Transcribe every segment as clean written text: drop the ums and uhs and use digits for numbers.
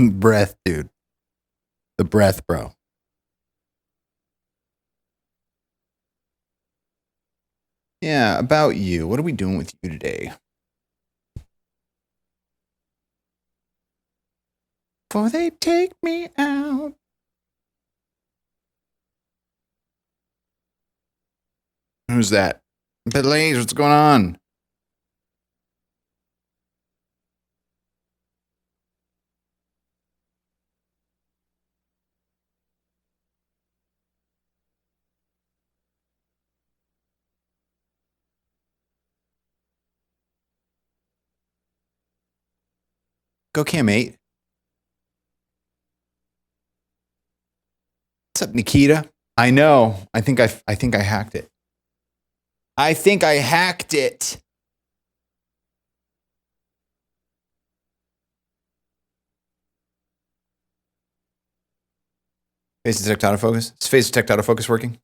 Breath, dude. The breath, bro. Yeah, about you. What are we doing with you today? For they take me out. Who's that? Blaze, what's going on? Go Cam 8. What's up, Nikita? I know. I think I hacked it. I think I hacked it. Phase detect autofocus. Is phase detect autofocus working?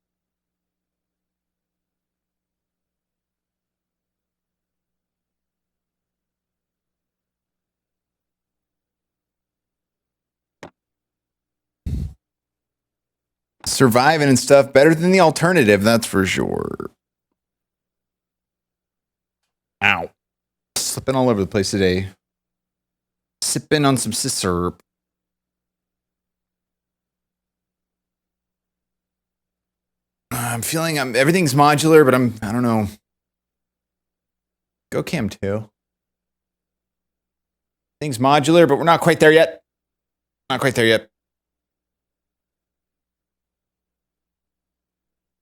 Surviving and stuff better than the alternative, that's for sure. Ow. Slipping all over the place today. Sipping on some syrup. I'm feeling everything's modular, but I don't know. Go Cam 2. Things modular, but we're not quite there yet. Not quite there yet.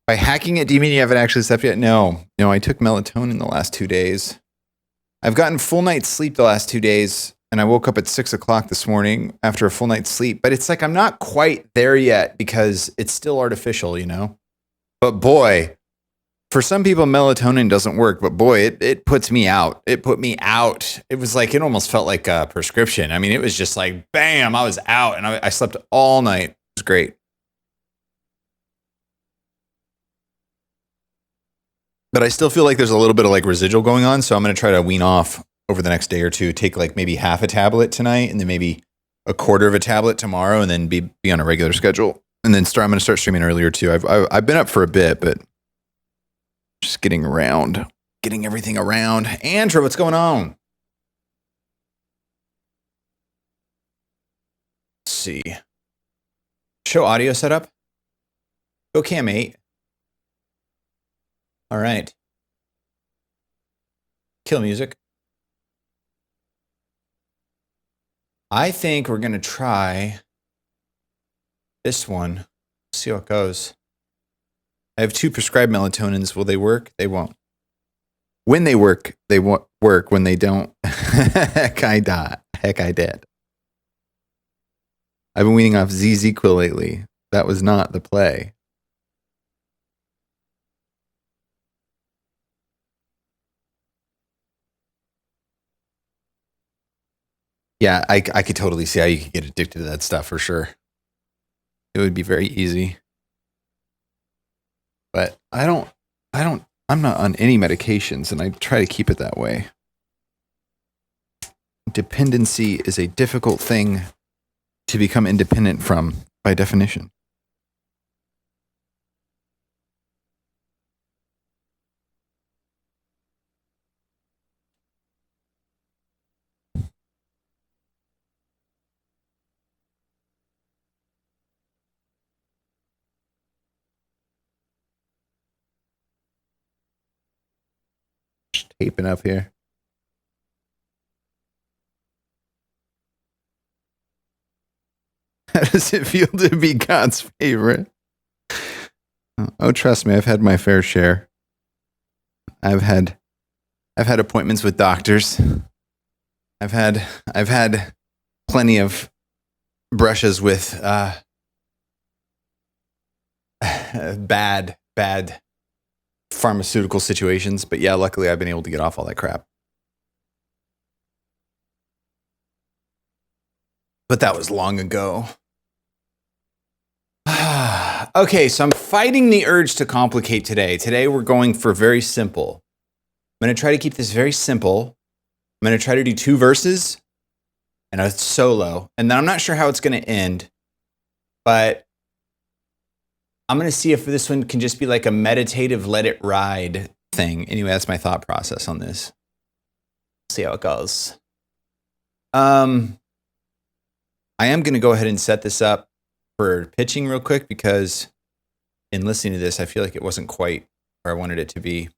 By hacking it, do you mean you haven't actually slept yet? No, I took melatonin the last 2 days. I've gotten full night's sleep the last 2 days, and I woke up at 6 o'clock this morning after a full night's sleep. But it's like I'm not quite there yet because it's still artificial, But boy, for some people, melatonin doesn't work. But boy, it puts me out. It put me out. It was like, it almost felt like a prescription. I mean, it was just like, bam, I was out, and I slept all night. It was great. But I still feel like there's a little bit of like residual going on. So I'm going to try to wean off over the next day or two, take like maybe half a tablet tonight and then maybe a quarter of a tablet tomorrow and then be on a regular schedule. And then I'm going to start streaming earlier too. I've been up for a bit, but just getting everything around. Andrew, what's going on? Let's see. Show audio setup. Go Cam 8. All right. Kill music. I think we're going to try this one. See how it goes. I have 2 prescribed melatonins. Will they work? They won't. When they work, they won't work. When they don't, heck, I did. I've been weaning off ZZ-Quil lately. That was not the play. Yeah, I could totally see how you could get addicted to that stuff for sure. It would be very easy. But I'm not on any medications, and I try to keep it that way. Dependency is a difficult thing to become independent from by definition. Just taping up here. How does it feel to be God's favorite? Oh, trust me, I've had my fair share. I've had appointments with doctors. I've had plenty of brushes with bad pharmaceutical situations, but yeah, luckily I've been able to get off all that crap. But that was long ago. Okay, so I'm fighting the urge to complicate today. Today we're going for very simple. I'm going to try to keep this very simple. I'm going to try to do 2 verses, and a solo. And then I'm not sure how it's going to end, but I'm going to see if this one can just be like a meditative let it ride thing. Anyway, that's my thought process on this. See how it goes. I am going to go ahead and set this up for pitching real quick because in listening to this, I feel like it wasn't quite where I wanted it to be.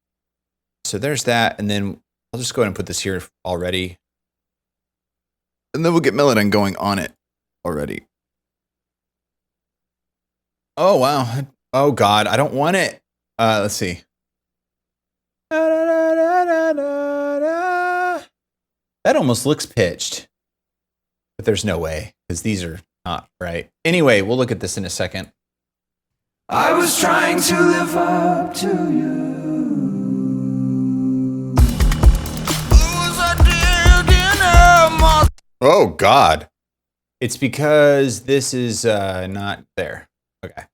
So there's that. And then I'll just go ahead and put this here already. And then we'll get Melodyne going on it already. Oh, wow. Oh, God. I don't want it. Let's see. That almost looks pitched. But there's no way, because these are not right. Anyway, we'll look at this in a second. I was trying to live up to you. Oh, God. It's because this is not there. Okay.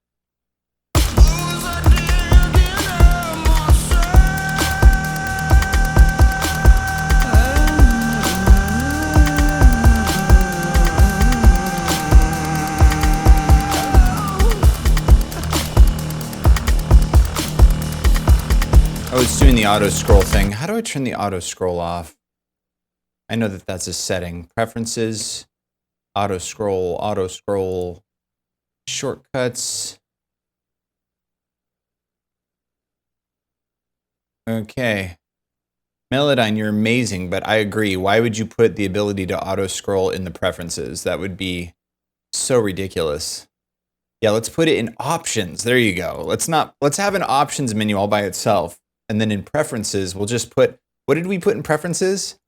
I was doing the auto scroll thing. How do I turn the auto scroll off? I know that that's a setting. Preferences, auto scroll, shortcuts. Okay. Melodyne, you're amazing, but I agree. Why would you put the ability to auto scroll in the preferences? That would be so ridiculous. Yeah, let's put it in options. There you go. Let's have an options menu all by itself. And then in preferences, we'll just put, what did we put in preferences?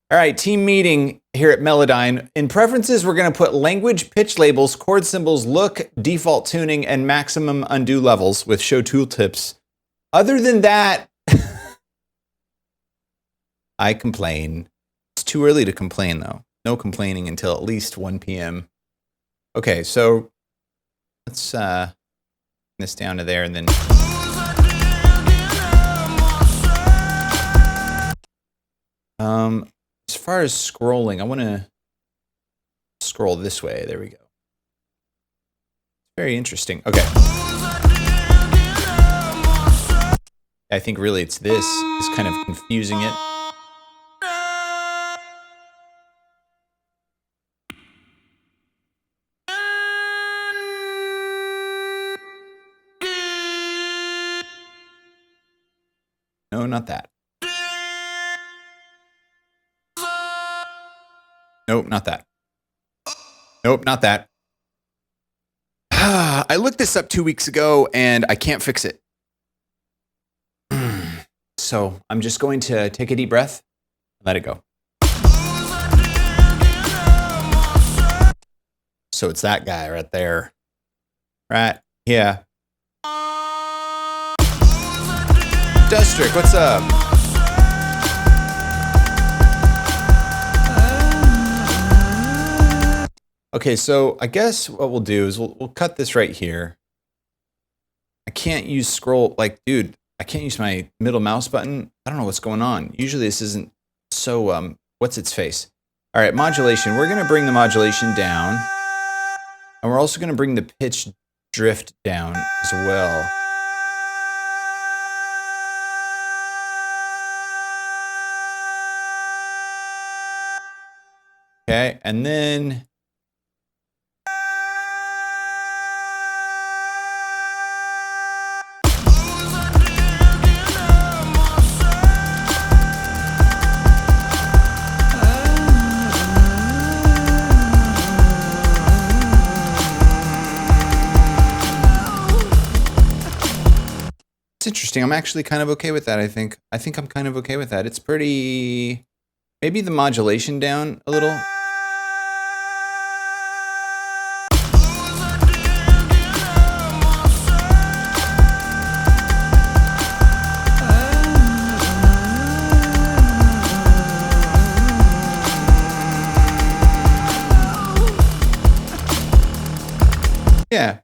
All right, team meeting here at Melodyne. In preferences, we're going to put language, pitch labels, chord symbols, look, default tuning, and maximum undo levels with show tooltips. Other than that, I complain. It's too early to complain, though. No complaining until at least 1 p.m. Okay, so let's bring this down to there and then... As far as scrolling, I want to scroll this way. There we go. Very interesting. Okay. I think really it's this is kind of confusing it. No, not that. Nope, not that. Nope, not that. I looked this up 2 weeks ago and I can't fix it. So I'm just going to take a deep breath and let it go. So it's that guy right there. Right? Yeah. Dustrick, what's up? Okay, so I guess what we'll do is we'll cut this right here. I can't use scroll, like, dude, I can't use my middle mouse button. I don't know what's going on. Usually this isn't so, what's its face? All right, modulation. We're going to bring the modulation down. And we're also going to bring the pitch drift down as well. Okay, and then... It's interesting. I'm actually kind of okay with that, I think. I think I'm kind of okay with that. It's pretty... Maybe the modulation down a little.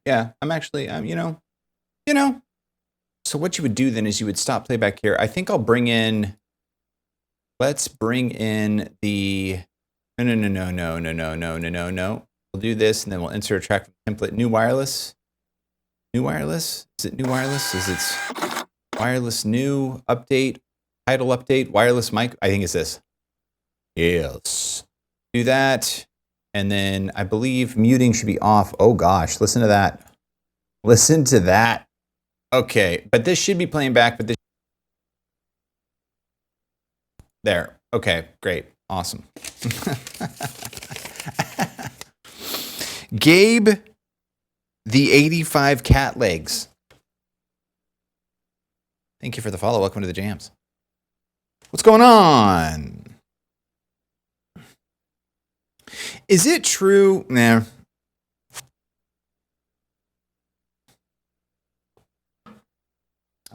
Yeah. I'm actually, you know. So what you would do then is you would stop playback here. I think I'll bring in, let's bring in the, I'm No. We'll do this, and then we'll insert a track from template. New wireless. New wireless? Is it new wireless? Is it wireless new update? Title update? Wireless mic? I think it's this. Yes. Do that. And then I believe muting should be off. Oh gosh, listen to that. Listen to that. Okay, but this should be playing back, but this. There. Okay, great. Awesome. Gabe, the 85 cat legs. Thank you for the follow. Welcome to the jams. What's going on? Is it true? Nah.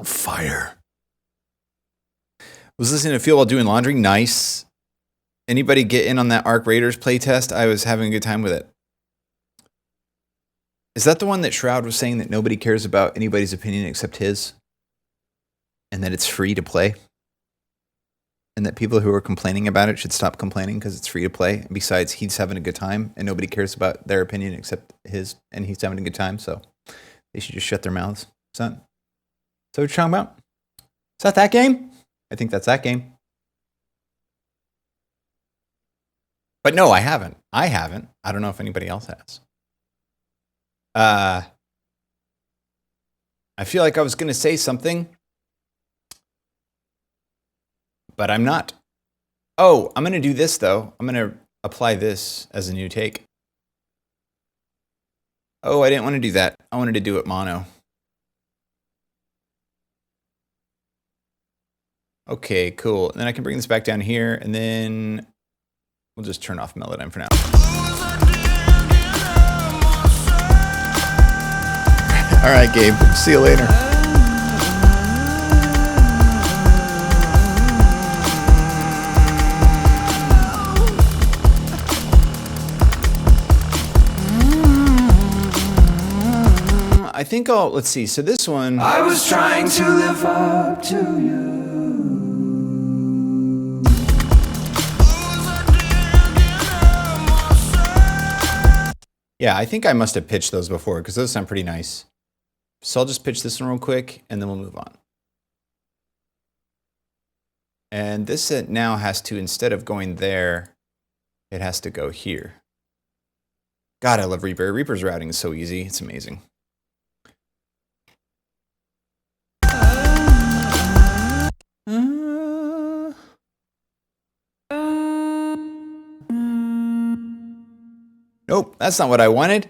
Fire. Was listening to Feel while doing laundry. Nice. Anybody get in on that Arc Raiders playtest? I was having a good time with it. Is that the one that Shroud was saying that nobody cares about anybody's opinion except his? And that it's free to play? And that people who are complaining about it should stop complaining because it's free to play? And besides, he's having a good time and nobody cares about their opinion except his, and he's having a good time, so they should just shut their mouths. Is that what you're talking about? Is that game? I think that's that game. But no, I haven't. I don't know if anybody else has. I feel like I was going to say something, but I'm not. Oh, I'm going to do this, though. I'm going to apply this as a new take. Oh, I didn't want to do that. I wanted to do it mono. Okay, cool. And then I can bring this back down here, and then we'll just turn off Melodyne for now. All right, Gabe. See you later. I think let's see. So this one. I was trying to live up to you. Yeah, I think I must have pitched those before because those sound pretty nice. So I'll just pitch this one real quick and then we'll move on. And this now has to, instead of going there, it has to go here. God, I love Reaper. Reaper's routing is so easy. It's amazing. Nope, that's not what I wanted.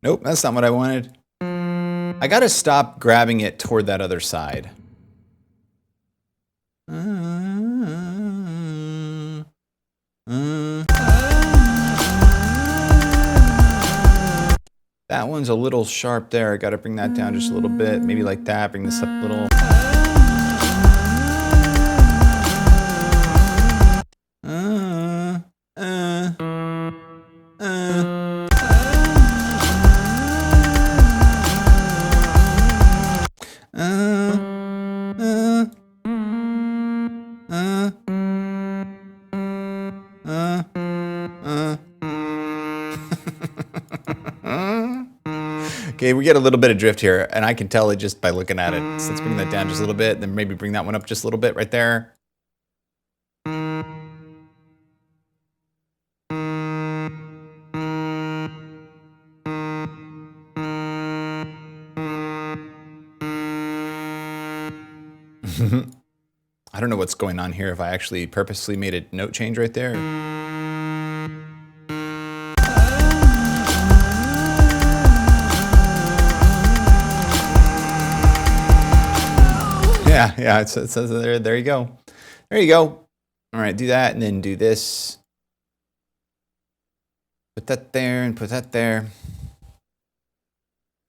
Nope, that's not what I wanted. I gotta stop grabbing it toward that other side. That one's a little sharp there. I gotta bring that down just a little bit. Maybe like that. Bring this up a little. Okay, we get a little bit of drift here, and I can tell it just by looking at it. So let's bring that down just a little bit, then maybe bring that one up just a little bit right there. I don't know what's going on here, if I actually purposely made a note change right there. Yeah, it says there you go. There you go. All right, do that and then do this. Put that there and put that there.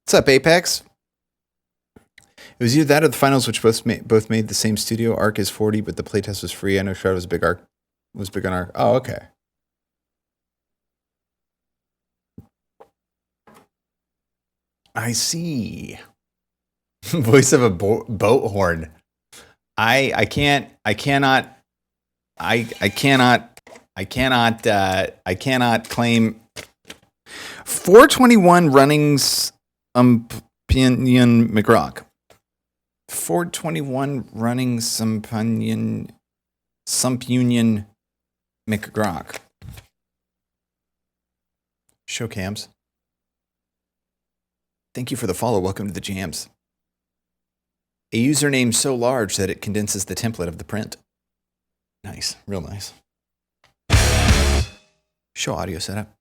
What's up, Apex? It was either that or the finals, which both made the same studio. Arc is 40, but the playtest was free. I know Shroud was big on Arc. Oh, okay. I see. Voice of a boat horn. I cannot claim 421 runnings Pion McRock. 421 running Sumpunion McGrock. Show cams. Thank you for the follow. Welcome to the jams. A username so large that it condenses the template of the print. Nice, real nice. Show audio setup.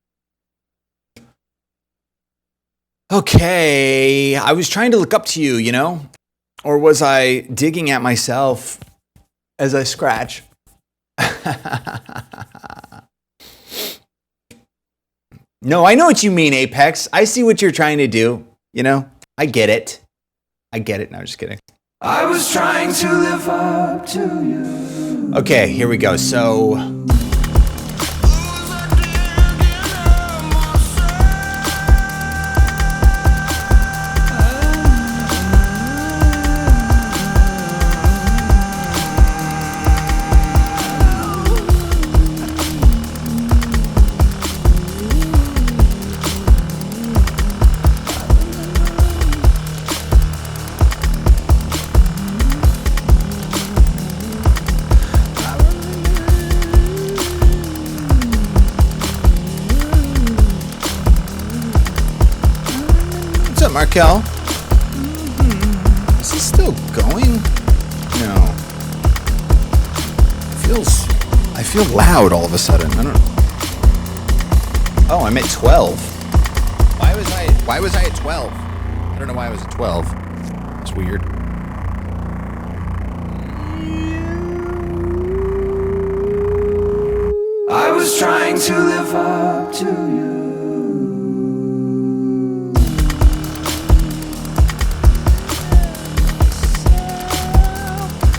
Okay, I was trying to look up to you, you know? Or was I digging at myself as I scratch? No, I know what you mean, Apex. I see what you're trying to do, you know? I get it. No, I'm just kidding. I was trying to live up to you. Okay, here we go. So... Markel? Is this still going? No. I feel loud all of a sudden. I don't know. Oh, I'm at 12. Why was I at 12? I don't know why I was at 12. It's weird. I was trying to live up to you.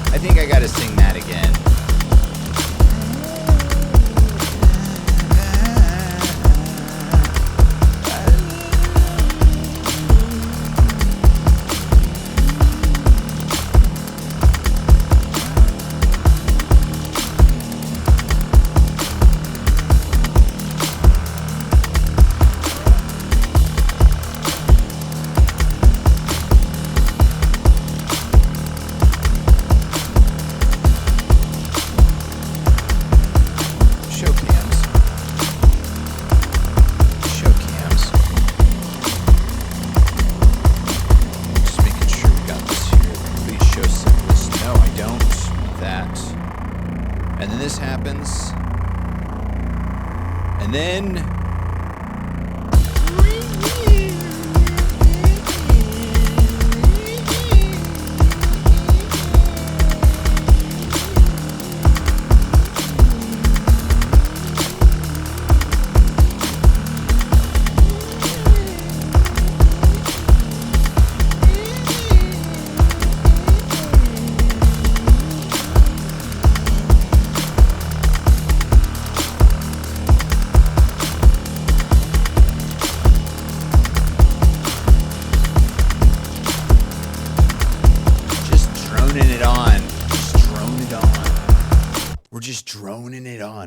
I think I gotta sing that again.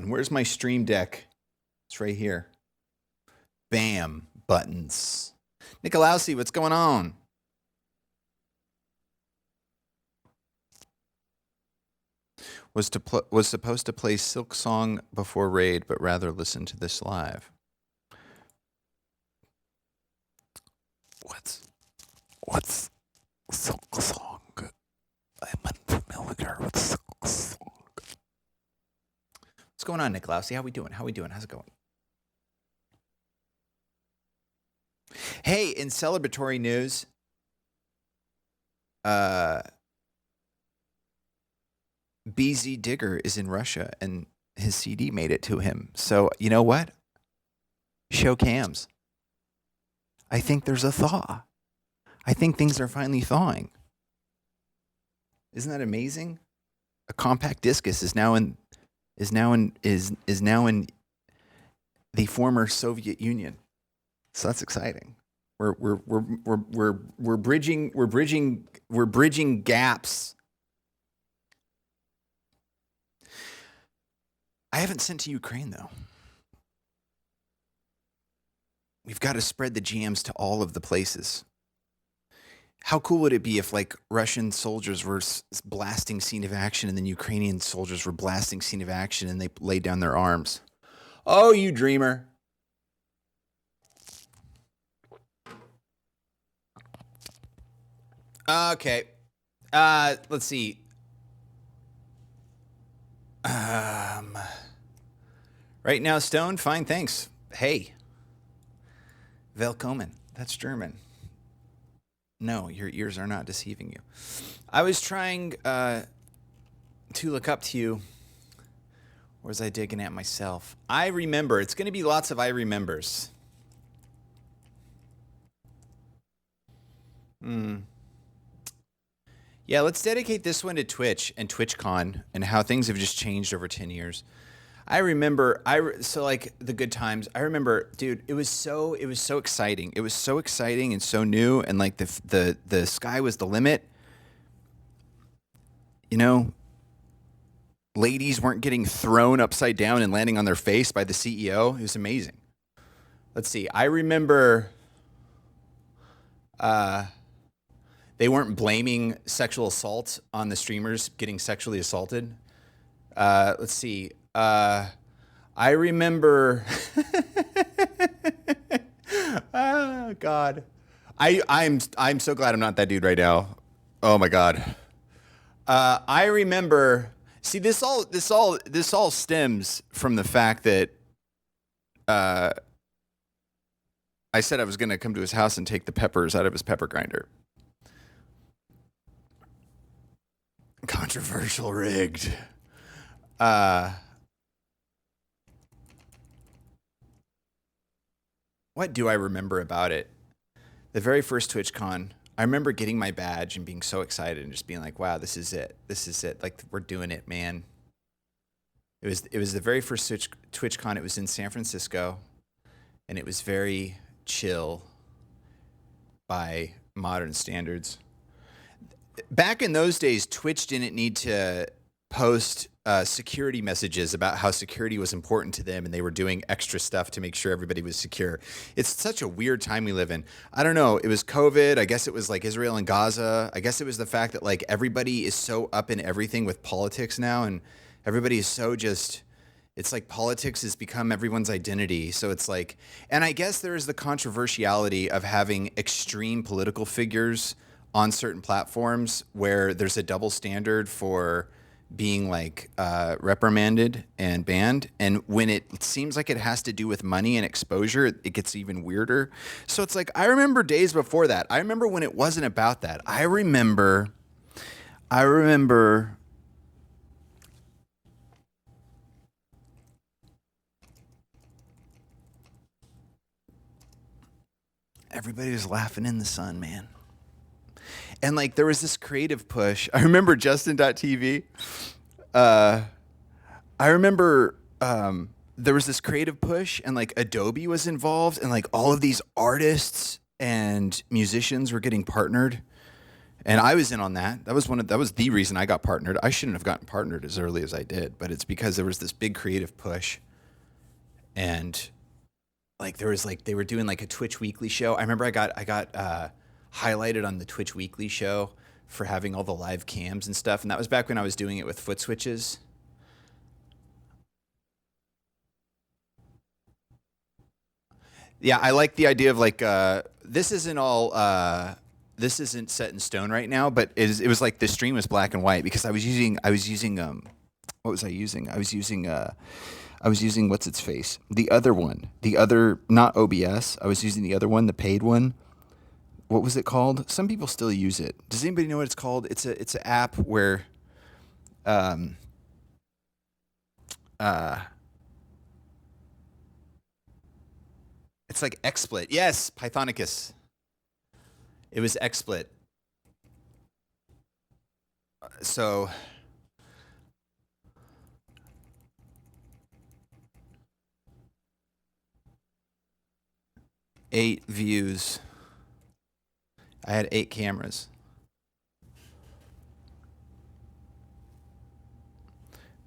Where's my Stream Deck? It's right here. Bam. Buttons. Nicolausi, what's going on? Was supposed to play Silk Song before Raid, but rather listen to this live. What's Silk Song? I'm unfamiliar with Silk Song. What's going on, Nicolausi? How we doing? How's it going? Hey, in celebratory news, BZ Digger is in Russia, and his CD made it to him. So, you know what? Show cams. I think there's a thaw. I think things are finally thawing. Isn't that amazing? A compact discus is now in the former Soviet Union. So that's exciting. We're bridging gaps. I haven't sent to Ukraine though. We've got to spread the GMs to all of the places. How cool would it be if like Russian soldiers were blasting scene of action and then Ukrainian soldiers were blasting scene of action and they laid down their arms? Oh, you dreamer. Okay. Let's see. Right now, Stone, fine, thanks. Hey. Willkommen. That's German. No, your ears are not deceiving you. I was trying to look up to you, or was I digging at myself? I remember. It's going to be lots of I remembers. Yeah, let's dedicate this one to Twitch and TwitchCon and how things have just changed over 10 years. I remember so like the good times. I remember, dude, it was so exciting. It was so exciting and so new and like the sky was the limit. You know, ladies weren't getting thrown upside down and landing on their face by the CEO. It was amazing. Let's see. I remember they weren't blaming sexual assault on the streamers getting sexually assaulted. Let's see. I remember. Oh God, I'm so glad I'm not that dude right now. Oh my God. I remember. See, this all stems from the fact that I said I was going to come to his house and take the peppers out of his pepper grinder. Controversial rigged. What do I remember about it? The very first TwitchCon, I remember getting my badge and being so excited and just being like, "Wow, this is it! This is it! Like we're doing it, man!" It was the very first TwitchCon. It was in San Francisco, and it was very chill by modern standards. Back in those days, Twitch didn't need to post security messages about how security was important to them and they were doing extra stuff to make sure everybody was secure. It's such a weird time we live in. I don't know. It was COVID. I guess it was like Israel and Gaza. I guess it was the fact that like everybody is so up in everything with politics now and everybody is so just, it's like politics has become everyone's identity. So it's like, and I guess there is the controversiality of having extreme political figures on certain platforms where there's a double standard for being like reprimanded and banned, and when it seems like it has to do with money and exposure, it gets even weirder. So it's like I remember days before that. I remember when it wasn't about that. I remember everybody was laughing in the sun, man. And like there was this creative push. I remember Justin.tv. I remember there was this creative push and like Adobe was involved and like all of these artists and musicians were getting partnered. And I was in on that. That was the reason I got partnered. I shouldn't have gotten partnered as early as I did, but it's because there was this big creative push. And like there was like they were doing like a Twitch Weekly show. I remember I got highlighted on the Twitch Weekly show for having all the live cams and stuff. And that was back when I was doing it with foot switches. Yeah, I like the idea of like this isn't set in stone right now, but it was like the stream was black and white because I was using what was I using? I was using what's its face? The other one. The other, not OBS. I was using the other one, the paid one. What was it called? Some people still use it. Does anybody know what it's called? It's an app where it's like XSplit. Yes, Pythonicus. It was XSplit. So 8 views. I had 8 cameras.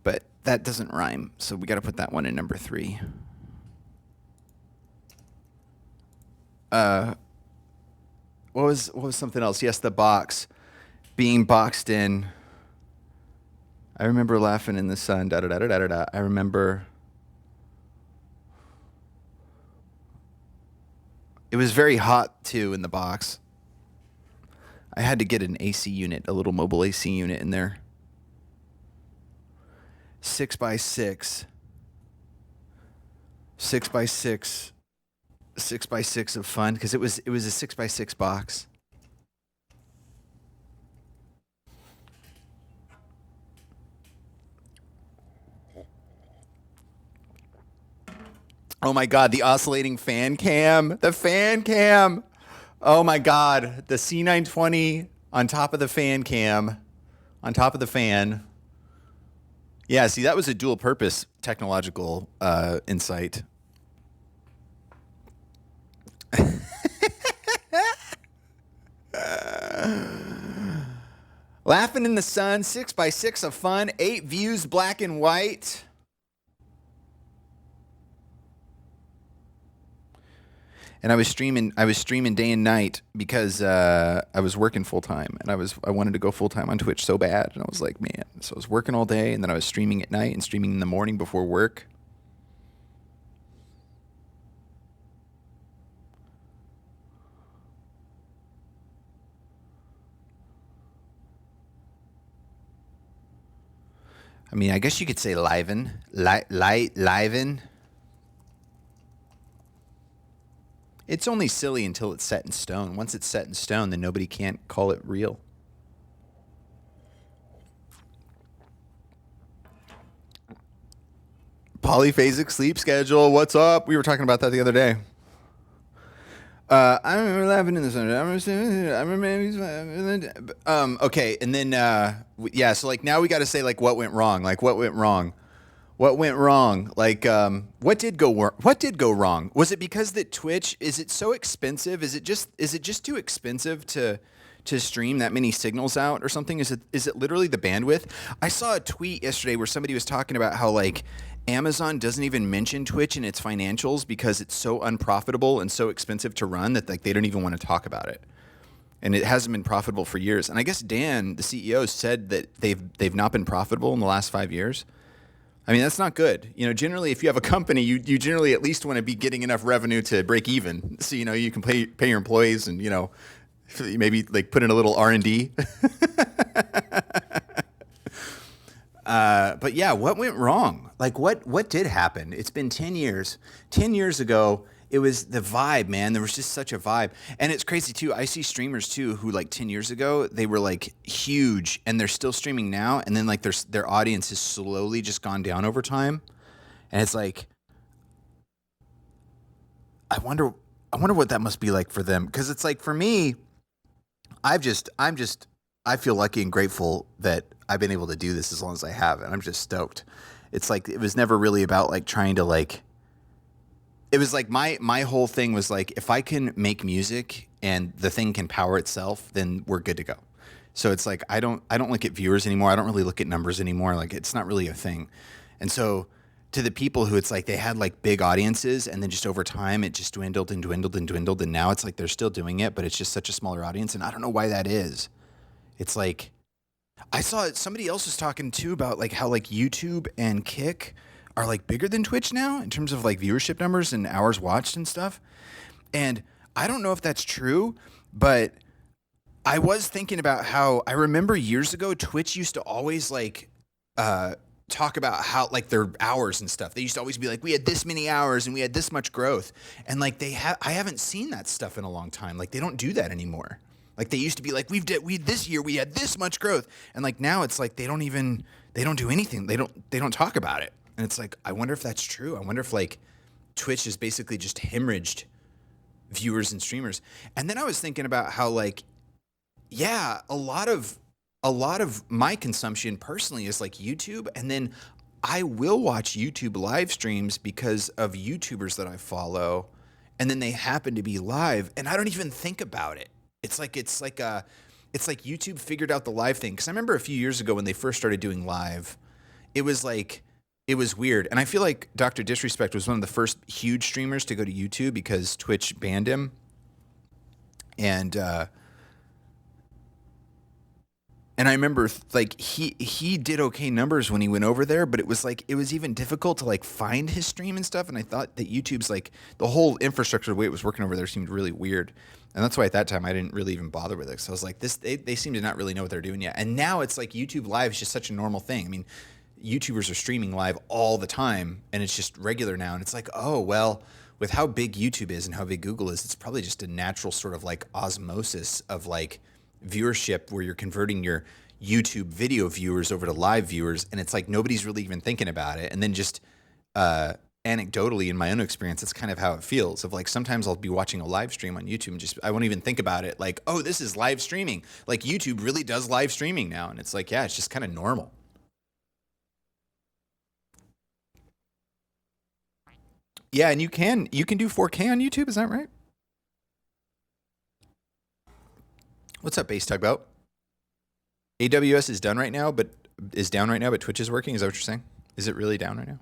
But that doesn't rhyme, so we got to put that one in number 3. What was something else? Yes, the box. Being boxed in. I remember laughing in the sun. Da da da da da da. I remember. It was very hot too in the box. I had to get an AC unit, a little mobile AC unit in there. 6x6. 6x6. 6x6 of fun because it was a 6x6 box. Oh my God, the oscillating fan cam. The fan cam. Oh my God, the C920 on top of the fan cam. On top of the fan. Yeah, see, that was a dual purpose technological insight. Laughing in the sun, 6x6 of fun, 8 views, black and white. And I was streaming day and night because I was working full time, and I wanted to go full time on Twitch so bad, and I was like, man. So I was working all day, and then I was streaming at night and streaming in the morning before work. I mean, I guess you could say liven. Liven. It's only silly until it's set in stone. Once it's set in stone, then nobody can't call it real. Polyphasic sleep schedule. What's up? We were talking about that the other day. I remember laughing in the sun. I remember. Okay, and then yeah. So like now we got to say like what went wrong. Like what went wrong. What went wrong? Like what did go wrong? Was it because that Twitch, is it so expensive? Is it just too expensive to stream that many signals out or something? Is it literally the bandwidth? I saw a tweet yesterday where somebody was talking about how like Amazon doesn't even mention Twitch in its financials because it's so unprofitable and so expensive to run that like they don't even want to talk about it. And it hasn't been profitable for years. And I guess Dan, the CEO, said that they've not been profitable in the last 5 years. I mean, that's not good. You know, generally, if you have a company, you generally at least want to be getting enough revenue to break even, so you know you can pay your employees, and you know maybe like put in a little R&D. But yeah, what went wrong? Like what did happen? It's been 10 years. 10 years ago, it was the vibe, man. There was just such a vibe. And it's crazy too. I see streamers too who like 10 years ago, they were like huge and they're still streaming now. And then like their audience has slowly just gone down over time. And it's like, I wonder what that must be like for them. Cause it's like for me, I feel lucky and grateful that I've been able to do this as long as I have. And I'm just stoked. It's like, it was never really about like trying to like, it was like my whole thing was like, if I can make music and the thing can power itself, then we're good to go. So it's like I don't look at viewers anymore. I don't really look at numbers anymore. Like it's not really a thing. And so to the people who it's like they had like big audiences and then just over time it just dwindled and dwindled and dwindled, and now it's like they're still doing it, but it's just such a smaller audience, and I don't know why that is. It's like I saw somebody else was talking too about like how like YouTube and Kick are like bigger than Twitch now in terms of like viewership numbers and hours watched and stuff. And I don't know if that's true, but I was thinking about how I remember years ago Twitch used to always like talk about how like their hours and stuff. They used to always be like, we had this many hours and we had this much growth. And like I haven't seen that stuff in a long time. Like they don't do that anymore. Like they used to be like, we this year we had this much growth. And like now it's like they don't do anything. They don't talk about it. And it's like, I wonder if that's true. I wonder if like Twitch is basically just hemorrhaged viewers and streamers. And then I was thinking about how like, yeah, a lot of a lot of my consumption personally is like YouTube, and then I will watch YouTube live streams because of YouTubers that I follow, and then they happen to be live, and I don't even think about it. It's like YouTube figured out the live thing. Because I remember a few years ago when they first started doing live, it was like it was weird, and I feel like Dr. Disrespect was one of the first huge streamers to go to YouTube because Twitch banned him, and and I remember like he did okay numbers when he went over there, but it was like it was even difficult to like find his stream and stuff. And I thought that YouTube's like the whole infrastructure, the way it was working over there seemed really weird. And that's why at that time I didn't really even bother with it. So I was like, they seem to not really know what they're doing yet. And now it's like YouTube Live is just such a normal thing. I mean, YouTubers are streaming live all the time, and it's just regular now. And it's like, oh well, with how big YouTube is and how big Google is, it's probably just a natural sort of like osmosis of like viewership where you're converting your YouTube video viewers over to live viewers, and it's like nobody's really even thinking about it. And then just anecdotally, in my own experience, that's kind of how it feels. Of like sometimes I'll be watching a live stream on YouTube and just I won't even think about it. Like, oh, this is live streaming. Like YouTube really does live streaming now, and it's like, yeah, it's just kind of normal. Yeah, and you can do 4K on YouTube. Is that right? What's up, Base Tugboat? AWS is done right now, but is down right now, but Twitch is working. Is that what you're saying? Is it really down right now?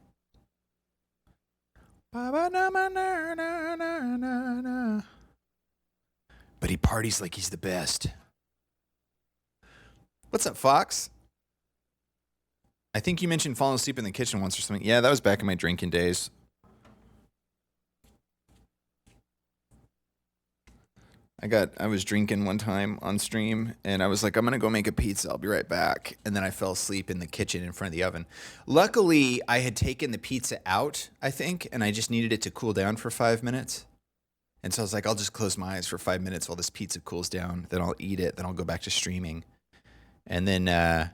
But he parties like he's the best. What's up, Fox? I think you mentioned falling asleep in the kitchen once or something. Yeah, that was back in my drinking days. I was drinking one time on stream, and I was like, I'm gonna go make a pizza. I'll be right back. And then I fell asleep in the kitchen in front of the oven. Luckily, I had taken the pizza out, I think, and I just needed it to cool down for 5 minutes. And so I was like, I'll just close my eyes for 5 minutes while this pizza cools down. Then I'll eat it. Then I'll go back to streaming. And then I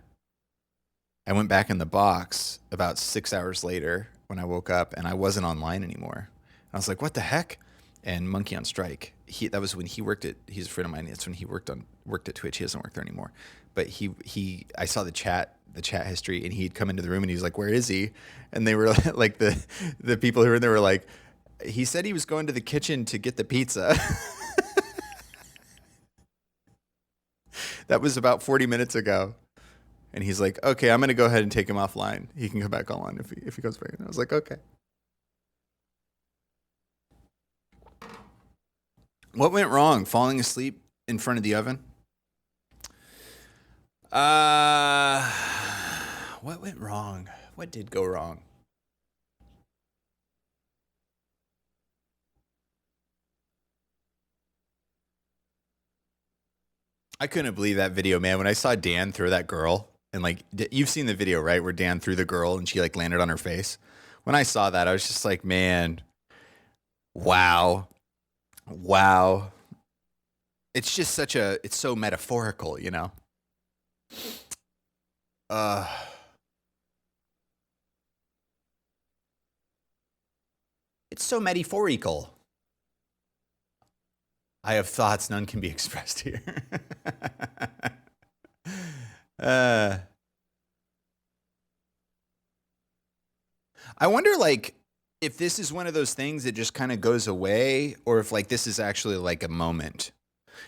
went back in the box about 6 hours later when I woke up, and I wasn't online anymore. I was like, what the heck? And Monkey on Strike, that was when he worked at, he's a friend of mine. That's when he worked at Twitch. He doesn't work there anymore. But I saw the chat history, and he'd come into the room and he was like, where is he? And they were like, the people who were in there were like, he said he was going to the kitchen to get the pizza. That was about 40 minutes ago. And he's like, okay, I'm going to go ahead and take him offline. He can come back online if he goes back. And I was like, okay. What went wrong? Falling asleep in front of the oven? What went wrong? What did go wrong? I couldn't believe that video, man. When I saw Dan throw that girl, and like, you've seen the video, right? Where Dan threw the girl and she like landed on her face. When I saw that, I was just like, man, wow. It's just it's so metaphorical, you know? It's so metaphorical. I have thoughts, none can be expressed here. I wonder, like, if this is one of those things that just kind of goes away, or if like this is actually like a moment.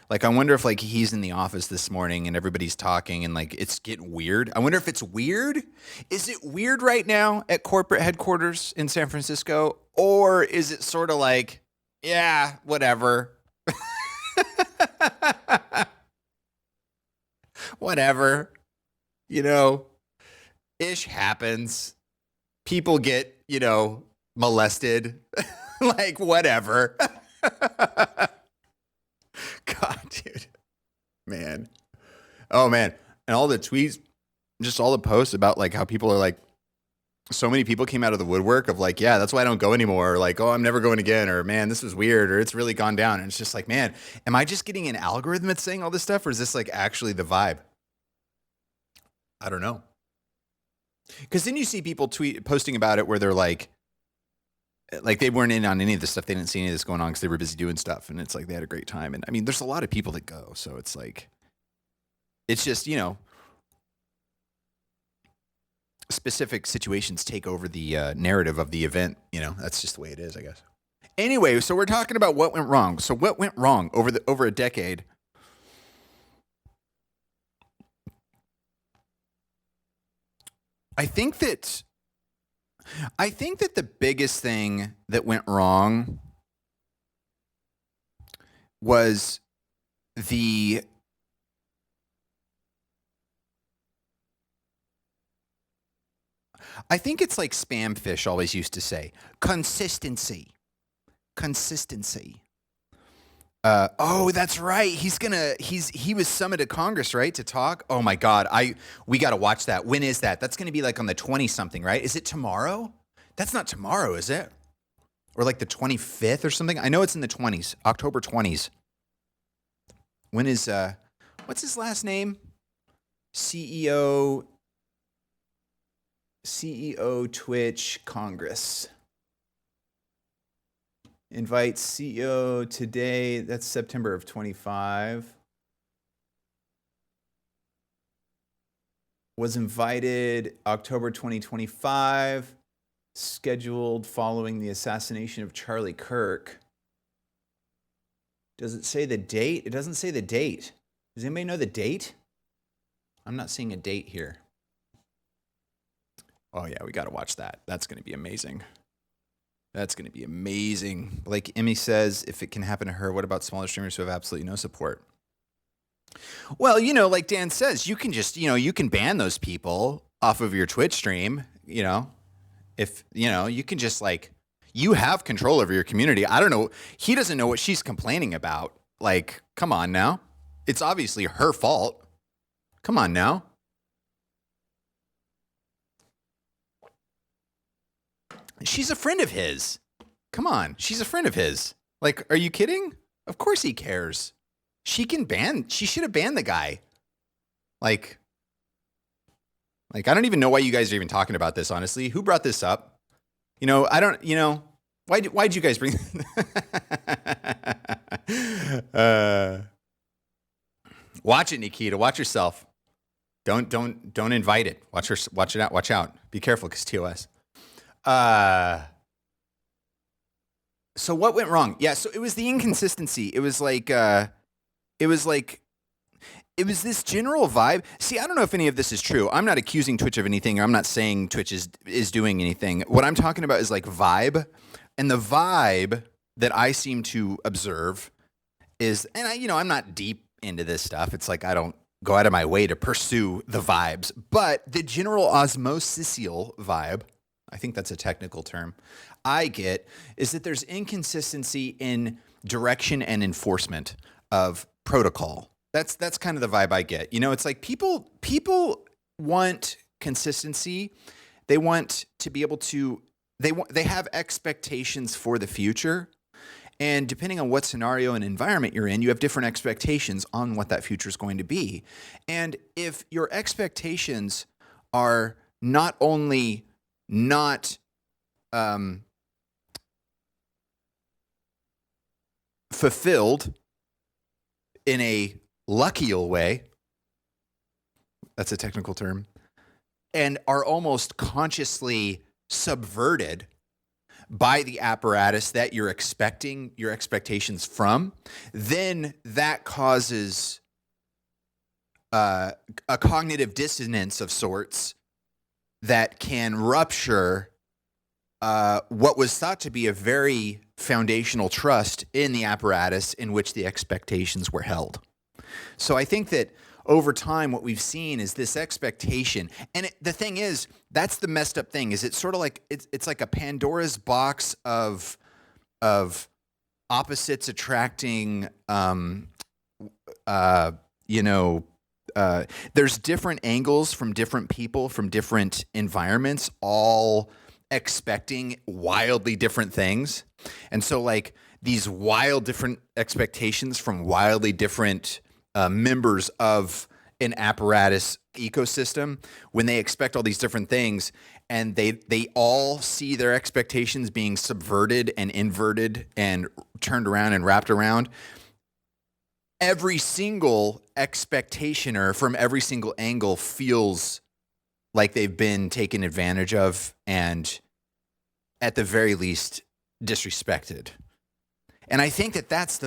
Like, I wonder if like he's in the office this morning and everybody's talking and like it's getting weird. I wonder if it's weird. Is it weird right now at corporate headquarters in San Francisco? Or is it sort of like, yeah, whatever. Whatever. You know, ish happens. People get, molested. Like, whatever. God, dude. Man. Oh, man. And all the tweets, just all the posts about like how people are like, so many people came out of the woodwork of like, yeah, that's why I don't go anymore. Or like, oh, I'm never going again. Or man, this was weird. Or it's really gone down. And it's just like, man, am I just getting an algorithm that's saying all this stuff? Or is this like actually the vibe? I don't know. Because then you see people posting about it where they're like they weren't in on any of this stuff. They didn't see any of this going on because they were busy doing stuff. And it's like they had a great time. And I mean, there's a lot of people that go. So it's like, it's just, specific situations take over the narrative of the event. You know, that's just the way it is, I guess. Anyway, so we're talking about what went wrong. So what went wrong over a decade? I think that the biggest thing that went wrong was the I think it's like Spam Fish always used to say, consistency. Oh, that's right. He was summoned to Congress, right, to talk. Oh my God, we got to watch that. When is that? That's going to be like on the 20 something, right? Is it tomorrow? That's not tomorrow, is it? Or like the 25th or something? I know it's in the 20s, October 20s. When is what's his last name? CEO Twitch Congress. Invite CEO today. That's September of 25. Was invited October 2025. Scheduled following the assassination of Charlie Kirk. Does it say the date? It doesn't say the date. Does anybody know the date? I'm not seeing a date here. Oh yeah, we got to watch that. That's going to be amazing. That's going to be amazing. Like Emmy says, if it can happen to her, what about smaller streamers who have absolutely no support? Well, you know, like Dan says, you can just, you can ban those people off of your Twitch stream, if, you can just like, you have control over your community. I don't know. He doesn't know what she's complaining about. Like, come on now. It's obviously her fault. Come on now. She's a friend of his. Come on. She's a friend of his. Like, are you kidding? Of course he cares. She should have banned the guy. Like, I don't even know why you guys are even talking about this, honestly. Who brought this up? Why'd you guys bring watch it, Nikita. Watch yourself. Don't invite it. Watch it out. Watch out. Be careful, because TOS. So what went wrong? Yeah, so it was the inconsistency. It was this general vibe. See, I don't know if any of this is true. I'm not accusing Twitch of anything. I'm not saying Twitch is doing anything. What I'm talking about is like vibe. And the vibe that I seem to observe is, and I'm not deep into this stuff. It's like I don't go out of my way to pursue the vibes. But the general osmosial vibe, I think that's a technical term, I get is that there's inconsistency in direction and enforcement of protocol. That's kind of the vibe I get. It's like people want consistency. They want to be able to, they have expectations for the future. And depending on what scenario and environment you're in, you have different expectations on what that future is going to be. And if your expectations are not only not fulfilled in a luckial way, that's a technical term, and are almost consciously subverted by the apparatus that you're expecting your expectations from, then that causes a cognitive dissonance of sorts that can rupture what was thought to be a very foundational trust in the apparatus in which the expectations were held. So I think that over time, what we've seen is this expectation. And the thing is, that's the messed up thing, is it's sort of like, it's like a Pandora's box of opposites attracting, there's different angles from different people, from different environments, all expecting wildly different things. And so like these wild different expectations from wildly different members of an apparatus ecosystem, when they expect all these different things and they all see their expectations being subverted and inverted and turned around and wrapped around, every single expectationer from every single angle feels like they've been taken advantage of and at the very least disrespected. And I think that that's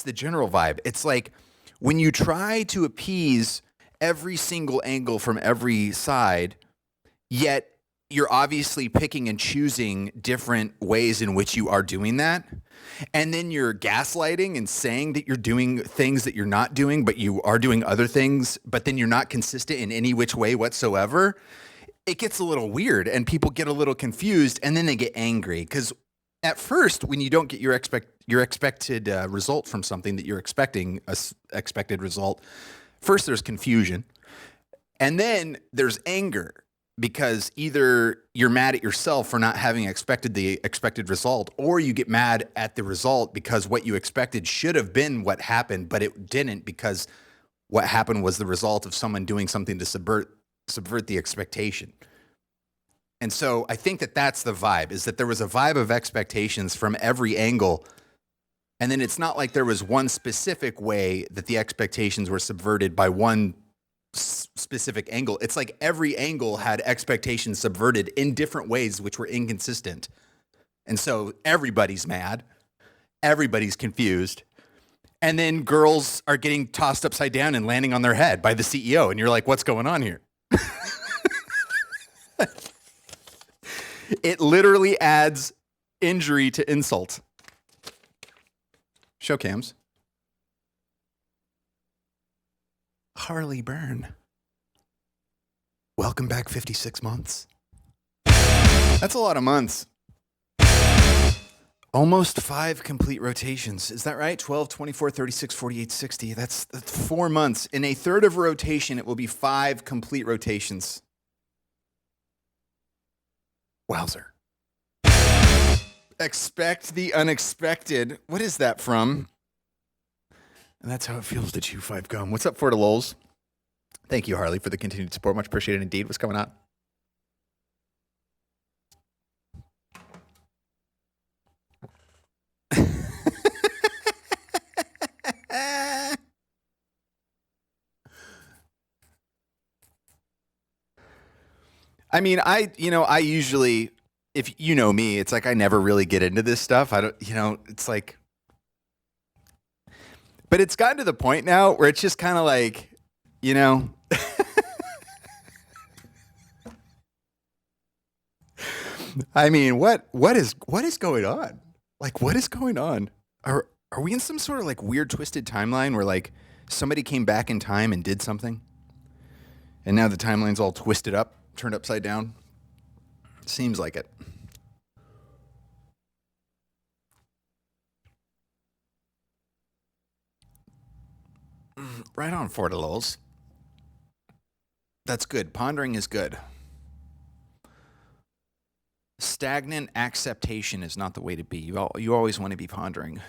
the general vibe. It's like when you try to appease every single angle from every side, yet you're obviously picking and choosing different ways in which you are doing that. And then you're gaslighting and saying that you're doing things that you're not doing, but you are doing other things, but then you're not consistent in any which way whatsoever. It gets a little weird and people get a little confused and then they get angry because at first, when you don't get your expected result from something that you're expecting, expected result, first there's confusion, and then there's anger because either you're mad at yourself for not having expected the expected result, or you get mad at the result because what you expected should have been what happened, but it didn't because what happened was the result of someone doing something to subvert the expectation. And so I think that that's the vibe, is that there was a vibe of expectations from every angle. And then it's not like there was one specific way that the expectations were subverted by one specific angle. It's like every angle had expectations subverted in different ways, which were inconsistent. And so everybody's mad. Everybody's confused. And then girls are getting tossed upside down and landing on their head by the CEO. And you're like, what's going on here? It literally adds injury to insult. Show cams. Harley Byrne. Welcome back 56 months. That's a lot of months. Almost 5 complete rotations. Is that right? 12, 24, 36, 48, 60. That's 4 months. In a third of a rotation, it will be 5 complete rotations. Wowzer. Expect the unexpected. What is that from? And that's how it feels to chew 5 gum. What's up, Florida Lols? Thank you, Harley, for the continued support. Much appreciated indeed. What's going on? I mean, I usually, if you know me, it's like I never really get into this stuff. I don't, it's like, but it's gotten to the point now where it's just kind of like, I mean, what is going on? Like, what is going on? Are we in some sort of like weird twisted timeline where like somebody came back in time and did something, and now the timeline's all twisted up? Turned upside down? Seems like it. Right on, Fortilols. That's good. Pondering is good. Stagnant acceptation is not the way to be. You always want to be pondering.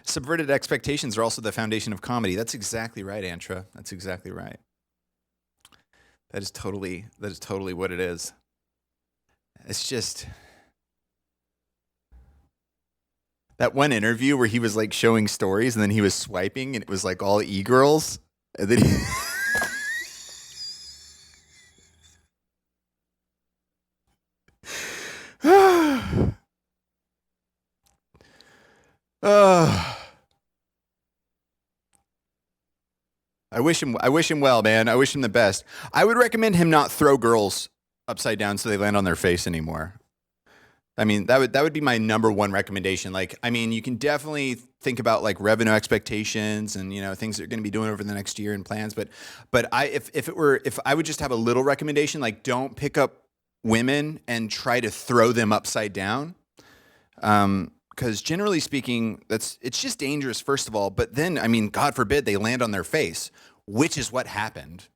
Subverted expectations are also the foundation of comedy. That's exactly right, Antra. That's exactly right. That is totally what it is. It's just that one interview where he was like showing stories and then he was swiping and it was like all e-girls. And then he I wish him well, man. I wish him the best. I would recommend him not throw girls upside down so they land on their face anymore. I mean, that would be my number one recommendation. Like, I mean, you can definitely think about like revenue expectations and things that you're going to be doing over the next year and plans. But if I would just have a little recommendation, like don't pick up women and try to throw them upside down. Because generally speaking, it's just dangerous, first of all. But then, I mean, God forbid they land on their face, which is what happened.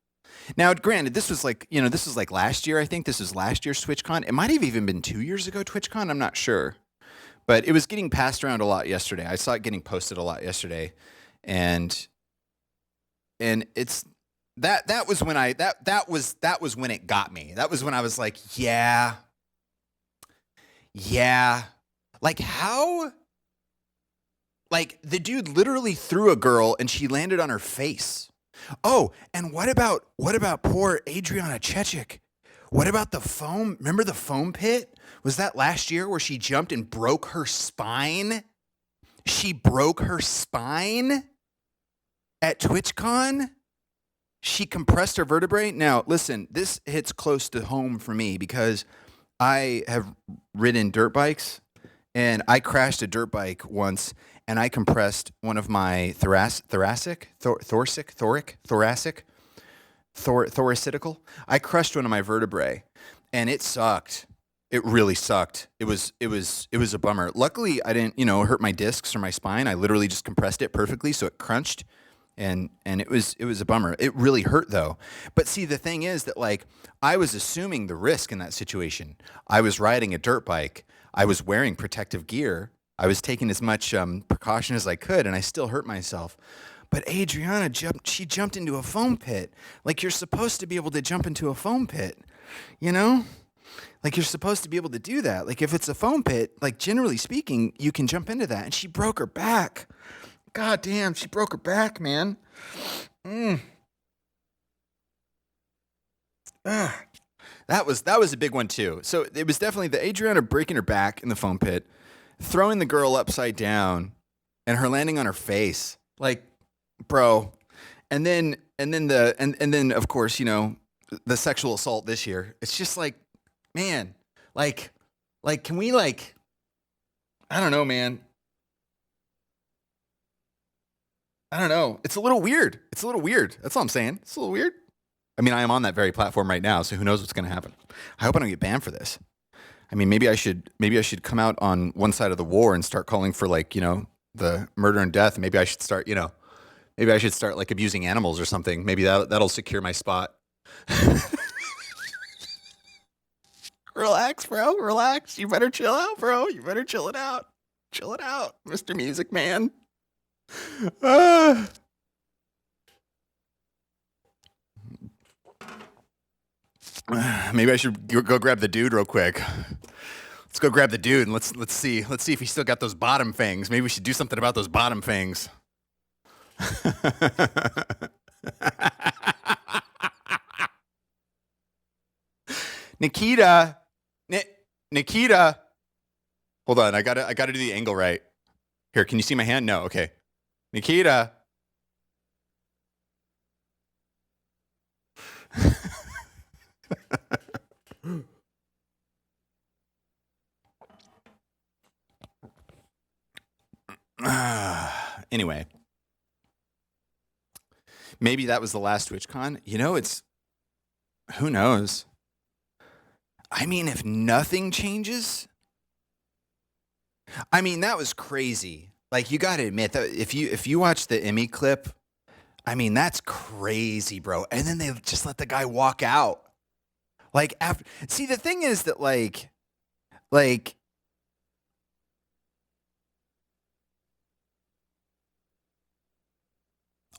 Now, granted, this was like last year. I think this was last year's TwitchCon. It might have even been 2 years ago TwitchCon. I'm not sure, but it was getting passed around a lot yesterday. I saw it getting posted a lot yesterday, and it's that was when that was when it got me. That was when I was like, yeah. Like how? Like the dude literally threw a girl and she landed on her face. Oh, and what about poor Adriana Chechik? What about the foam? Remember the foam pit? Was that last year where she jumped and broke her spine? She broke her spine at TwitchCon. She compressed her vertebrae. Now, listen, this hits close to home for me because I have ridden dirt bikes and I crashed a dirt bike once and I compressed one of my thoracical. I crushed one of my vertebrae and it sucked. It really sucked. It was a bummer. Luckily, I didn't, hurt my discs or my spine. I literally just compressed it perfectly so it crunched and it was a bummer. It really hurt though. But see, the thing is that like I was assuming the risk in that situation. I was riding a dirt bike. I was wearing protective gear. I was taking as much precaution as I could, and I still hurt myself. But Adriana jumped. She jumped into a foam pit. Like you're supposed to be able to jump into a foam pit, you know? Like you're supposed to be able to do that. Like if it's a foam pit, like generally speaking, you can jump into that. And she broke her back. God damn, she broke her back, man. Ugh. That was a big one too. So it was definitely the Adriana breaking her back in the foam pit, throwing the girl upside down, and her landing on her face. Like, bro. And then of course, the sexual assault this year. It's just like, man, like can we like I don't know, man. I don't know. It's a little weird. It's a little weird. That's all I'm saying. It's a little weird. I mean, I am on that very platform right now, so who knows what's going to happen. I hope I don't get banned for this. I mean, maybe I should come out on one side of the war and start calling for like, the murder and death. Maybe I should start, maybe I should start like abusing animals or something. Maybe that'll secure my spot. Relax, bro. Relax. You better chill out, bro. You better chill it out. Chill it out, Mr. Music Man. Ah. Maybe I should go grab the dude real quick. Let's go grab the dude and let's see if he still got those bottom fangs. Maybe we should do something about those bottom fangs. Nikita, Nikita. Hold on, I gotta do the angle right. Here, can you see my hand? No, okay. Nikita. Anyway, maybe that was the last TwitchCon. It's who knows. I mean, if nothing changes, I mean that was crazy. Like you got to admit that if you watch the Emmy clip, I mean that's crazy, bro. And then they just let the guy walk out. Like after, see the thing is that like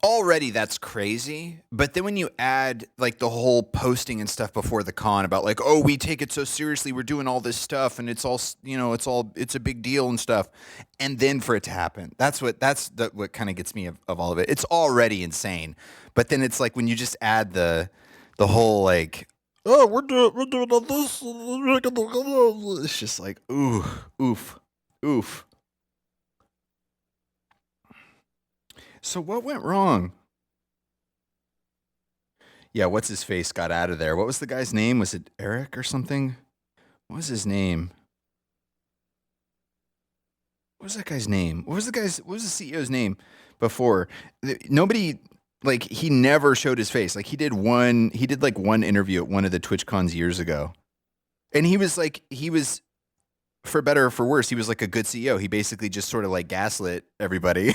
already that's crazy, but then when you add like the whole posting and stuff before the con about like, oh, we take it so seriously, we're doing all this stuff and it's all it's a big deal and stuff, and then for it to happen, what kind of gets me of all of it. It's already insane, but then it's like when you just add the whole like, oh, we're doing all this, it's just like ooh, oof, oof. So what went wrong? Yeah, what's his face got out of there? What was the guy's name? Was it Eric or something? What was his name? What was that guy's name? What was the CEO's name before? Nobody, like, he never showed his face. Like he did like one interview at one of the Twitch cons years ago. And he was for better or for worse, he was like a good CEO. He basically just sort of like gaslit everybody.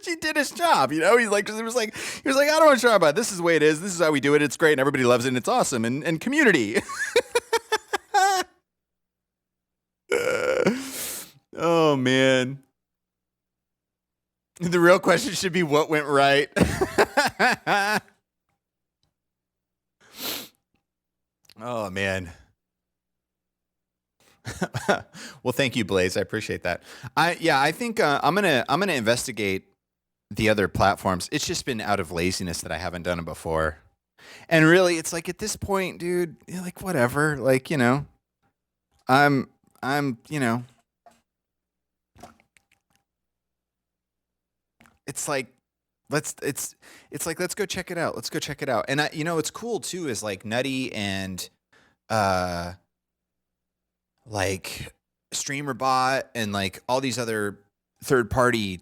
He did his job, he was like, I don't want to talk about it. This is the way it is. This is how we do it. It's great, and everybody loves it, and it's awesome, and community. Oh man, the real question should be what went right. Oh man. Well, thank you, Blaze. I appreciate that. I think I'm gonna investigate the other platforms. It's just been out of laziness that I haven't done it before. And really, it's like at this point, dude, like whatever. Like, I'm, I'm, it's like, it's like, let's go check it out. Let's go check it out. And what's cool too is like Nutty and, uh, like StreamerBot and like all these other third party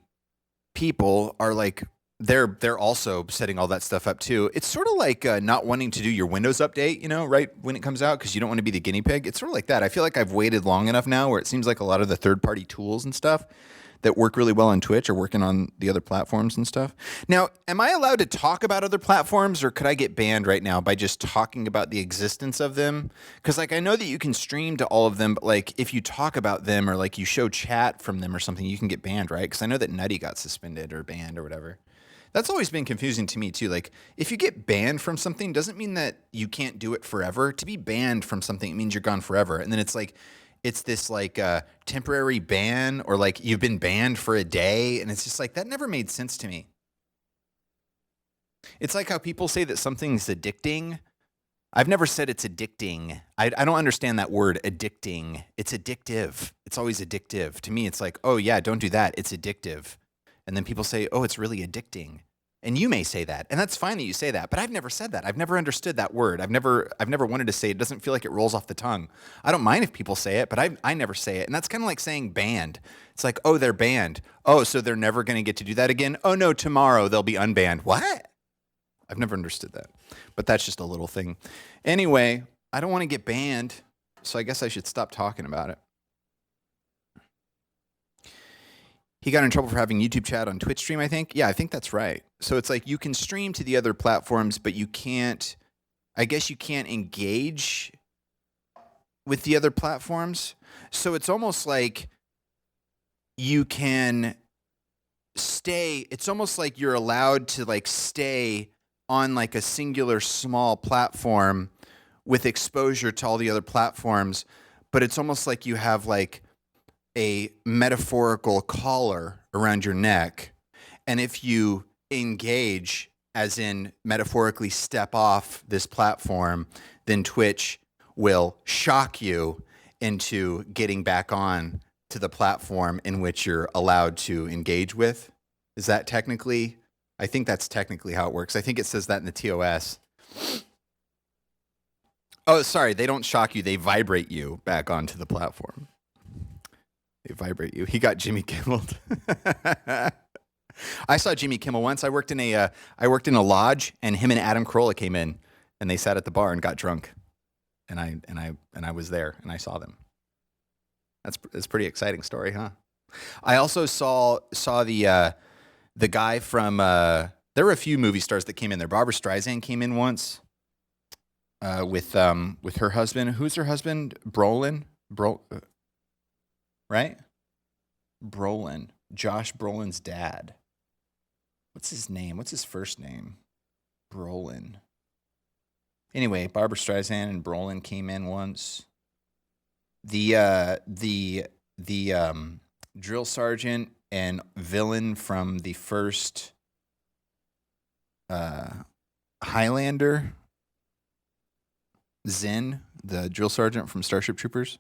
people are like they're also setting all that stuff up too. It's sort of like not wanting to do your Windows update, right when it comes out because you don't want to be the guinea pig. It's sort of like that. I feel like I've waited long enough now where it seems like a lot of the third party tools and stuff that work really well on Twitch are working on the other platforms and stuff. Now, am I allowed to talk about other platforms or could I get banned right now by just talking about the existence of them? Because like I know that you can stream to all of them, but like if you talk about them or like you show chat from them or something, you can get banned, right? Because I know that Nutty got suspended or banned or whatever. That's always been confusing to me too. Like if you get banned from something doesn't mean that you can't do it forever. To be banned from something it means you're gone forever. And then it's like it's this like temporary ban or like you've been banned for a day and it's just like that never made sense to me. It's like how people say that something's addicting. I've never said it's addicting. I don't understand that word addicting. It's addictive. It's always addictive. To me, it's like, oh yeah, don't do that. It's addictive. And then people say, oh, it's really addicting. And you may say that, and that's fine that you say that, but I've never said that. I've never understood that word. I've never wanted to say it. It doesn't feel like it rolls off the tongue. I don't mind if people say it, but I never say it. And that's kind of like saying banned. It's like, oh, they're banned. Oh, so they're never going to get to do that again? Oh, no, tomorrow they'll be unbanned. What? I've never understood that, but that's just a little thing. Anyway, I don't want to get banned, so I guess I should stop talking about it. He got in trouble for having YouTube chat on Twitch stream, I think. Yeah, I think that's right. So it's like you can stream to the other platforms, but you can't, I guess you can't engage with the other platforms. So it's almost like you can stay, it's almost like you're allowed to like stay on like a singular small platform with exposure to all the other platforms, but it's almost like you have like a metaphorical collar around your neck. And if you engage, as in metaphorically step off this platform, then Twitch will shock you into getting back on to the platform in which you're allowed to engage with. Is that technically? I think that's technically how it works. I think it says that in the TOS. Oh, sorry. They don't shock you. They vibrate you back onto the platform. They vibrate you. He got Jimmy Kimmel. I saw Jimmy Kimmel once. I worked in a lodge, and him and Adam Carolla came in, and they sat at the bar and got drunk, and I was there, and I saw them. That's a pretty exciting story, huh? I also saw the guy from. There were a few movie stars that came in there. Barbara Streisand came in once with her husband. Who's her husband? Brolin. Right? Brolin. Josh Brolin's dad. What's his name? What's his first name? Brolin. Anyway, Barbara Streisand and Brolin came in once. The drill sergeant and villain from the first Highlander, Zen, the drill sergeant from Starship Troopers.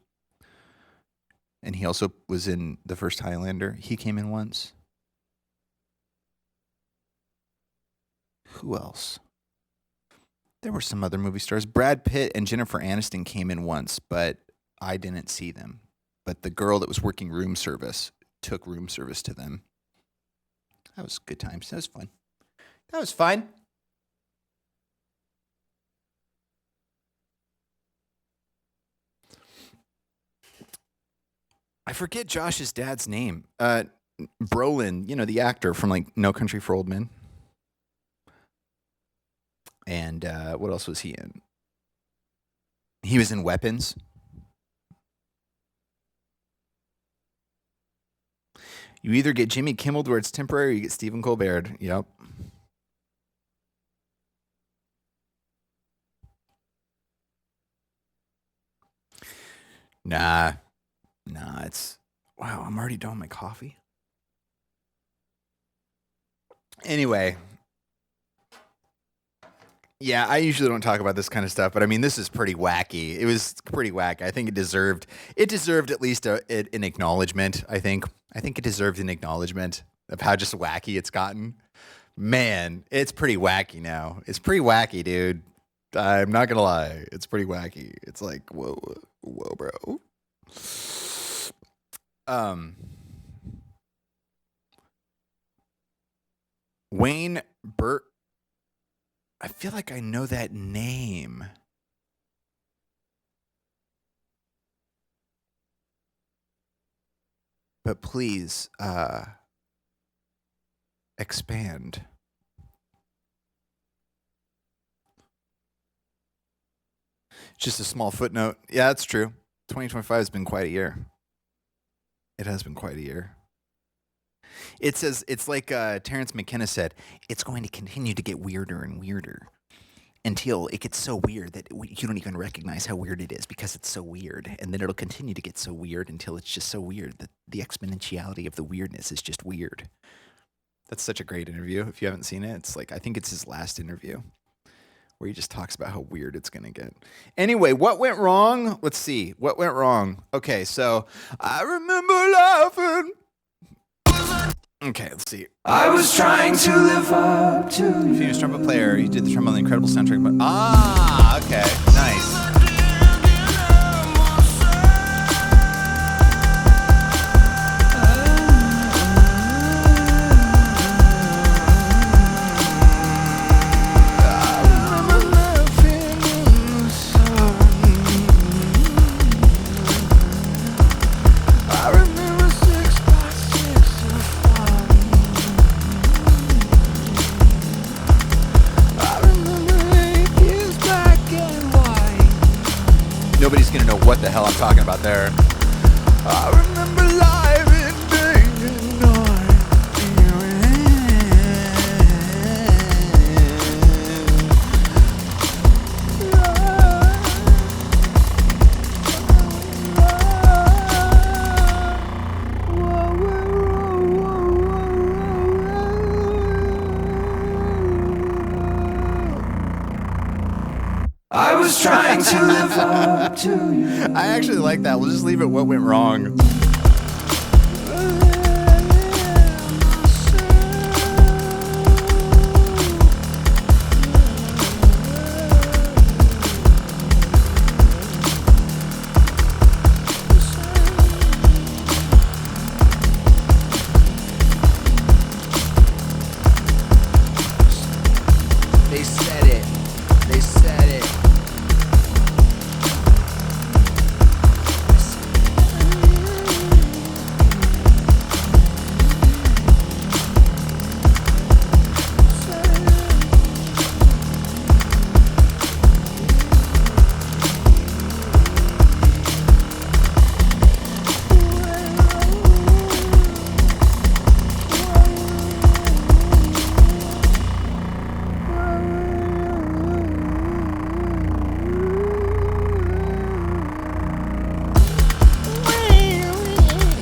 And he also was in the first Highlander. He came in once. Who else? There were some other movie stars. Brad Pitt and Jennifer Aniston came in once, but I didn't see them. But the girl that was working room service took room service to them. That was good times. That was fun. That was fun. I forget Josh's dad's name. Brolin, the actor from like No Country for Old Men. And what else was he in? He was in Weapons. You either get Jimmy Kimmel where it's temporary or you get Stephen Colbert. Yep. Nah, it's... Wow, I'm already done with my coffee. Anyway, yeah, I usually don't talk about this kind of stuff, but I mean, this is pretty wacky. It was pretty wacky. I think it deserved at least an acknowledgement. I think it deserved an acknowledgement of how just wacky it's gotten. Man, it's pretty wacky now. It's pretty wacky, dude. I'm not gonna lie. It's pretty wacky. It's like, whoa, whoa, bro. Wayne Burt. I feel like I know that name. But please, expand. Just a small footnote. Yeah, that's true. 2025 has been quite a year. It has been quite a year. It says, it's like Terrence McKenna said, it's going to continue to get weirder and weirder until it gets so weird that you don't even recognize how weird it is because it's so weird. And then it'll continue to get so weird until it's just so weird that the exponentiality of the weirdness is just weird. That's such a great interview. If you haven't seen it, it's like, I think it's his last interview where he just talks about how weird it's going to get. Anyway, what went wrong? Let's see. What went wrong? Okay, so I remember laughing. Okay, let's see. I was trying to live up to you. Famous trumpet player. He did the trumpet on the Incredible soundtrack. But okay, nice. Nobody's gonna know what the hell I'm talking about there. I remember live and day and night. I was trying to live up to you. I actually like that. We'll just leave it what went wrong. They said it. They said it.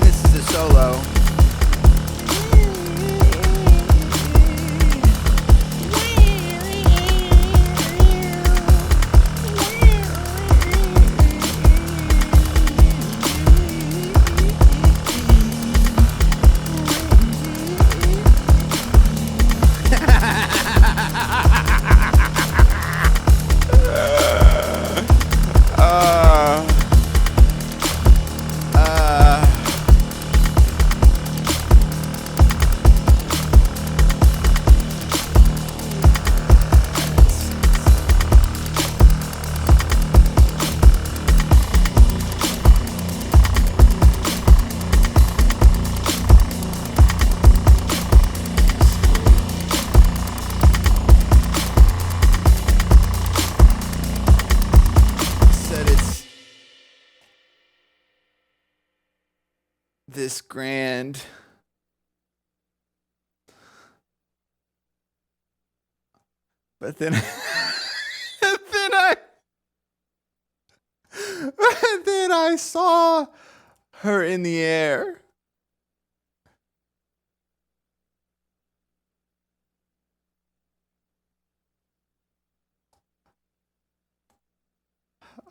This is a solo. Said it's this grand. But then, then I saw her in the air.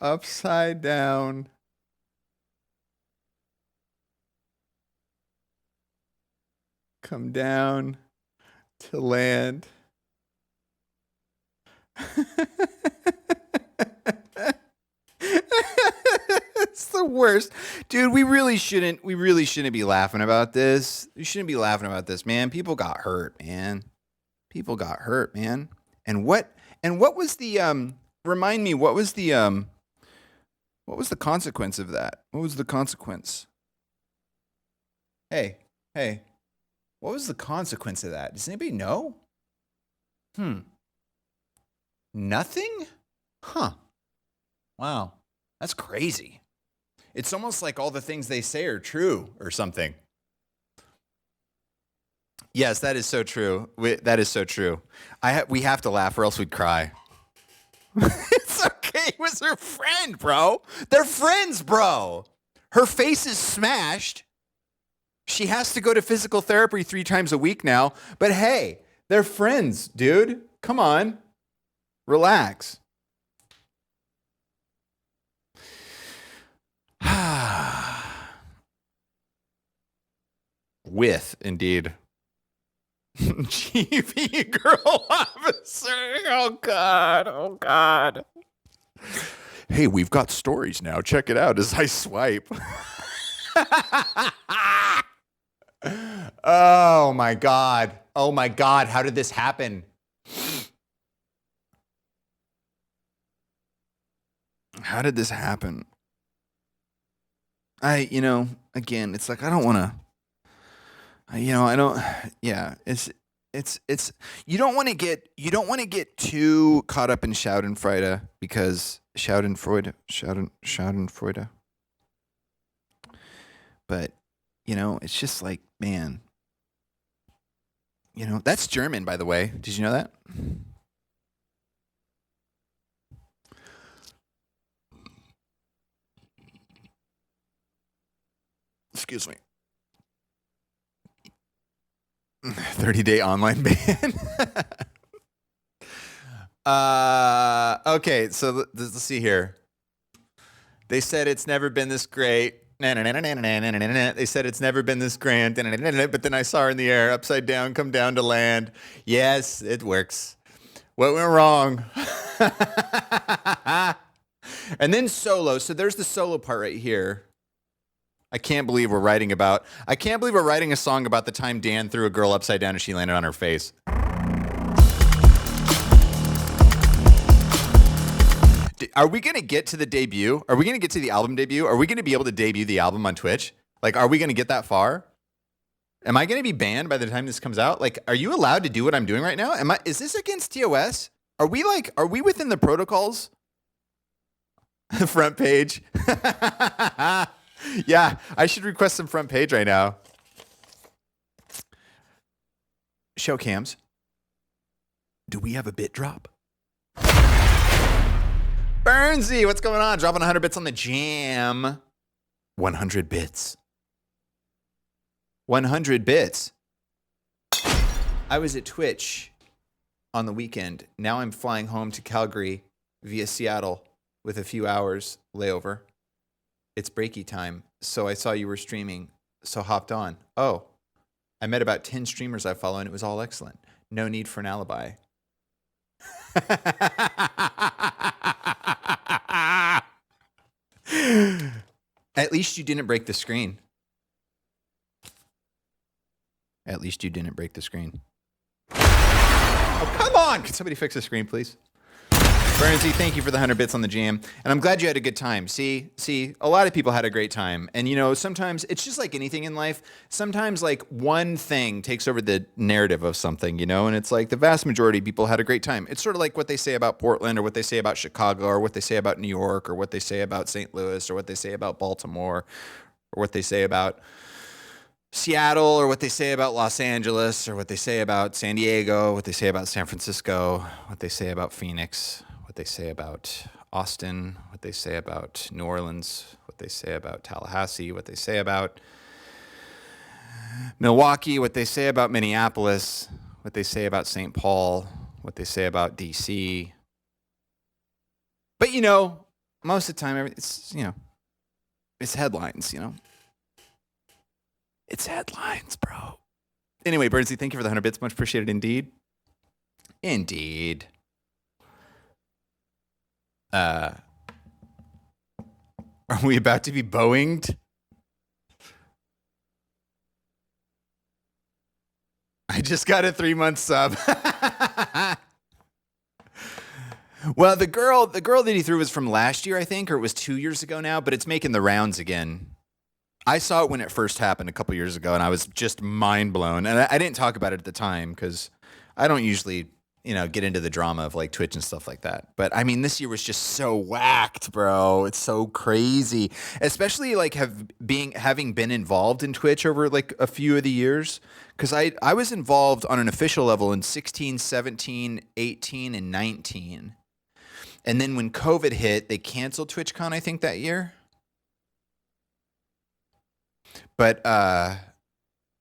upside down. Come down to land. It's the worst. Dude, we really shouldn't be laughing about this. We shouldn't be laughing about this, man. People got hurt, man. People got hurt, man. And what was the remind me, what was the consequence of that? What was the consequence? Hey, what was the consequence of that? Does anybody know? Nothing? Huh. Wow. That's crazy. It's almost like all the things they say are true or something. Yes, that is so true. That is so true. We have to laugh or else we'd cry. It's okay. It was her friend, bro. They're friends, bro. Her face is smashed. She has to go to physical therapy 3 times a week now. But hey, they're friends, dude. Come on. Relax. With, indeed. GV girl officer. Oh, God. Oh, God. Hey, we've got stories now. Check it out as I swipe. Oh, my God. Oh, my God. How did this happen? How did this happen? Again, it's like, I don't want to, it's, you don't want to get too caught up in Schadenfreude because Schadenfreude. But, it's just like, man, that's German, by the way. Did you know that? Excuse me. 30-day online ban. Okay, so let's see here. They said it's never been this great. They said it's never been this grand. But then I saw her in the air, upside down, come down to land. Yes, it works. What went wrong? And then solo. So there's the solo part right here. I can't believe we're writing a song about the time Dan threw a girl upside down and she landed on her face. Are we going to get to the debut? Are we going to get to the album debut? Are we going to be able to debut the album on Twitch? Like, are we going to get that far? Am I going to be banned by the time this comes out? Like, are you allowed to do what I'm doing right now? Is this against TOS? Are we within the protocols? Front page. Yeah, I should request some front page right now. Show cams. Do we have a bit drop? Burnsy, what's going on? Dropping 100 bits on the jam. 100 bits. 100 bits. I was at Twitch on the weekend. Now I'm flying home to Calgary via Seattle with a few hours layover. It's breaky time, so I saw you were streaming, so hopped on. Oh, I met about 10 streamers I follow, and it was all excellent. No need for an alibi. At least you didn't break the screen. At least you didn't break the screen. Oh, come on! Can somebody fix the screen, please? Burnsy, thank you for the 100 bits on the jam. And I'm glad you had a good time. See, a lot of people had a great time. And, sometimes it's just like anything in life. Sometimes, like, one thing takes over the narrative of something, and it's like the vast majority of people had a great time. It's sort of like what they say about Portland or what they say about Chicago or what they say about New York or what they say about St. Louis or what they say about Baltimore or what they say about Seattle or what they say about Los Angeles or what they say about San Diego, what they say about San Francisco, what they say about Phoenix, what they say about Austin, what they say about New Orleans, what they say about Tallahassee, what they say about Milwaukee, what they say about Minneapolis, what they say about St. Paul, what they say about DC. But most of the time, it's, it's headlines, It's headlines, bro. Anyway, Bernsey, thank you for the 100 bits. Much appreciated indeed. Indeed. Are we about to be Boeinged? I just got a 3-month sub. Well, the girl that he threw was from last year, I think, or it was 2 years ago now, but it's making the rounds again. I saw it when it first happened a couple years ago, and I was just mind blown. And I didn't talk about it at the time because I don't usually, get into the drama of like Twitch and stuff like that. But I mean, this year was just so whacked, bro. It's so crazy, especially like having been involved in Twitch over like a few of the years. Because I was involved on an official level in 16, 17, 18, and 19. And then when COVID hit, they canceled TwitchCon, I think, that year. But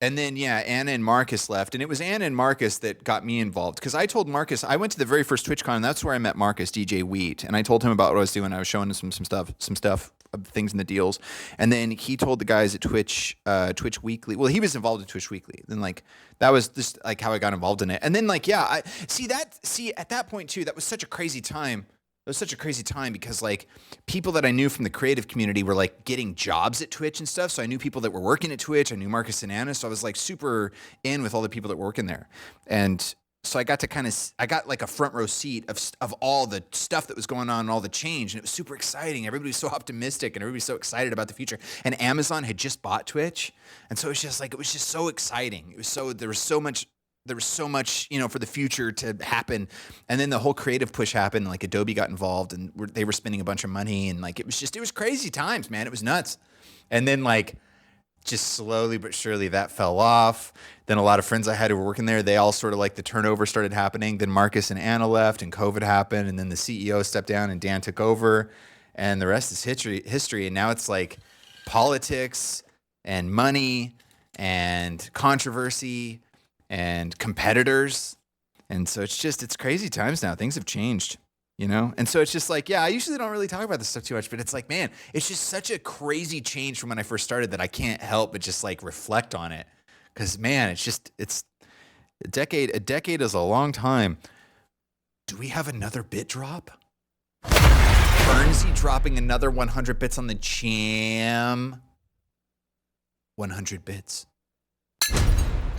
and then Anna and Marcus left, and it was Anna and Marcus that got me involved because I told Marcus I went to the very first TwitchCon, and that's where I met Marcus, DJ Wheat, and I told him about what I was doing. I was showing him some stuff, things in the deals, and then he told the guys at Twitch Weekly. Well, he was involved in Twitch Weekly. Then that was just like how I got involved in it, and then I see at that point too. That was such a crazy time. It was such a crazy time because like people that I knew from the creative community were like getting jobs at Twitch and stuff. So I knew people that were working at Twitch. I knew Marcus and Anna. So I was like super in with all the people that were working there. And so I got to I got like a front row seat of all the stuff that was going on and all the change. And it was super exciting. Everybody was so optimistic and everybody was so excited about the future. And Amazon had just bought Twitch. And so it was just so exciting. There was so much, for the future to happen. And then the whole creative push happened. Like Adobe got involved and they were spending a bunch of money. And like, it was crazy times, man. It was nuts. And then like, just slowly but surely that fell off. Then a lot of friends I had who were working there, they all sort of like the turnover started happening. Then Marcus and Anna left and COVID happened. And then the CEO stepped down and Dan took over. And the rest is history. And now it's like politics and money and controversy and competitors. And so it's crazy times now. Things have changed, And so it's just like, I usually don't really talk about this stuff too much, but it's like, man, it's just such a crazy change from when I first started that I can't help but just like reflect on it. Cause man, it's a decade. A decade is a long time. Do we have another bit drop? Bernsey dropping another 100 bits on the jam. 100 bits.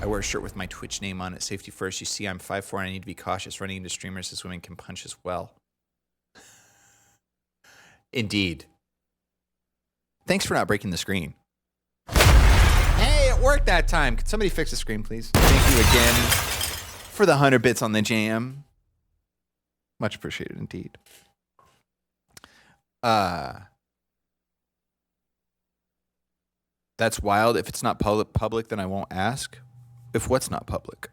I wear a shirt with my Twitch name on it. Safety first. You see, I'm 5'4", and I need to be cautious running into streamers as women can punch as well. Indeed. Thanks for not breaking the screen. Hey, it worked that time. Could somebody fix the screen, please? Thank you again for the 100 bits on the jam. Much appreciated indeed. That's wild. If it's not public, then I won't ask. If what's not public?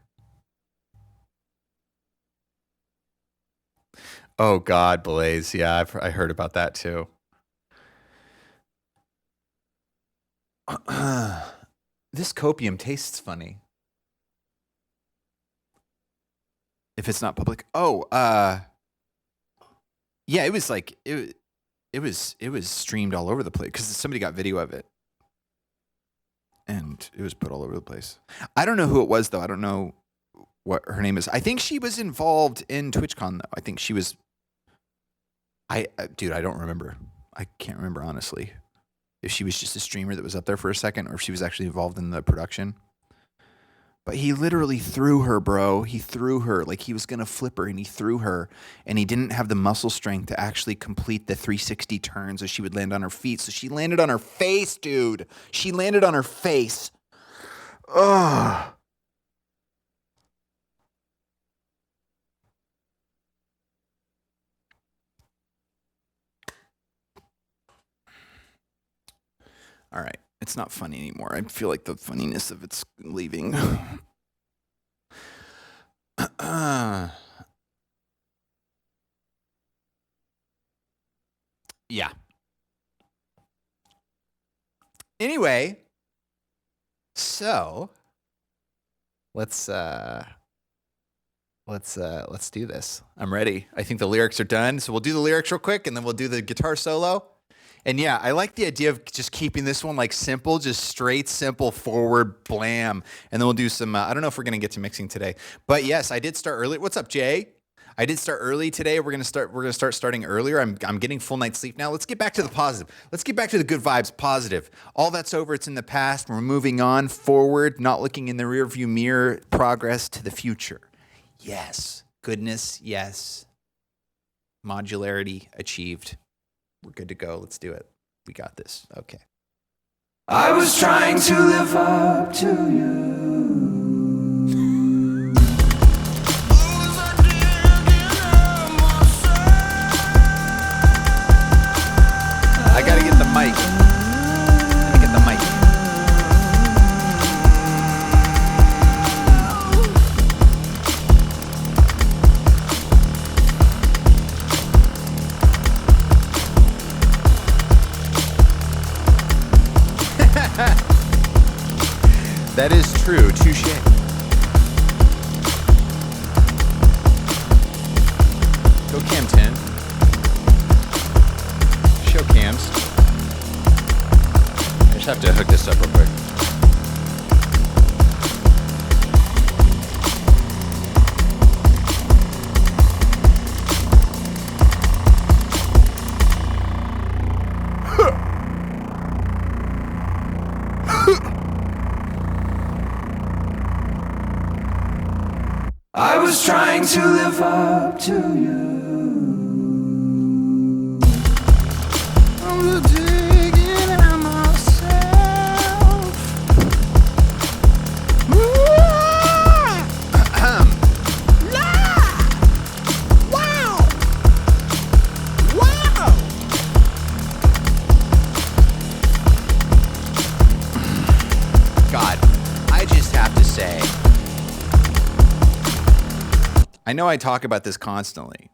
Oh God, Blaze. Yeah, I heard about that too. This copium tastes funny. If it's not public. Oh, yeah, it was like it was streamed all over the place because somebody got video of it. And it was put all over the place. I don't know who it was, though. I don't know what her name is. I think she was involved in TwitchCon, though. I think she was... Dude, I don't remember. I can't remember, honestly. If she was just a streamer that was up there for a second or if she was actually involved in the production. But he literally threw her, bro. He threw her. Like, he was going to flip her, and he threw her. And he didn't have the muscle strength to actually complete the 360 turns so she would land on her feet. So she landed on her face, dude. She landed on her face. Ugh. All right. It's not funny anymore. I feel like the funniness of it's leaving. Yeah. Anyway, so let's let's do this. I'm ready. I think the lyrics are done. So we'll do the lyrics real quick and then we'll do the guitar solo. And yeah, I like the idea of just keeping this one like simple, just straight, simple, forward, blam. And then we'll do some, I don't know if we're going to get to mixing today, but yes, I did start early. What's up, Jay? I did start early today. We're going to start starting earlier. I'm getting full night's sleep now. Let's get back to the positive. Let's get back to the good vibes, positive. All that's over. It's in the past. We're moving on forward, not looking in the rearview mirror, progress to the future. Yes. Goodness. Yes. Modularity achieved. We're good to go. Let's do it. We got this. Okay. I was trying to live up to you. I gotta get the mic. Gotta get the mic. That is true. Touche. Go Cam 10. Show cams. I just have to hook this up real quick. I was trying to live up to you. I'm digging at myself. God, I just have to say, I know I talk about this constantly,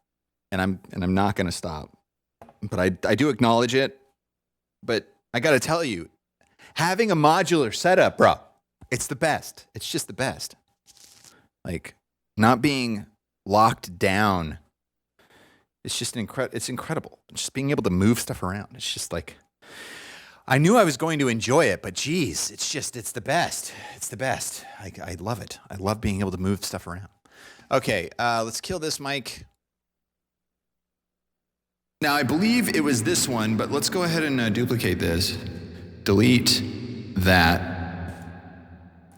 and I'm not going to stop, but I do acknowledge it. But I got to tell you, having a modular setup, bro, it's the best. It's just the best. Like not being locked down. It's just it's incredible. Just being able to move stuff around. It's just like, I knew I was going to enjoy it, but geez, it's the best. It's the best. I love it. I love being able to move stuff around. Okay, let's kill this mic. Now, I believe it was this one, but let's go ahead and duplicate this. Delete that,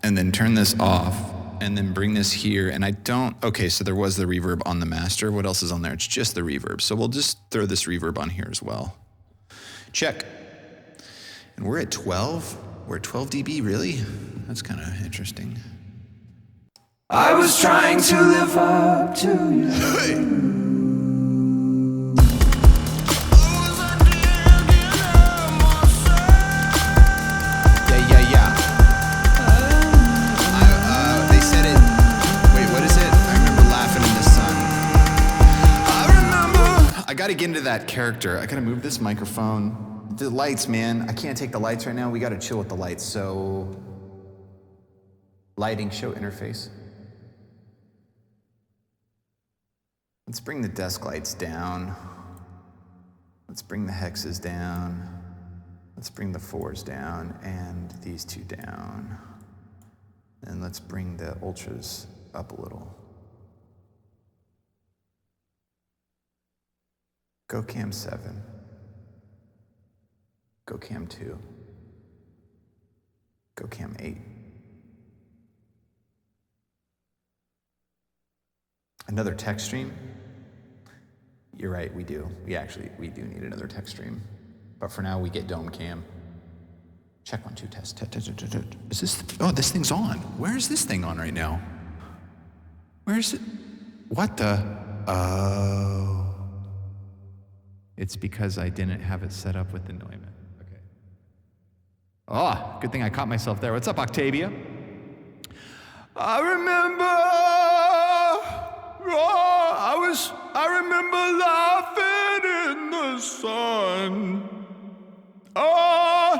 and then turn this off, and then bring this here. And I don't, okay, so there was the reverb on the master. What else is on there? It's just the reverb. So we'll just throw this reverb on here as well. Check. And we're at 12? We're at 12 dB, really? That's kind of interesting. I was trying to live up to you. They said it. Wait, what is it? I remember laughing in the sun. I gotta get into that character. I gotta move this microphone. The lights, man. I can't take the lights right now. We gotta chill with the lights. So, lighting, show interface. Let's bring the desk lights down. Let's bring the hexes down. Let's bring the 4s down and these 2 down. And let's bring the ultras up a little. Go Cam 7. Go Cam 2. Go Cam 8. Another text stream? You're right, we do. We do need another text stream. But for now, we get Dome Cam. Check 1, 2, test. Is this, oh, this thing's on. Where is this thing on right now? Where is it? What the? Oh. It's because I didn't have it set up with the Neumann. Okay. Oh, good thing I caught myself there. What's up, Octavia? I remember. I remember laughing in the sun. Oh.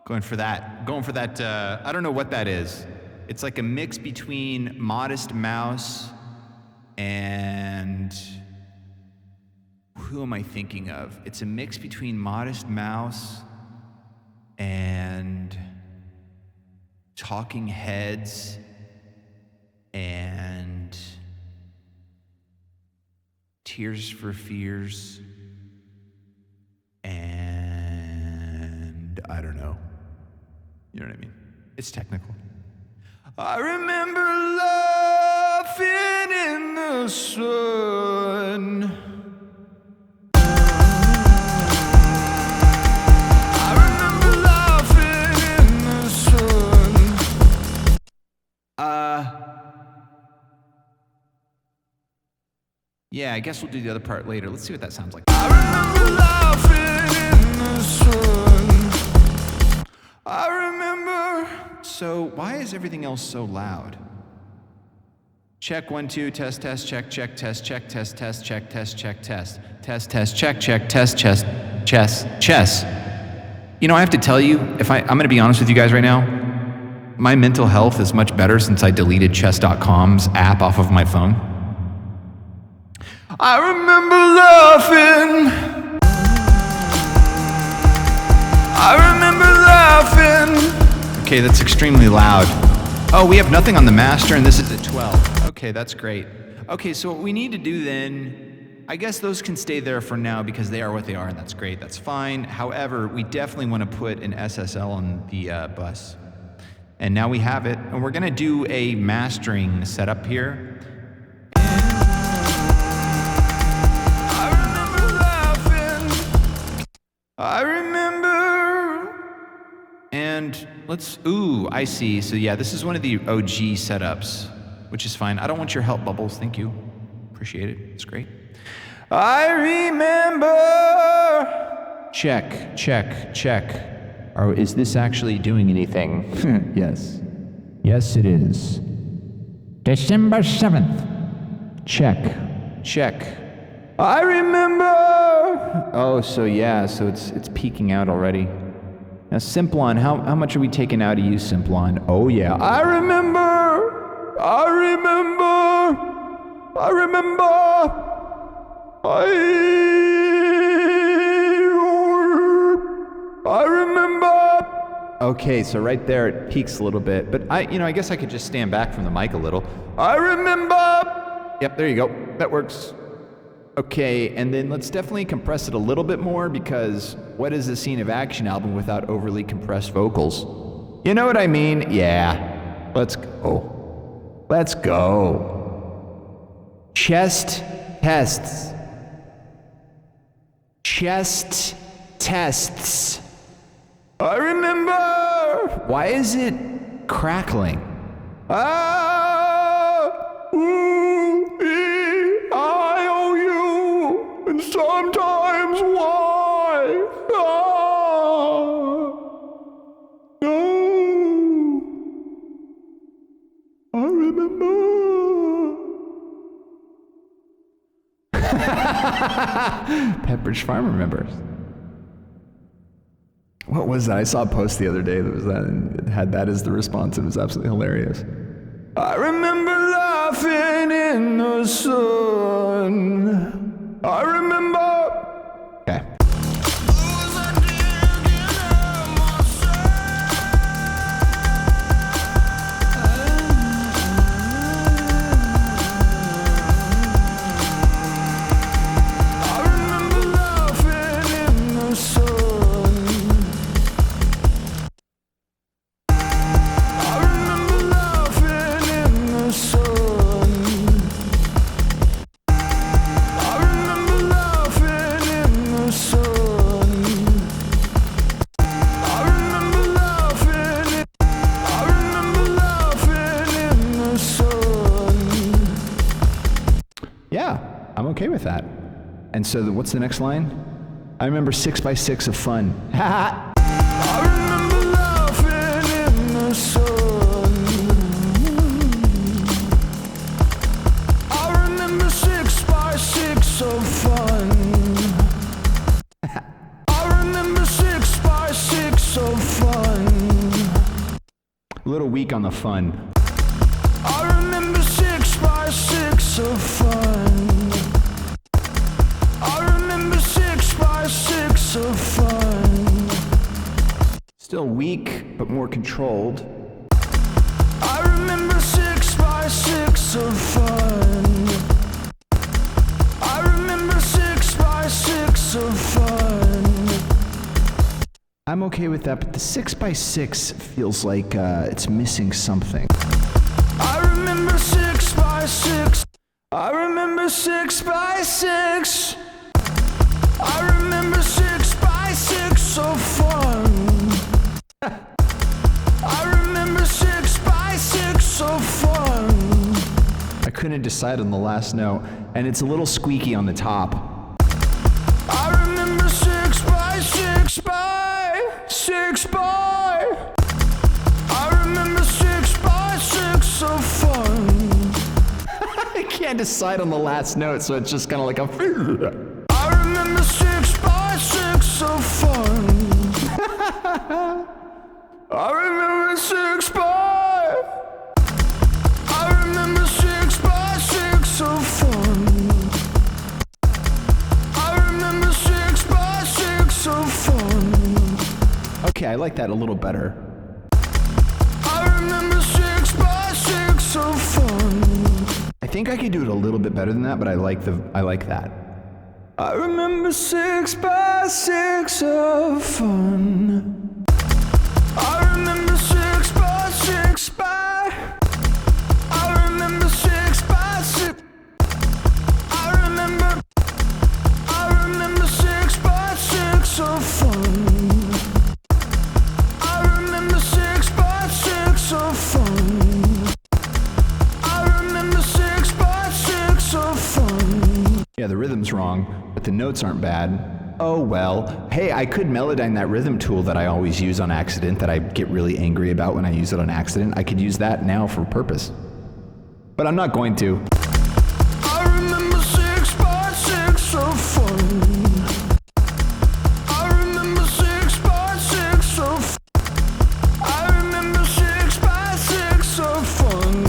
Going for that. I don't know what that is. It's like a mix between Modest Mouse and who am I thinking of? It's a mix between Modest Mouse and Talking Heads and Tears for Fears and I don't know. You know what I mean? It's technical. I remember laughing in the sun. I remember laughing in the sun. Yeah, I guess we'll do the other part later. Let's see what that sounds like. I remember laughing in the sun. I remember. So why is everything else so loud? Check 1 2 test test check check test check test test check test check test test test check check test chess. You know, I have to tell you, I'm going to be honest with you guys right now. My mental health is much better since I deleted chess.com's app off of my phone. I remember laughing. I remember laughing. Okay, that's extremely loud. Oh, we have nothing on the master, and this is at 12. Okay, that's great. Okay, so what we need to do then, I guess those can stay there for now because they are what they are, and that's great. That's fine. However, we definitely want to put an SSL on the bus. And now we have it, and we're going to do a mastering setup here. I remember, and I see. So yeah, this is one of the OG setups, which is fine. I don't want your help, Bubbles. Thank you. Appreciate it. It's great. I remember. Check, check, check. Or is this actually doing anything? Yes. Yes, it is. December 7th. Check, check. I remember. Oh, so yeah, so it's peaking out already. Now, Simplon, how much are we taking out of you, Simplon? Oh yeah, I remember. I remember. I remember. I remember. Okay, so right there it peaks a little bit, but I guess I could just stand back from the mic a little. I remember. Yep, there you go. That works. Okay, and then let's definitely compress it a little bit more because what is a Scene of Action album without overly compressed vocals? You know what I mean? Yeah. Let's go. Let's go. Chest tests. Chest tests. I remember. Why is it crackling? And sometimes why? No. I remember. Pepperidge Farm remembers. What was that? I saw a post the other day that was that, and it had that as the response. It was absolutely hilarious. I remember laughing in the sun. I remember. Okay. I'm okay with that. And so what's the next line? I remember 6 by 6 of fun. I remember laughing in the sun. I remember 6 by 6 of fun. I remember 6 by 6 of fun. A little weak on the fun. Still weak, but more controlled. I remember 6 by 6 of fun. I remember 6 by 6 of fun. I'm okay with that, but the 6x6 feels like it's missing something. I remember 6 by 6. I remember 6 by 6. I remember 6 by 6 of fun. I remember 6 by 6 of fun. I couldn't decide on the last note, and it's a little squeaky on the top. I remember 6 by 6 by 6 by. I remember 6 by 6 of fun. I can't decide on the last note, so it's just kind of like a... I remember 6 by 6 of fun. I remember 6 by. I remember 6 by 6 of fun. I remember 6 by 6 of fun. Okay, I like that a little better. I remember 6 by 6 of fun. I think I could do it a little bit better than that, but I like that. I remember 6 by 6 of fun. I remember 6 by 6 by. I remember 6 by 6. I remember 6 by 6 of fun. I remember 6 by 6 of fun. I remember 6 by 6 of fun. Yeah, the rhythm's wrong, but the notes aren't bad. Oh well. Hey, I could Melodyne that rhythm tool that I always use on accident, that I get really angry about when I use it on accident. I could use that now for purpose. But I'm not going to. I remember 6 by 6 of fun. I remember 6 by 6 of. I remember 6 by 6 of fun.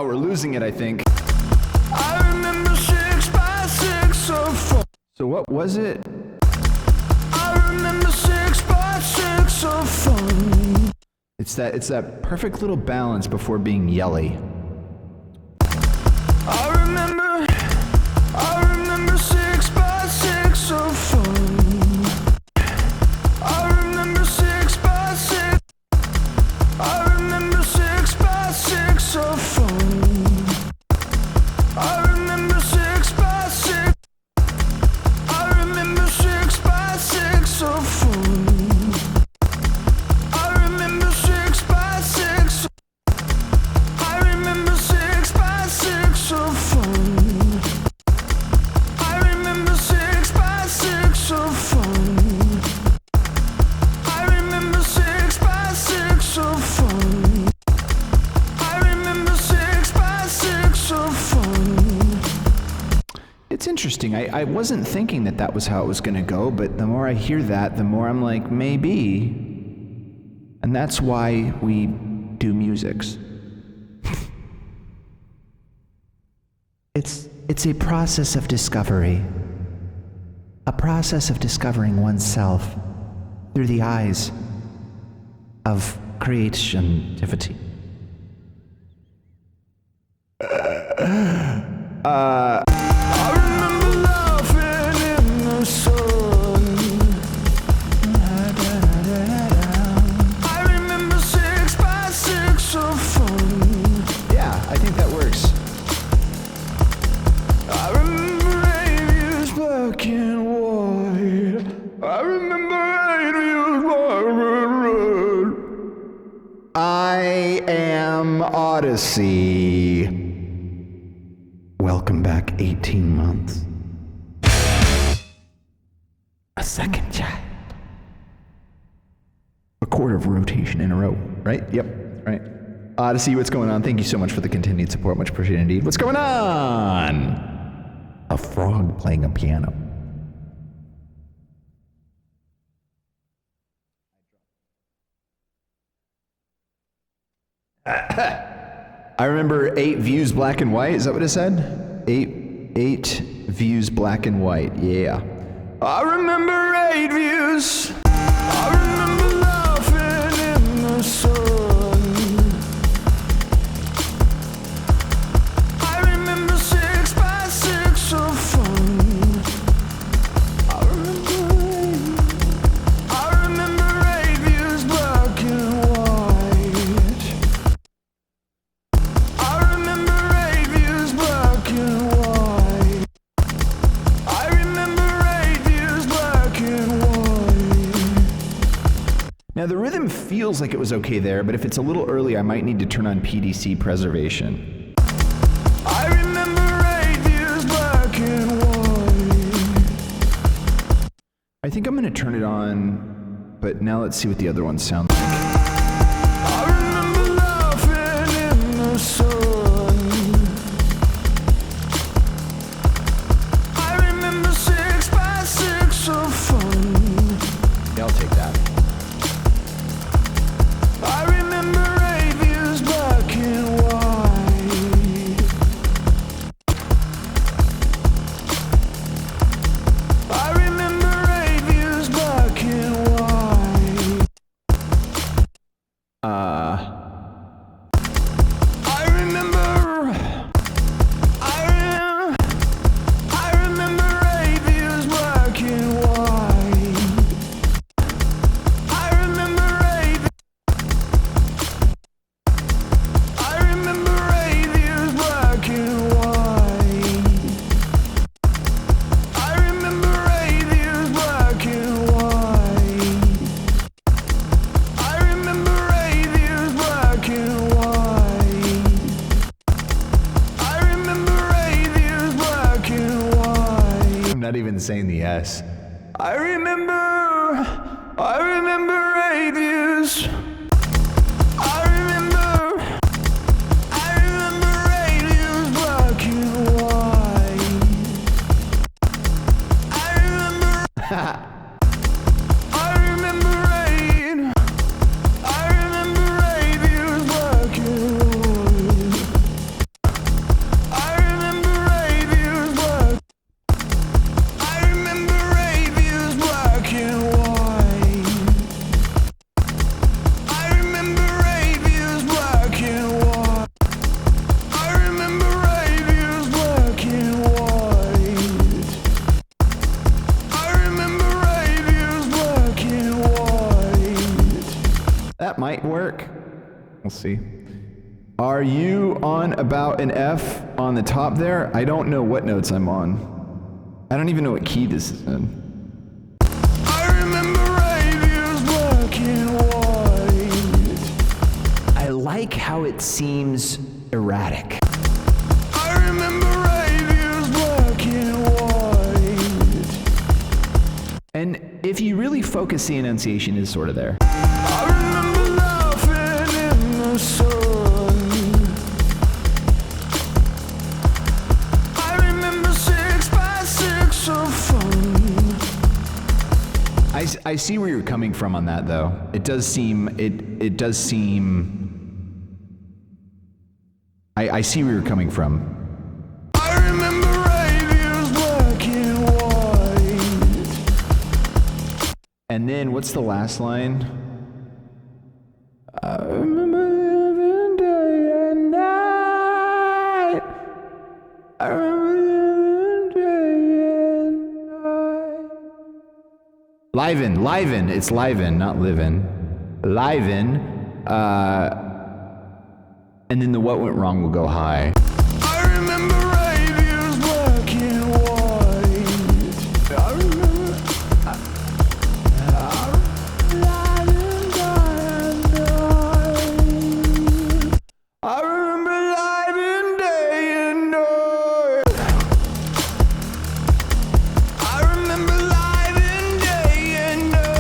We're losing it, I think. I remember 6 by 6 of fun. So what was it? I remember 6 by 6 of fun. It's that perfect little balance before being yelly. I remember 6 by 6 of fun. I remember 6 by 6. I remember 6 by 6 of fun. I remember 6 by 6. I remember 6 by 6 of fun. I remember 6 by 6. I remember 6 by 6 of fun. I remember 6 by 6 of fun. I remember 6 by 6 of fun. I remember 6 by 6 of fun. It's interesting. I wasn't thinking that was how it was going to go, but the more I hear that, the more I'm like, maybe. And that's why we do musics. It's a process of discovery. A process of discovering oneself through the eyes of creativity. I remember laughing in the sun. I remember 6 by 6 of fun. Yeah, I think that works. I remember 8 years black and white. I remember 8 years black and white. I am Odyssey. Welcome back 18 months. A second child. A quarter of rotation in a row, right? Yep, right. Odyssey, what's going on? Thank you so much for the continued support. Much appreciated indeed. What's going on? A frog playing a piano. I remember 8 views black and white. Is that what it said? 8 views black and white. Yeah. I remember 8 views. I remember Now the rhythm feels like it was okay there, but if it's a little early, I might need to turn on PDC preservation. I remember 8 years black and white. I think I'm gonna turn it on, but now let's see what the other ones sound like. I remember laughing in the sun. I remember 6 by 6 of fun. Yeah, I'll take that. I remember 8 years black and white. I remember 8 years black and white. I remember 8 years black and white. I remember 8 years black and white. I remember 8 years black and white. I remember 8 years black and white. I remember 8 years black and white. I'm not even saying the S. I remember 8 years. I remember 8 years black and white. I remember 8. I remember 8 years black and white. I remember 8 years black. I remember 8 years black and white. I remember 8 years black and white. I remember 8 years black and white. I remember 8 years black and white. That might work. We'll see. Are you on about an F on the top there? I don't know what notes I'm on. I don't even know what key this is in. I remember 8 years black and white. I like how it seems erratic. I remember 8 years black and white. And if you really focus, the enunciation is sort of there. I remember laughing in the sun. I remember 6 by 6 of fun. I see where you're coming from on that, though. It does seem, it does seem, I see where you're coming from. I remember 8 years black and white. And then what's the last line? I remember living day and night. I remember living day and night. Liven. It's liven, not livin'. Liven. And then the what went wrong will go high. I remember 8 years black and white. I remember. I remember light and day and night. I remember light and day and night.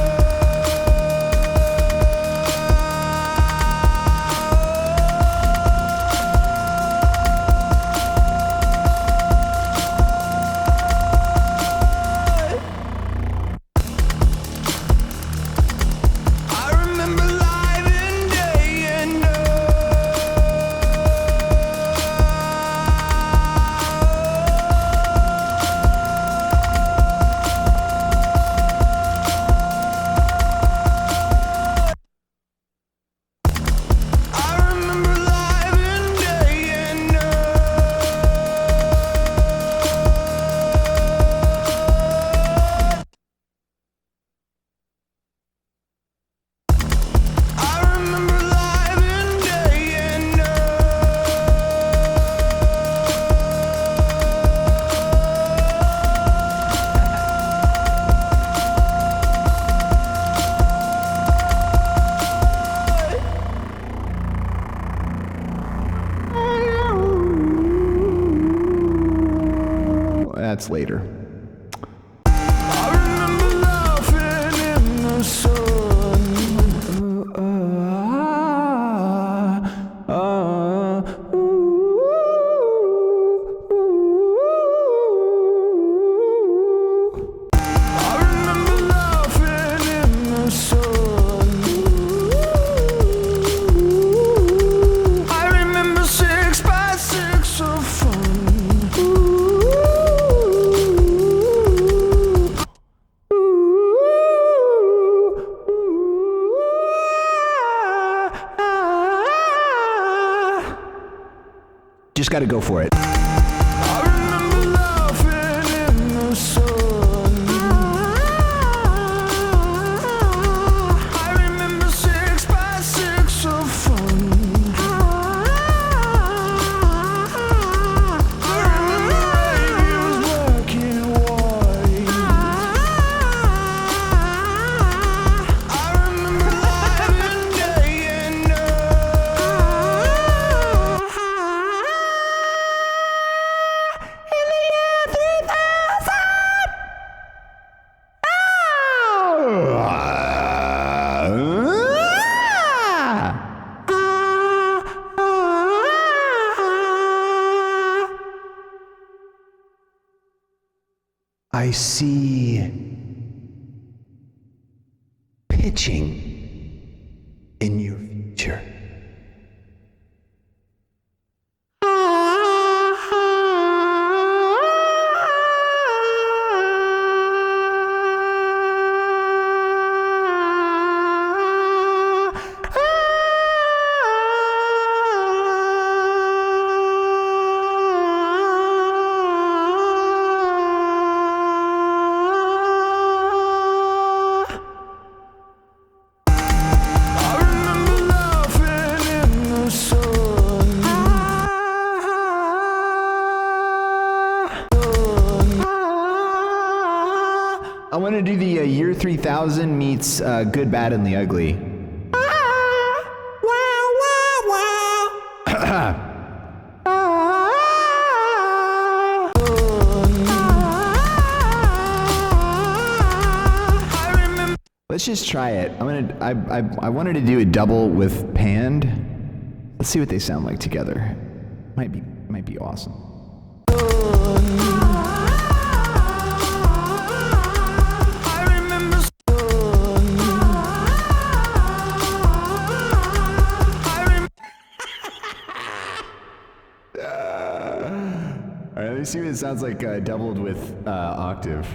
later. I remember laughing in the sun. I remember laughing in the sun. I remember 6 by 6 of fun. Just got to go for it. I remember laughing in the sun. I remember 6 by 6 of fun. I remember radios black and white. I remember light day and I see pitching in your future. I remember laughing in the sun. I want to do the year 3000 meets Good, Bad, and the Ugly. Let's just try it. I wanted to do a double with Panned. Let's see what they sound like together. Might be awesome. I remember All right, let me see what it sounds like doubled with octave.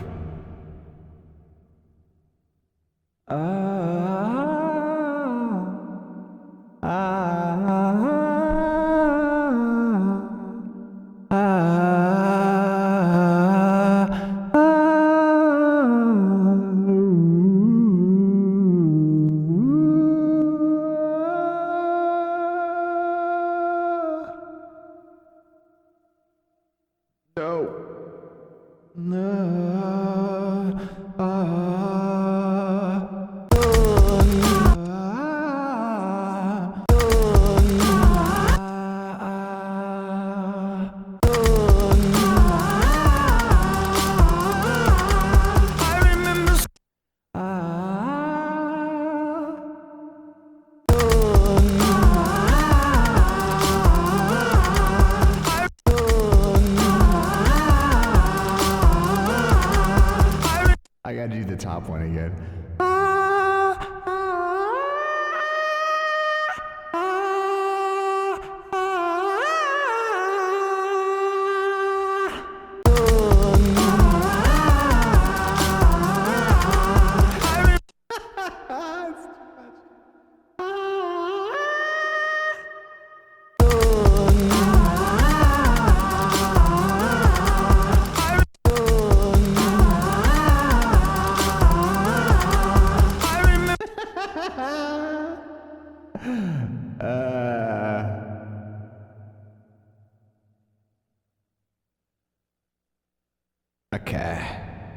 I gotta do the top one again.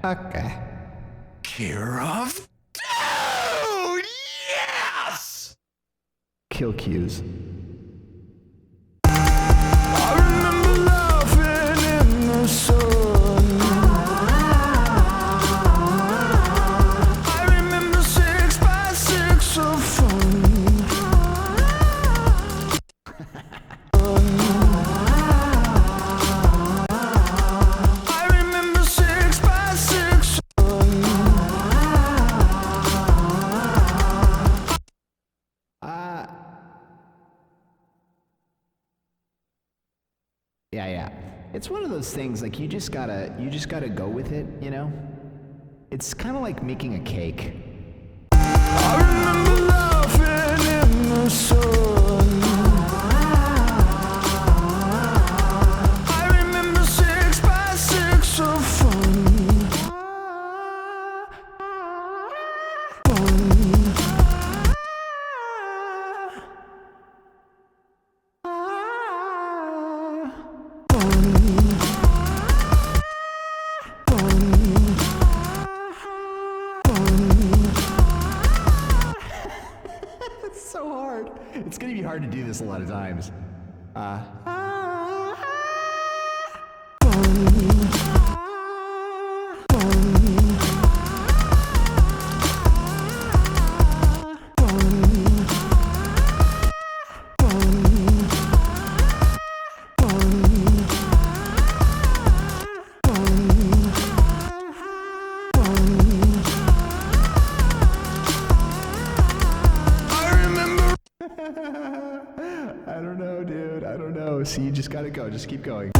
Okay. Year of Dude! Yes! Kill cues. I remember laughing in the sun. It's one of those things, like, you just gotta go with it, you know? It's kind of like making a cake. I remember laughing in the sun. I remember 6 by 6 of fun. It's so hard. It's gonna be hard to do this a lot of times. I don't know, dude. I don't know. See, you just gotta go. Just keep going.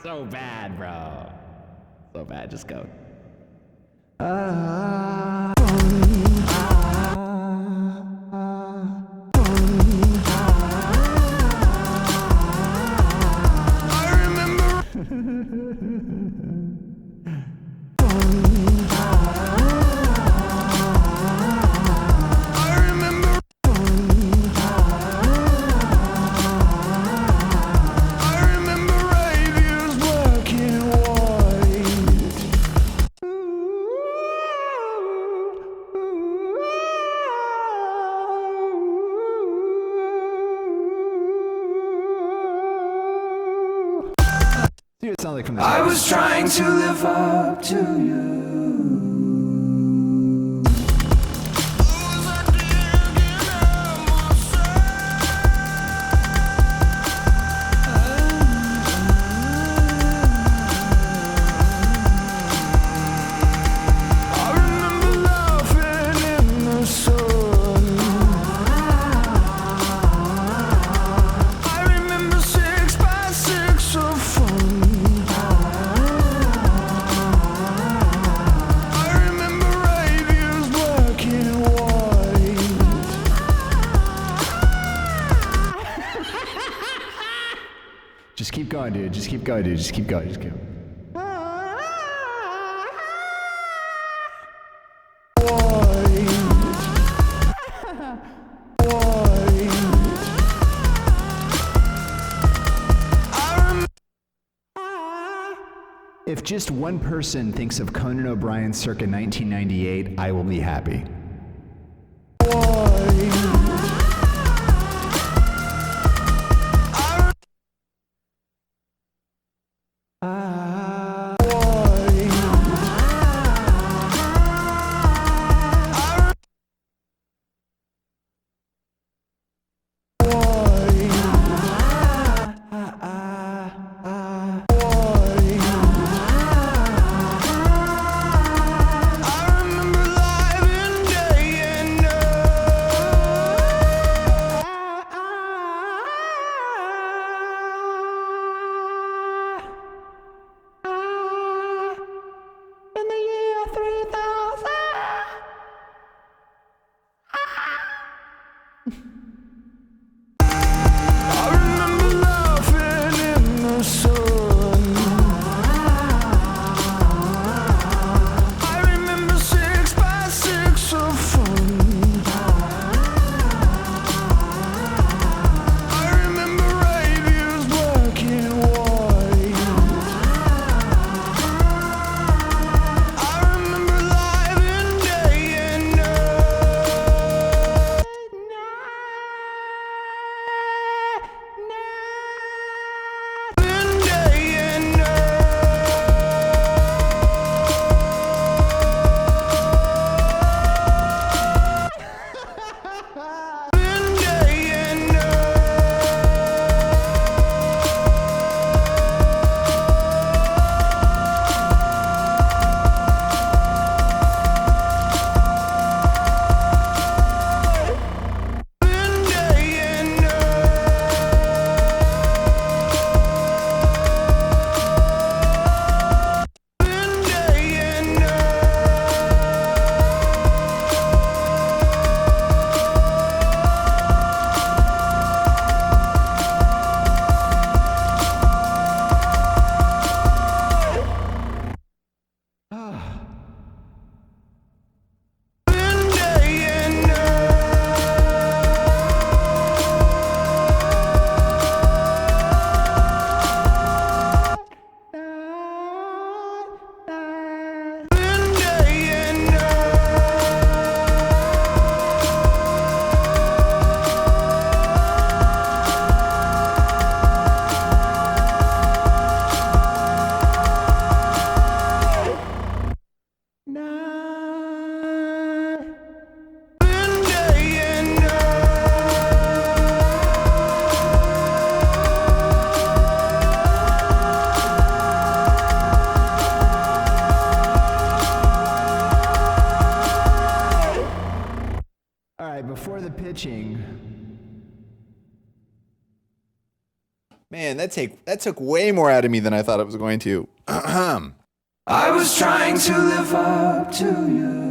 So bad, bro. So bad. Just go. Dude, it sounds like from the I was trying to live up to you. I remember laughing in the sun. I remember 6 by 6 of fun. I remember radios black and white. Just keep going, dude. Just keep going, dude. Just keep going. Just keep going. If just one person thinks of Conan O'Brien circa 1998, I will be happy. I remember live in Man, that took way more out of me than I thought it was going to. I was trying to live up to you.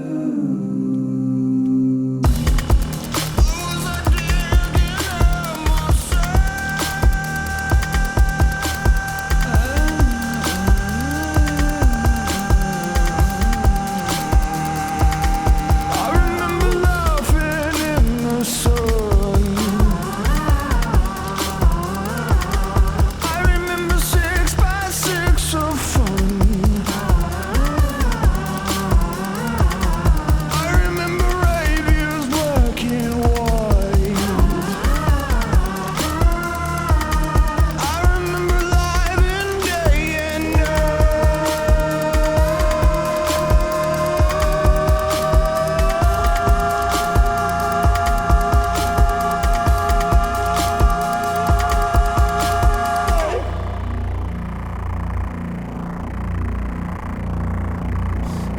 I remember laughing in the sun. I remember 6 by 6 of fun. I remember radios black and white. I remember live in day and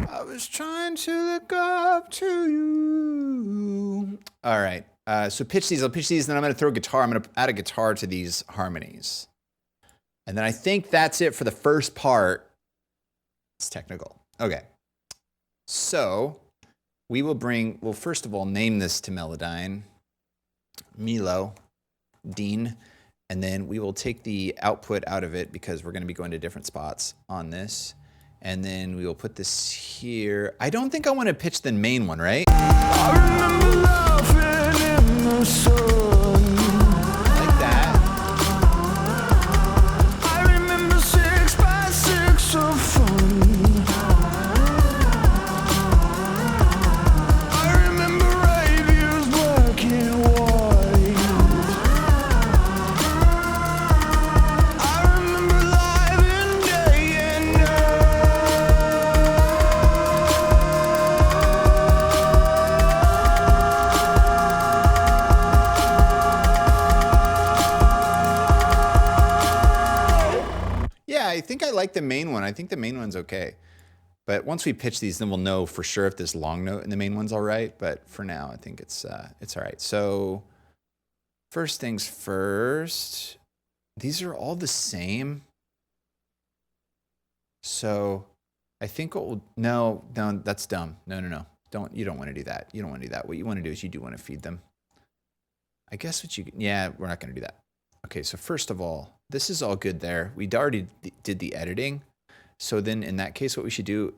I was trying to look up to you. All right. So pitch these. I'll pitch these, and then I'm going to throw a guitar. I'm going to add a guitar to these harmonies. And then I think that's it for the first part. It's technical. Okay. So we'll first of all name this to Melodyne, Milo, Dean, and then we will take the output out of it because we're going to be going to different spots on this. And then we will put this here. I don't think I want to pitch the main one, right? I remember laughing in the sun. Like that. I remember 6 by 6 of fun. I remember radios black and white. I remember live in day and Yeah, I think I like the main one. I think the main one's okay. But once we pitch these, then we'll know for sure if this long note in the main one's all right. But for now, I think it's all right. So first things first, these are all the same. So I think what we'll, no, that's dumb. No. You don't want to do that. You don't want to do that. What you want to do is you do want to feed them. I guess yeah, we're not going to do that. Okay, so first of all, this is all good there. We already did the editing. So then in that case, what we should do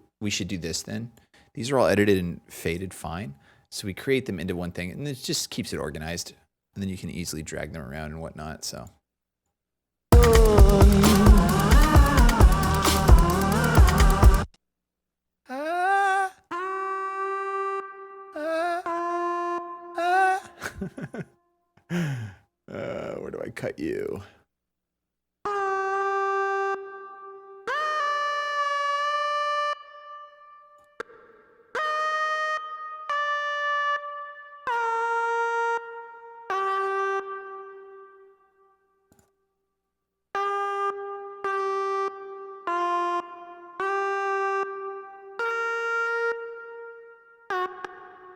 this then. These are all edited and faded fine. So we create them into one thing and it just keeps it organized. And then you can easily drag them around and whatnot, so. Where do I cut you?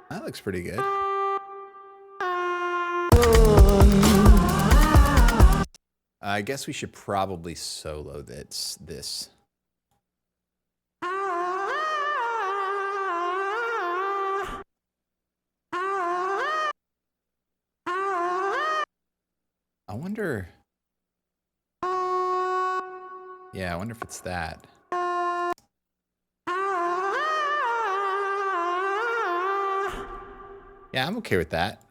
That looks pretty good. I guess we should probably solo this. I wonder. Yeah, I wonder if it's that. Yeah, I'm okay with that.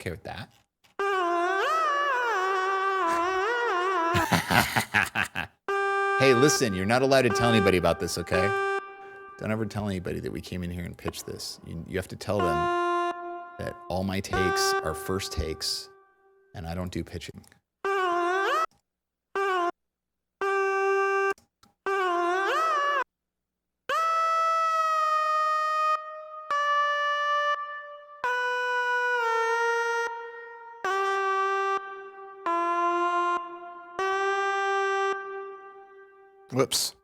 Okay with that. Hey, listen, you're not allowed to tell anybody about this, okay? Don't ever tell anybody that we came in here and pitched this. You have to tell them that all my takes are first takes and I don't do pitching. Whoops.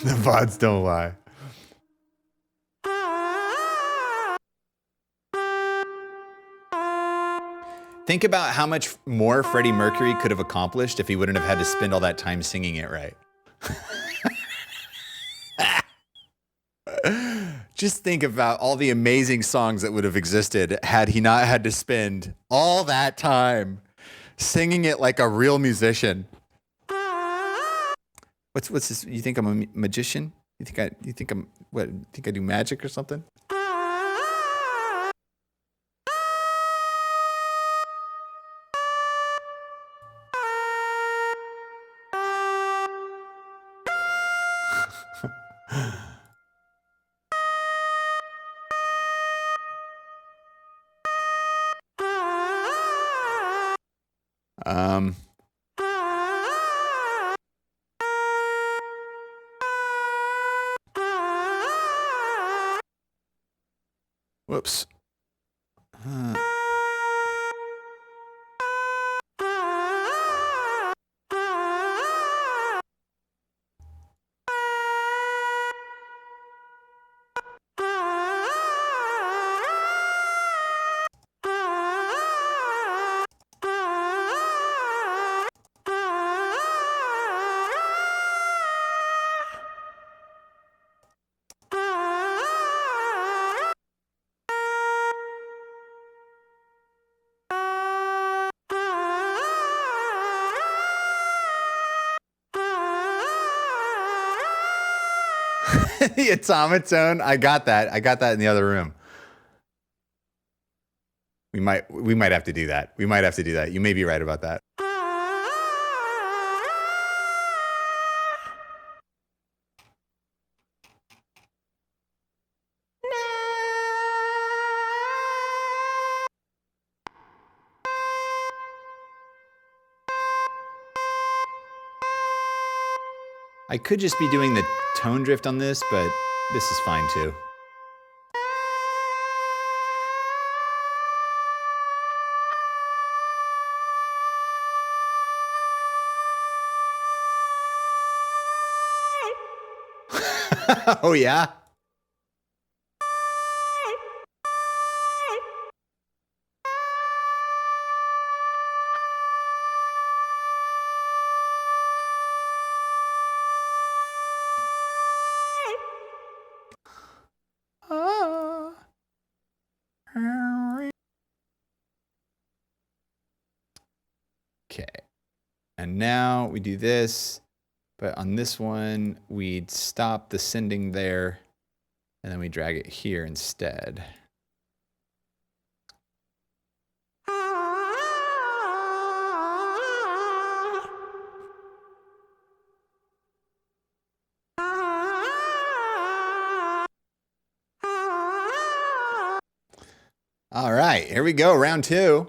The VODs don't lie. Think about how much more Freddie Mercury could have accomplished if he wouldn't have had to spend all that time singing it right. Just think about all the amazing songs that would have existed had he not had to spend all that time singing it like a real musician. What's this? You think I'm a magician? You think I'm what? You think I do magic or something? Um. Whoops. The automaton. I got that. I got that in the other room. We might have to do that. We might have to do that. You may be right about that. I could just be doing the tone drift on this, but this is fine too. Oh yeah? Okay. And now we do this, but on this one, we'd stop the sending there, and then we drag it here instead. All right, here we go, round two.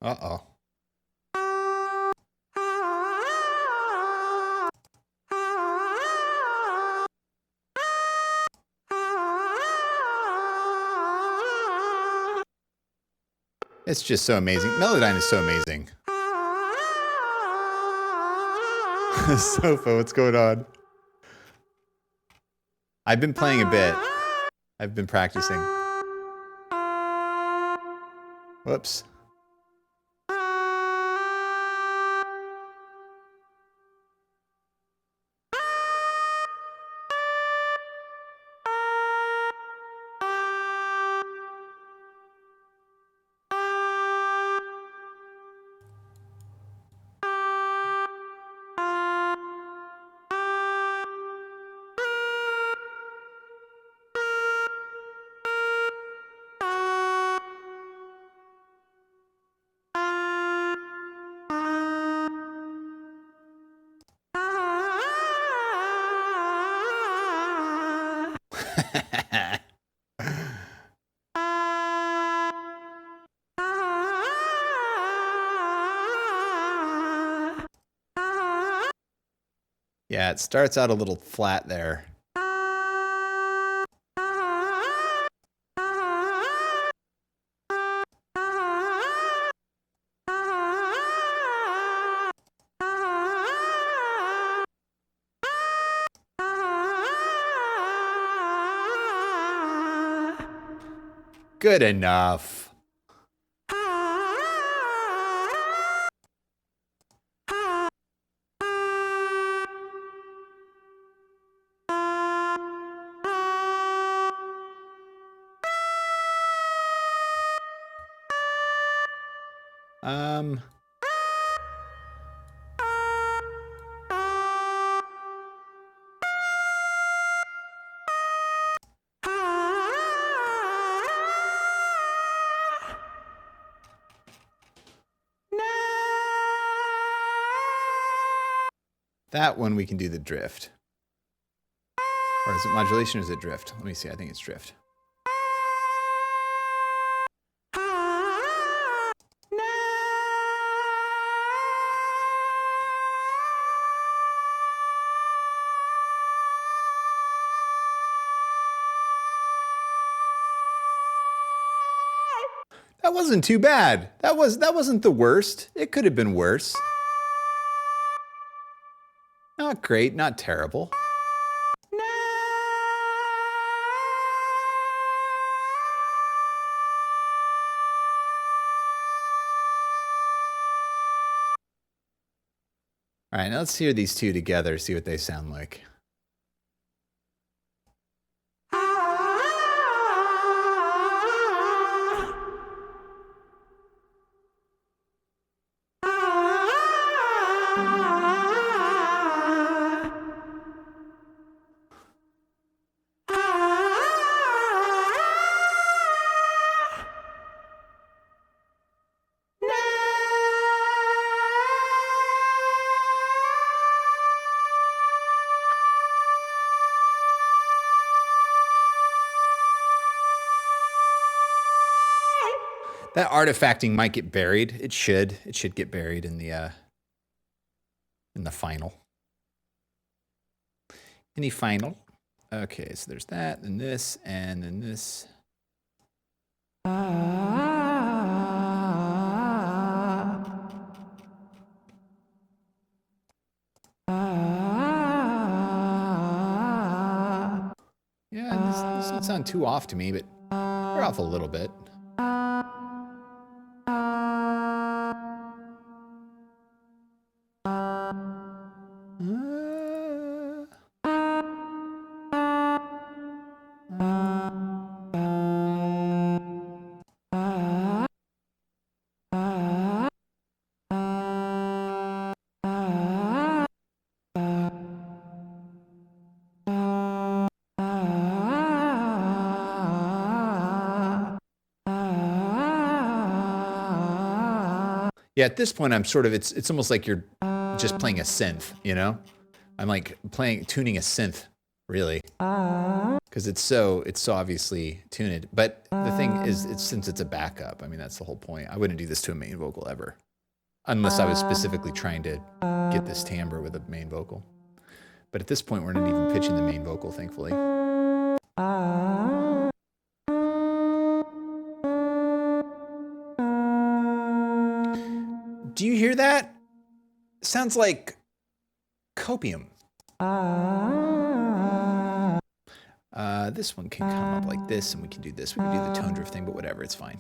Uh-oh. It's just so amazing. Melodyne is so amazing. Sofa, what's going on? I've been playing a bit. I've been practicing. Whoops. Yeah, it starts out a little flat there. Good enough. Um, that one we can do the drift. Or is it modulation or is it drift? Let me see. I think it's drift. That wasn't too bad. That wasn't the worst. It could have been worse. Not great, not terrible. All right, now let's hear these two together, see what they sound like. That artifacting might get buried. It should. It should get buried in the final. Any final? Okay, so there's that, and this, and then this. Yeah, this doesn't sound too off to me, but we're off a little bit. Yeah, at this point, I'm sort of, it's almost like you're just playing a synth, you know? I'm like tuning a synth, really. Because it's so obviously tuned. But the thing is, since it's a backup, I mean, that's the whole point. I wouldn't do this to a main vocal ever. Unless I was specifically trying to get this timbre with a main vocal. But at this point, we're not even pitching the main vocal, thankfully. Do you hear that? Sounds like copium. This one can come up like this, and we can do this. We can do the tone drift thing, but whatever, it's fine.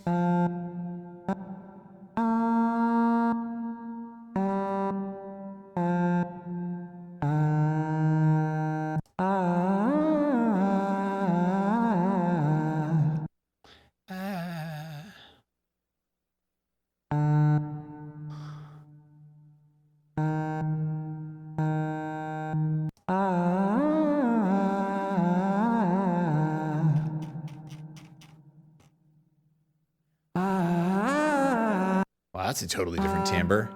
Wow, that's a totally different timbre.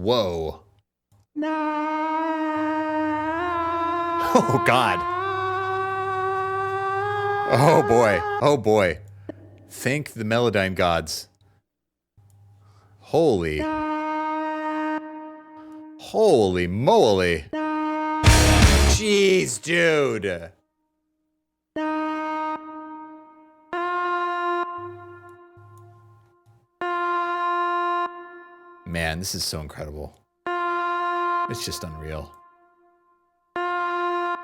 Whoa. Oh, God. Oh, boy. Oh, boy. Thank the Melodyne gods. Holy moly. Jeez, dude. Man, this is so incredible. It's just unreal. I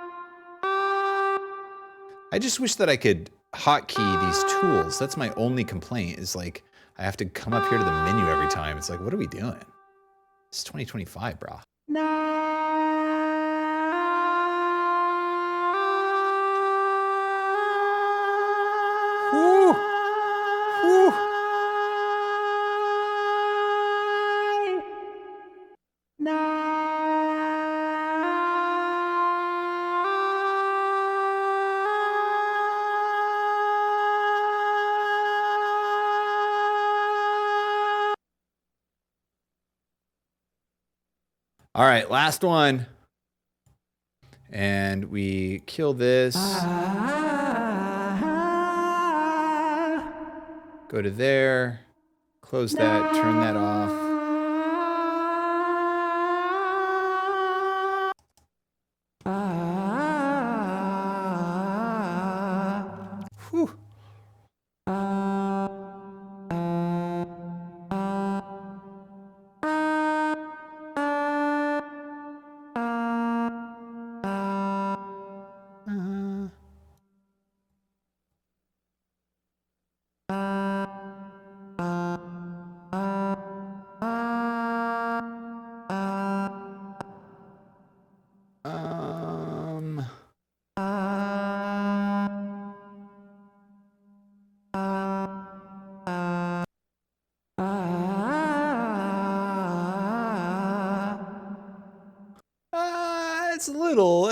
just wish that I could hotkey these tools. That's my only complaint, is like I have to come up here to the menu every time. It's like, what are we doing? It's 2025, brah. Woo! Woo! All right, last one. And we kill this. Go to there. Close that, turn that off. Whew.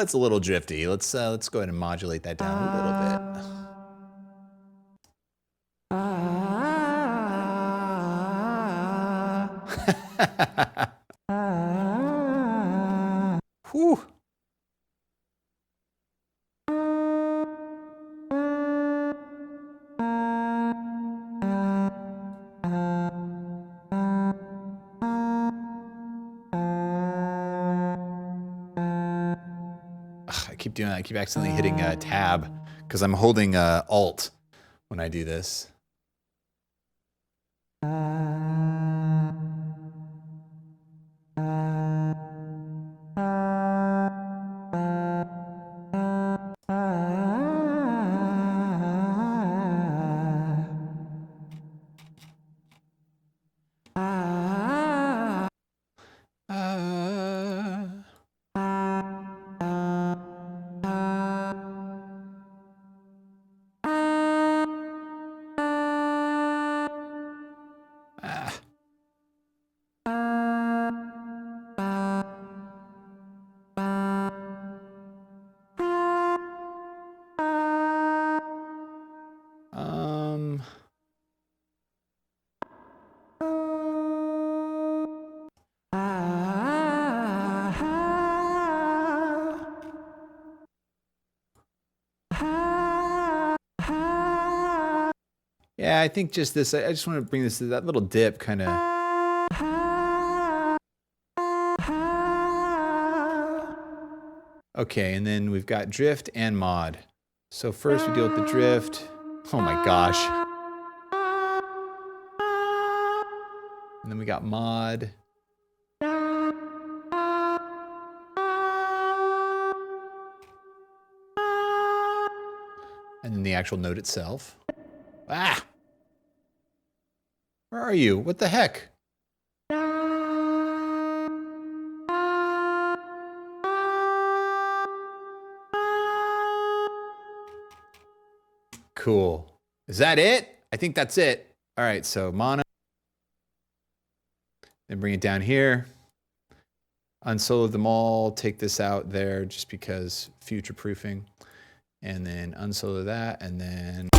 It's a little drifty. Let's go ahead and modulate that down a little bit. Whew. I keep doing that. I keep accidentally hitting tab because I'm holding alt when I do this. Yeah, I think just this, I just want to bring this to that little dip kind of. Okay, and then we've got drift and mod. So first we deal with the drift. Oh my gosh. And then we got mod. And then the actual note itself. Ah! Where are you? What the heck? Cool. Is that it? I think that's it. All right, so mono. Then bring it down here. Unsolo them all. Take this out there just because future proofing. And then unsolo that, and then.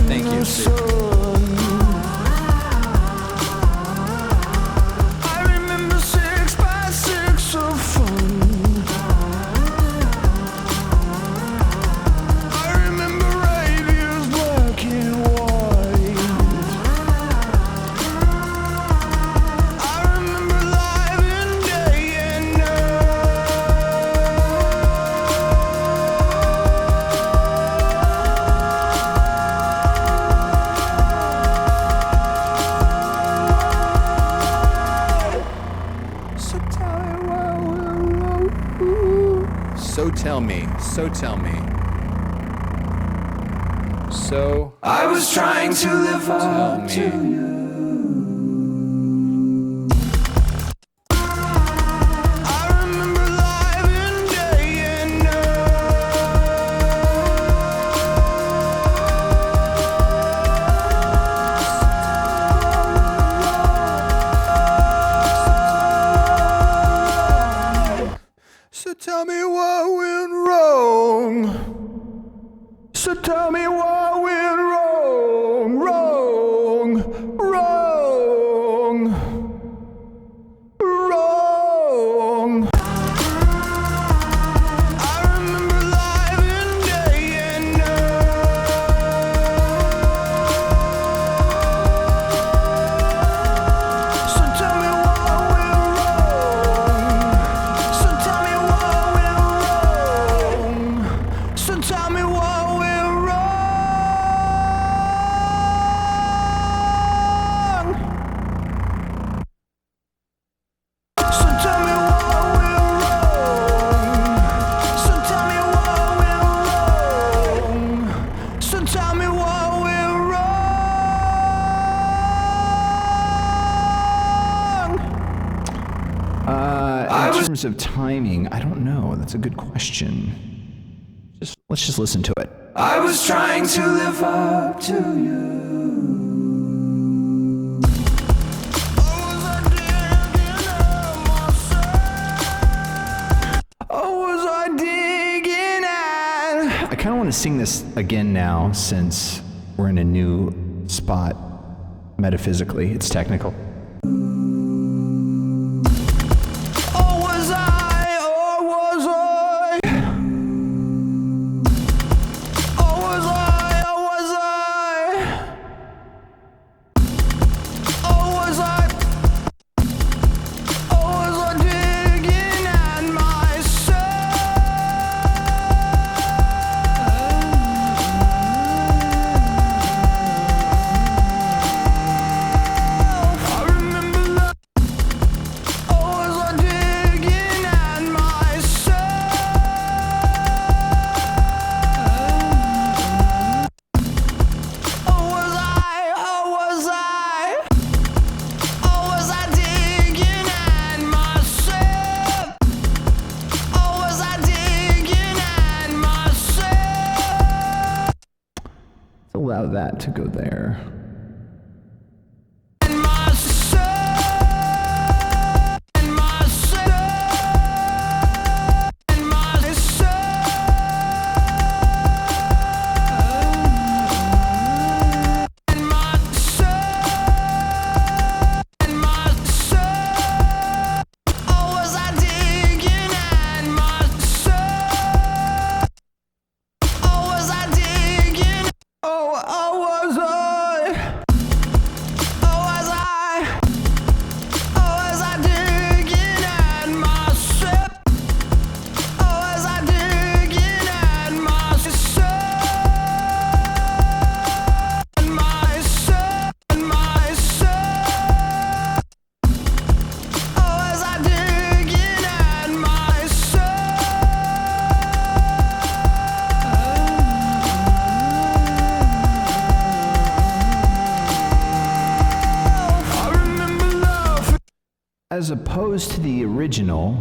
Thank you. tell me. So tell me. So I was trying to live up to you. I remember live in day and night. So tell me what went wrong. So tell me what went wrong, wrong, wrong, wrong. I remember live in day and night. So tell me what went wrong. So tell me what went wrong. So tell me what went In terms of timing, I don't know. That's a good question. Let's just listen to it. I was trying to live up to you. I kind of want to sing this again now since we're in a new spot metaphysically. It's technical. Allow that to go there. As opposed to the original,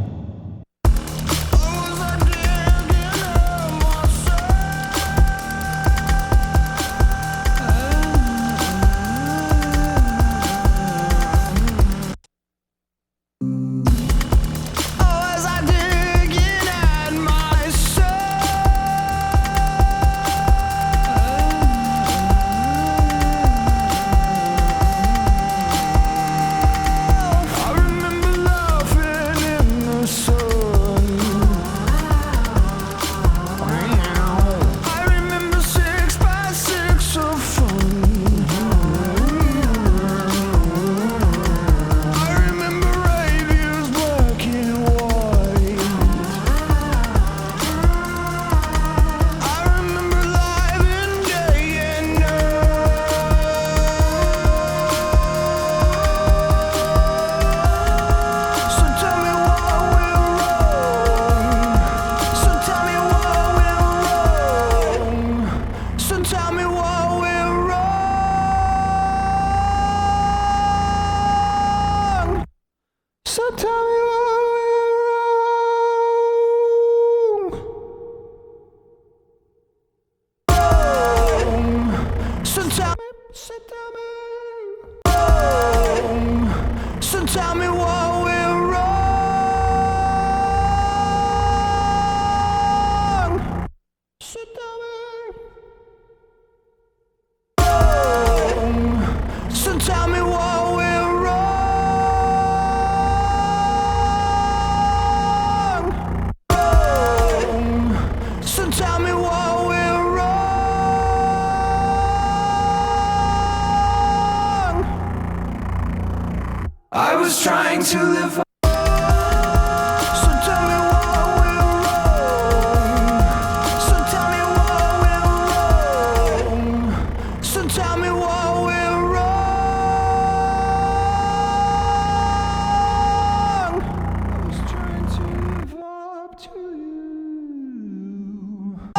So tell me, oh, so tell me what we're wrong. So tell me, oh, so tell me what we're wrong. Oh, so tell me what we're wrong. I was trying to live up. So tell me what we're wrong. So tell me what we're wrong. So tell me what we're wrong. I was trying to live up to you. I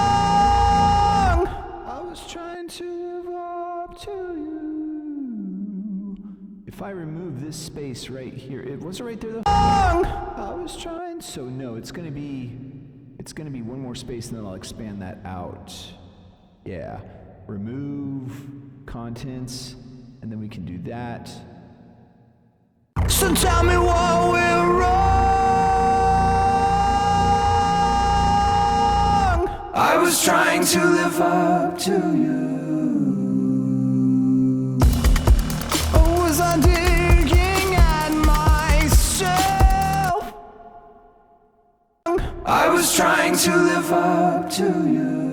was trying to live up to you. If I remove this space right here, it was it right there though? I was trying. So no, it's gonna be one more space and then I'll expand that out. Yeah. Remove contents, and then we can do that. So tell me what we're wrong. I was trying to live up to you. Or was I digging at myself? I was trying to live up to you.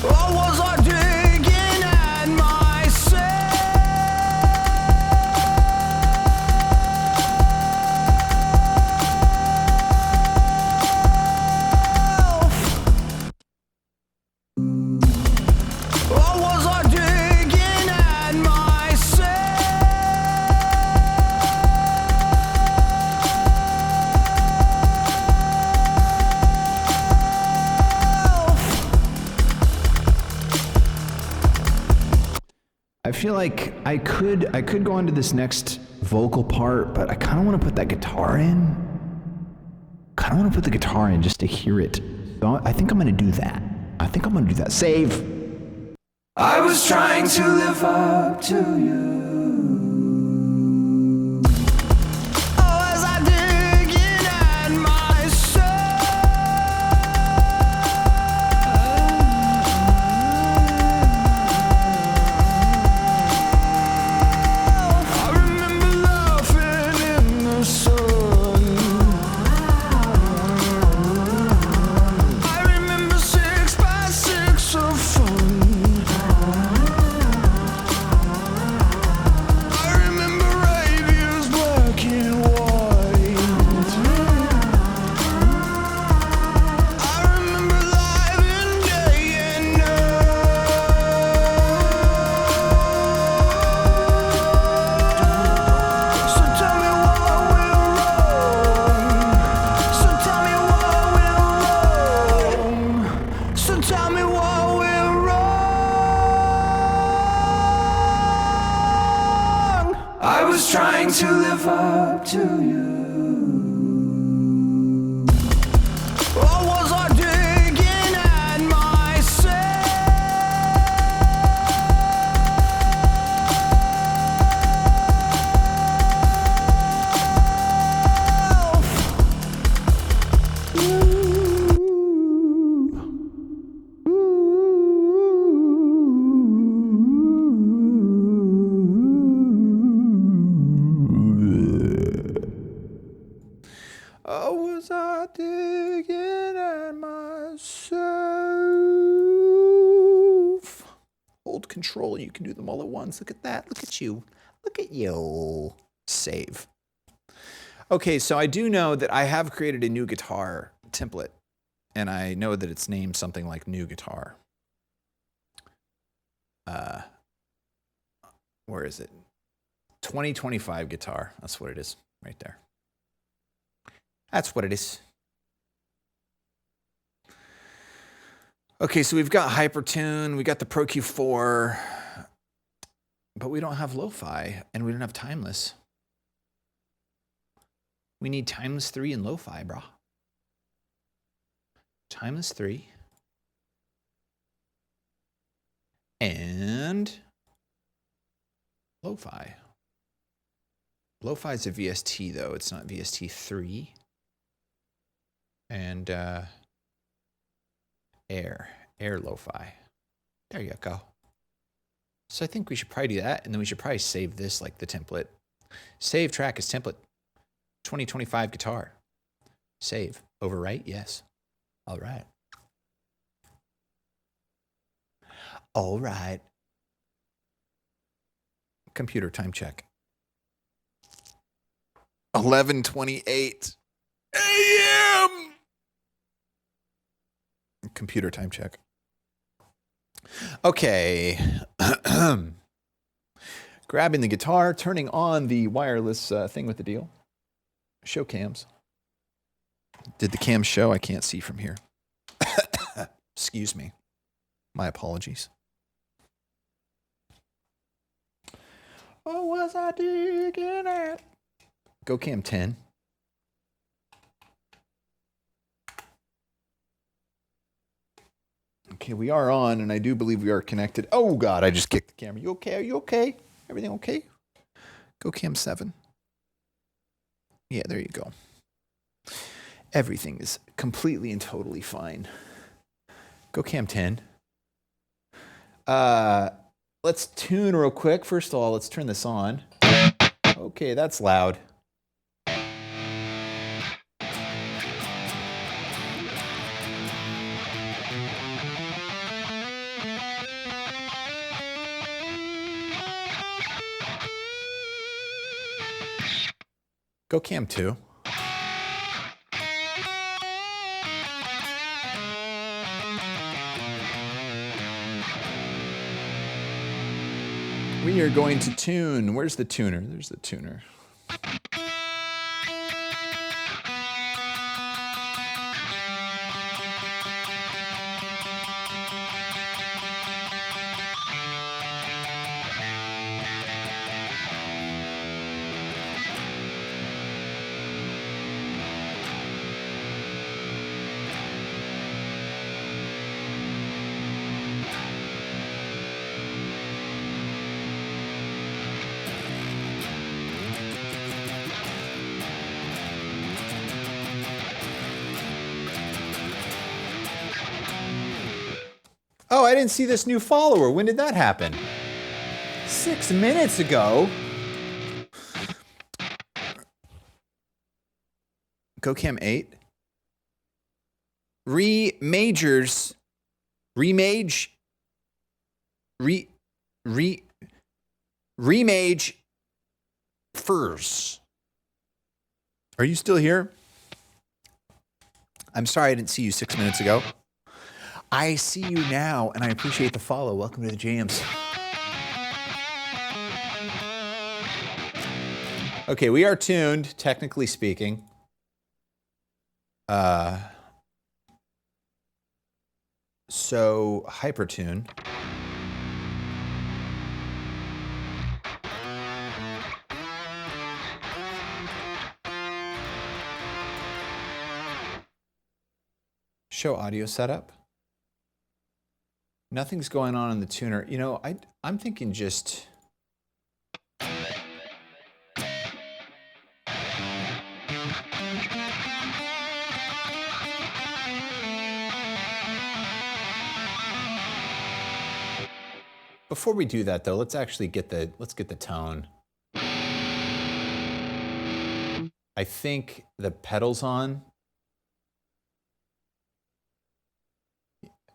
Or was I digging at myself? Or was I digging at myself? I feel like I could go on to this next vocal part, but I kind of want to put that guitar in. Kind of want to put the guitar in just to hear it. So I think I'm going to do that. Save. I was trying to live up to you. Oh, as I digging at myself. I remember laughing in the sun. I remember 6 by 6 of fun. I remember radios black and white. I remember live in day and night. So tell me what we're wrong. So tell me what we're wrong. So tell me what we're wrong. I was trying to live up to you. Or was I digging at Or was I digging at myself? Hold control and you can do them all at once. Look at that. Look at you. Look at you. Save. Okay, so I do know that I have created a new guitar template, and I know that it's named something like new guitar. Where is it? 2025 guitar. That's what it is right there. That's what it is. Okay, so we've got Hypertune, we got the Pro Q4, but we don't have lo-fi and we don't have timeless. We need timeless 3 and lo-fi, brah. Timeless 3. Lo-Fi. Lo-Fi is a VST though. It's not VST3. And Air Lo-Fi. There you go. So I think we should probably do that, and then we should probably save this like the template. Save track as template. 2025 guitar. Save. Overwrite? Yes. All right. All right. Computer time check. 11:28 a.m. Computer time check. Okay. Grabbing the guitar, turning on the wireless thing with the deal. Show cams. Did the cams show? I can't see from here. Excuse me. My apologies. What was I digging at? Go cam 10. Okay, we are on, and I do believe we are connected. Oh, God, I just kicked the camera. You okay? Are you okay? Everything okay? Go cam 7. Yeah, there you go. Everything is completely and totally fine. Go cam 10. Let's tune real quick. First of all, let's turn this on. Okay, that's loud. Go cam 2. We are going to tune. Where's the tuner? There's the tuner. Oh, I didn't see this new follower. When did that happen? 6 minutes ago. Go cam 8. Remage Furs. Are you still here? I'm sorry I didn't see you 6 minutes ago. I see you now, and I appreciate the follow. Welcome to the jams. Okay, we are tuned, technically speaking. So, hypertune. Show audio setup. Nothing's going on in the tuner. You know, I'm thinking just... Before we do that, though, let's actually get the tone. I think the pedal's on.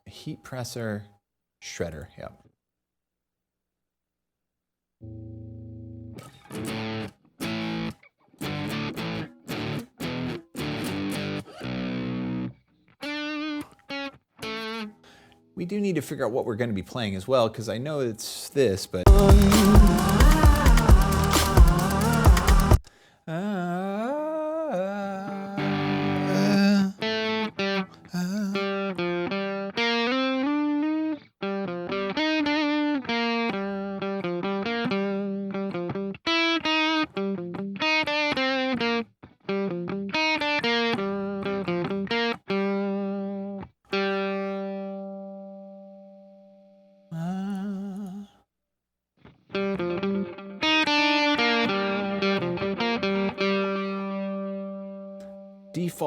Heat presser, shredder, yeah. We do need to figure out what we're going to be playing as well, because I know it's this, but...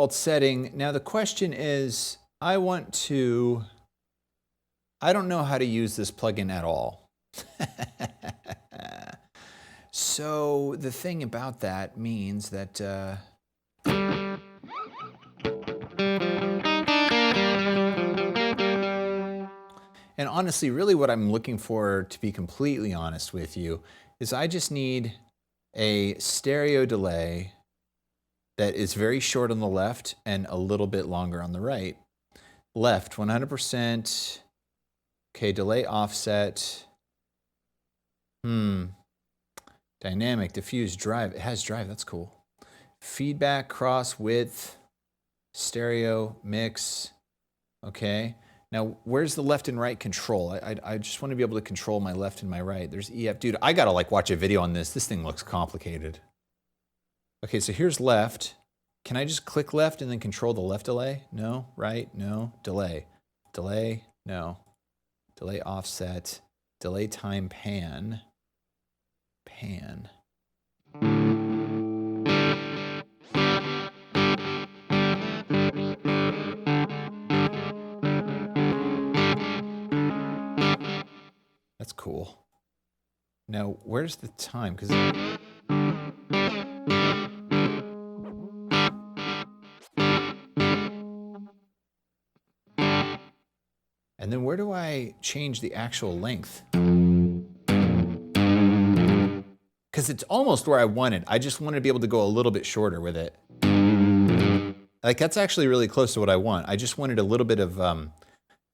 default setting. Now the question is, I don't know how to use this plugin at all. So the thing about that means that and honestly, really what I'm looking for, to be completely honest with you, is I just need a stereo delay that is very short on the left and a little bit longer on the right. Left, 100%. Okay, delay offset. Dynamic, diffuse, drive. It has drive, that's cool. Feedback, cross, width, stereo, mix. Okay. Now, where's the left and right control? I just want to be able to control my left and my right. There's EF. Dude, I got to like watch a video on this. This thing looks complicated. Okay, so here's left. Can I just click left and then control the left delay? No, right, no, delay. Delay, no. Delay offset, delay time pan. Pan. That's cool. Now, where's the time? Because and then where do I change the actual length? Because it's almost where I wanted. I just wanted to be able to go a little bit shorter with it. Like, that's actually really close to what I want. I just wanted a little bit of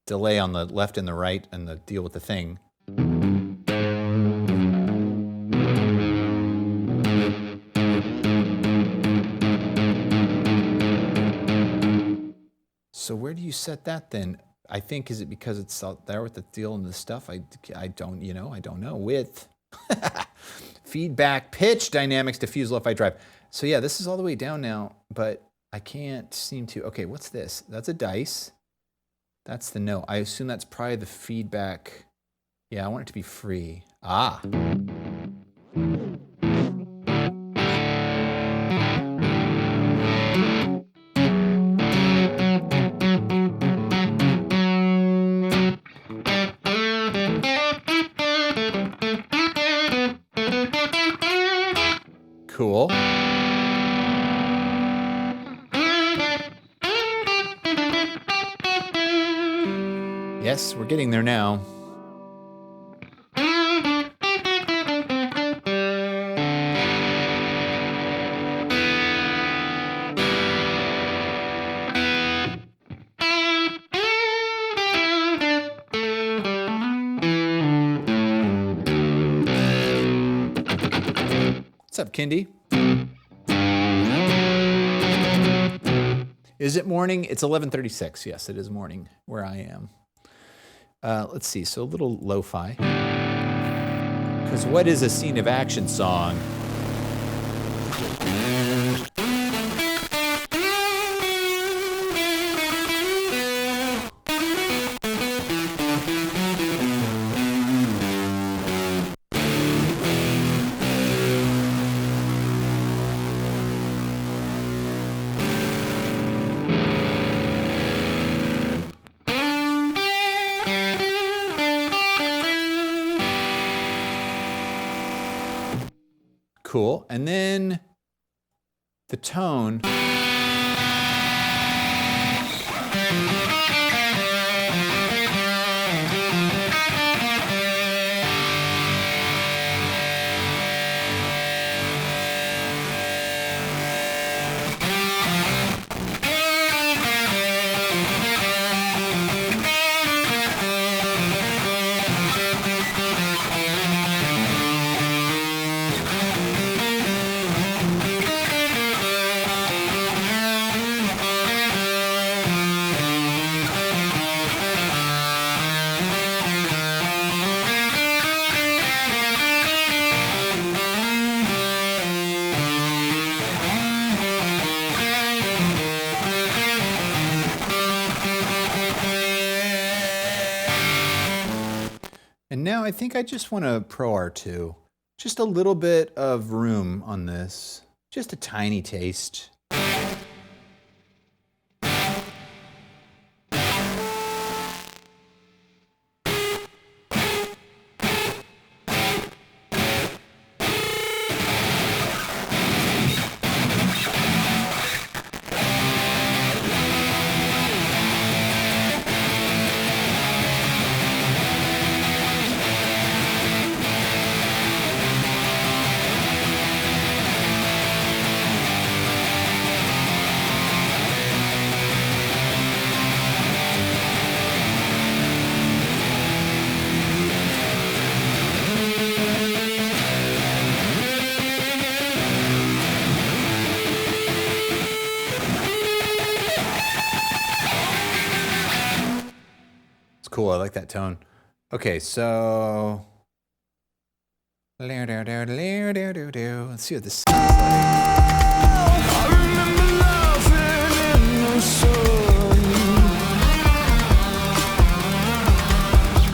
delay on the left and the right and the deal with the thing. So where do you set that then? I think, is it because it's out there with the deal and the stuff? I don't know. Width, feedback, pitch, dynamics, diffuse, lo-fi, drive. So yeah, this is all the way down now, but I can't seem to. Okay, what's this? That's a dice. That's the note. I assume that's probably the feedback. Yeah, I want it to be free. Ah. Cool. Yes, we're getting there now. What's up, Kindy? Is it morning? It's 11:36. Yes, it is morning where I am. Let's see. So a little lo-fi. Because what is a scene of action song? Cool. And then the tone. And now I think I just want to Pro R2. Just a little bit of room on this. Just a tiny taste. cool. I like that tone. Okay, so let's see what this sounds like. I remember laughing in the sun.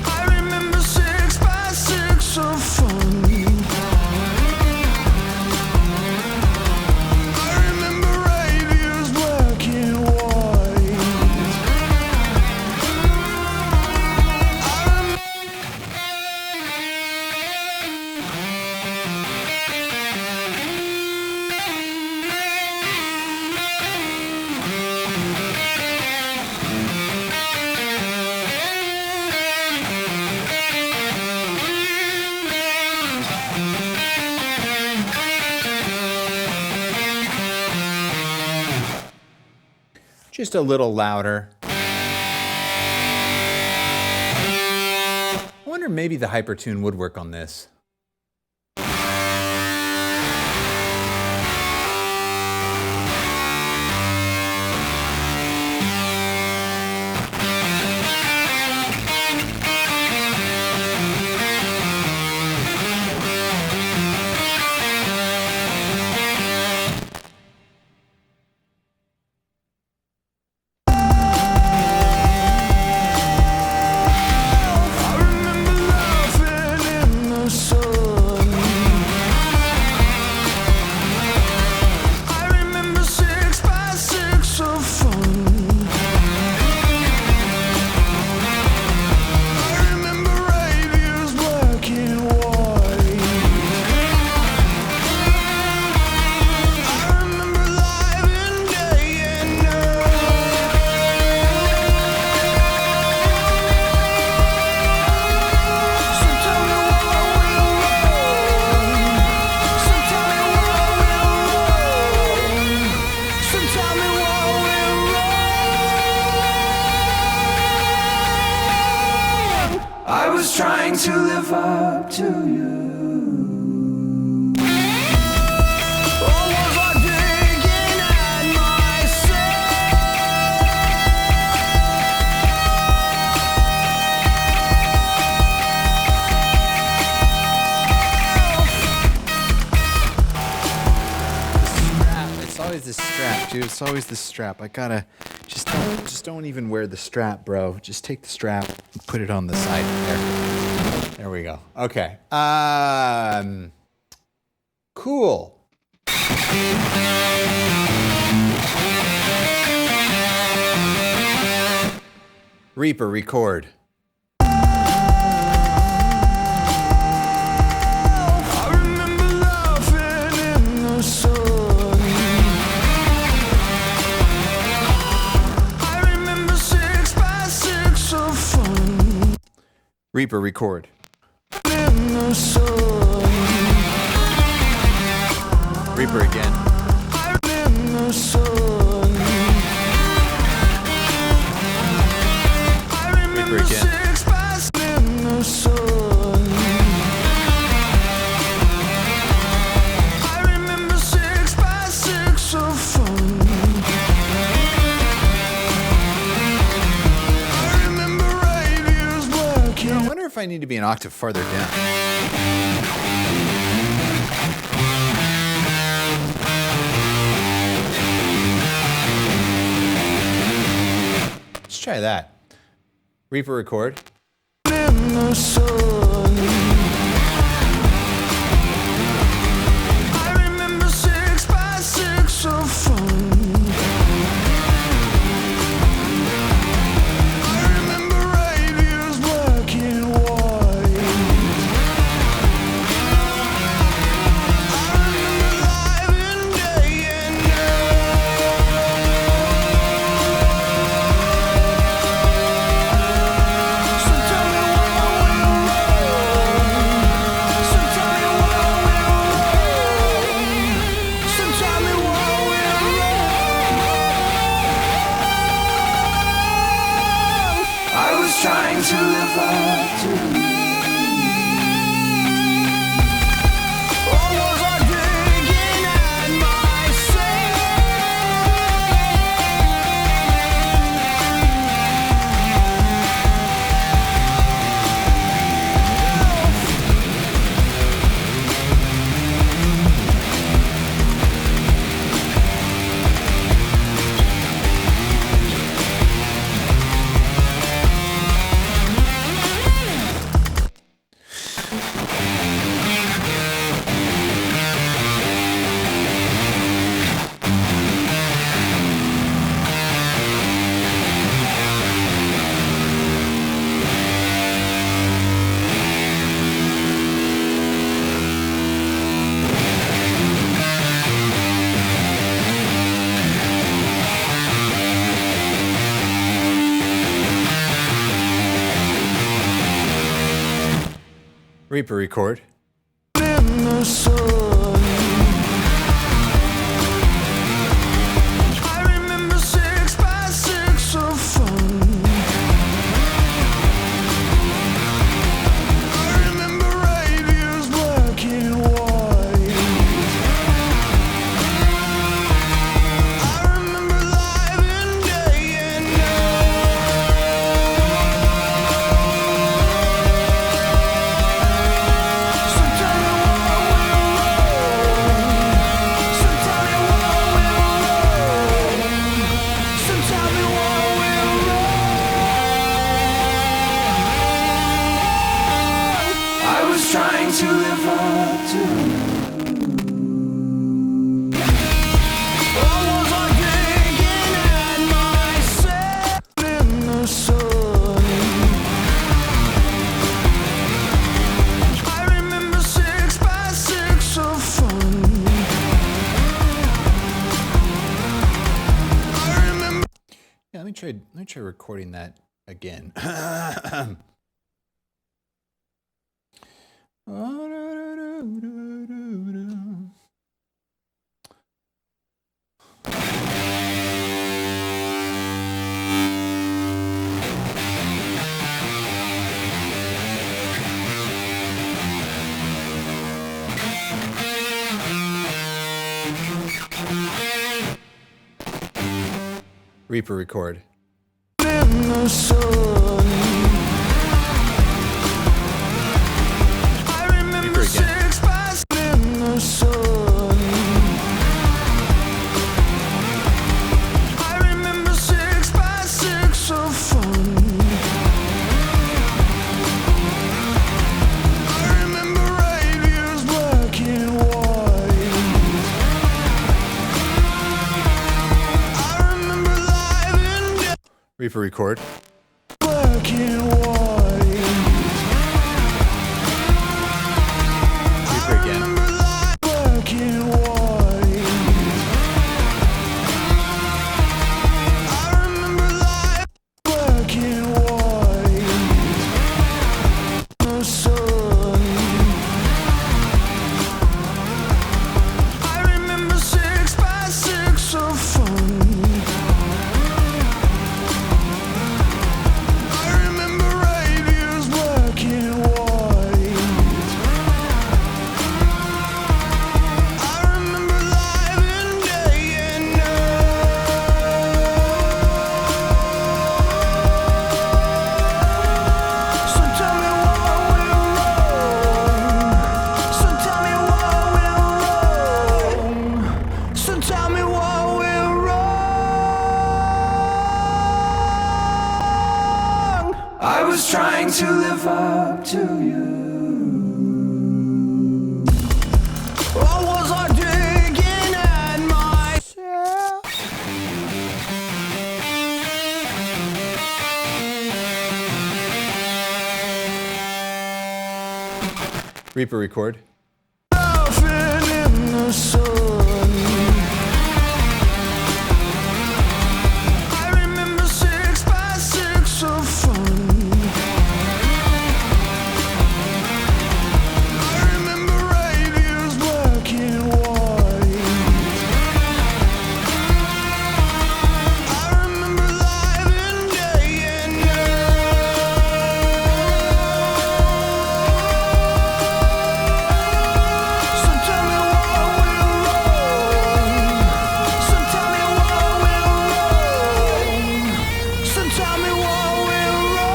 I remember 6 by 6 of fun. I remember radios black and white. Just a little louder. I wonder maybe the hypertune would work on this. I remember laughing in the sun. I remember 6 by 6 of fun. I remember radios black and white. I remember light and day and night. So tell me what will run. So tell me what will run. So tell me what will run. I was trying to live up to you. Or was I digging at myself? It's always the strap, dude. It's always the strap. I gotta just don't even wear the strap, bro. Just take the strap and put it on the side there. There we go. Okay. Cool. Reaper, record. I remember laughing in the sun. I remember 6 by 6 of fun. Reaper, record. In the sun. Reaper again. In the sun. I remember Reaper again. 6 by 6 in the sun. I remember 6 by 6 of fun. I remember radios black I and wonder if I need to be an octave farther down. Let's try that. Reaper, record. in the sun. I remember 6 by 6 of fun. I remember radios black and white. I remember light and day and night. So tell me what will run. So tell me what will run. So tell me what will run. I was trying to live up to you. Or was I digging at myself? Reaper record. in the sun. I remember 6 by 6 of fun. I remember radios black and white. I remember live and day and night. So tell me what went wrong. So tell me what went wrong. So tell me what went wrong. I was trying to live up to you. Or was I thinking at myself in the sun? I remember 6 by 6 of fun. I remember Yeah, let me try recording that again. Reaper record. in the sun. I remember Reaper again. 6 by 6 in the sun. I remember 6 by 6 of fun. I remember radios black and white. I remember live and day. Reaper record. Black and white. Reaper again. Remember live black and white. I remember live black and white. The sun. I remember 6 by 6 of fun. I remember radios black and white. I remember live and day and night. So tell me what went wrong. So tell me what went wrong. So tell me what went wrong. I was trying to live up to you. Or was I digging at myself? Reaper record. Laughing in the sun. I remember 6 by 6 of fun. I remember radios black and white. I remember live and day and night. So tell me what went wrong. So tell me what went wrong. So tell me what went wrong.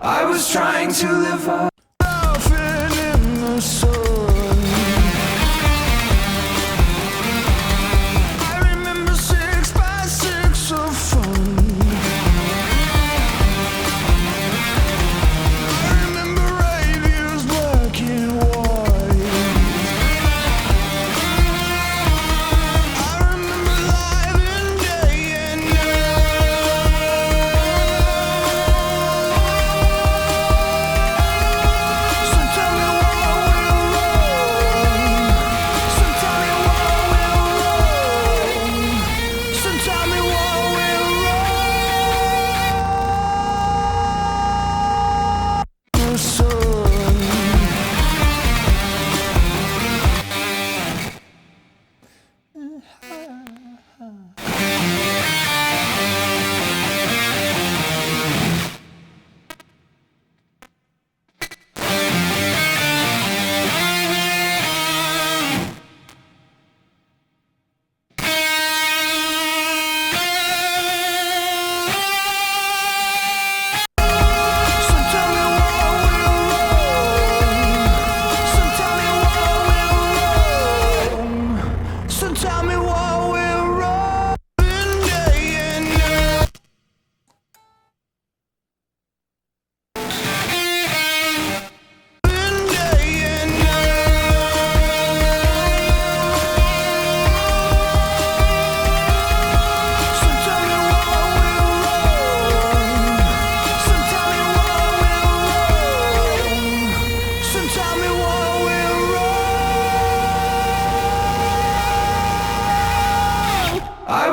I was trying to live up. Laughing in the sun. I remember 6 by 6 of fun. I remember radios black and white. I remember live and day and night.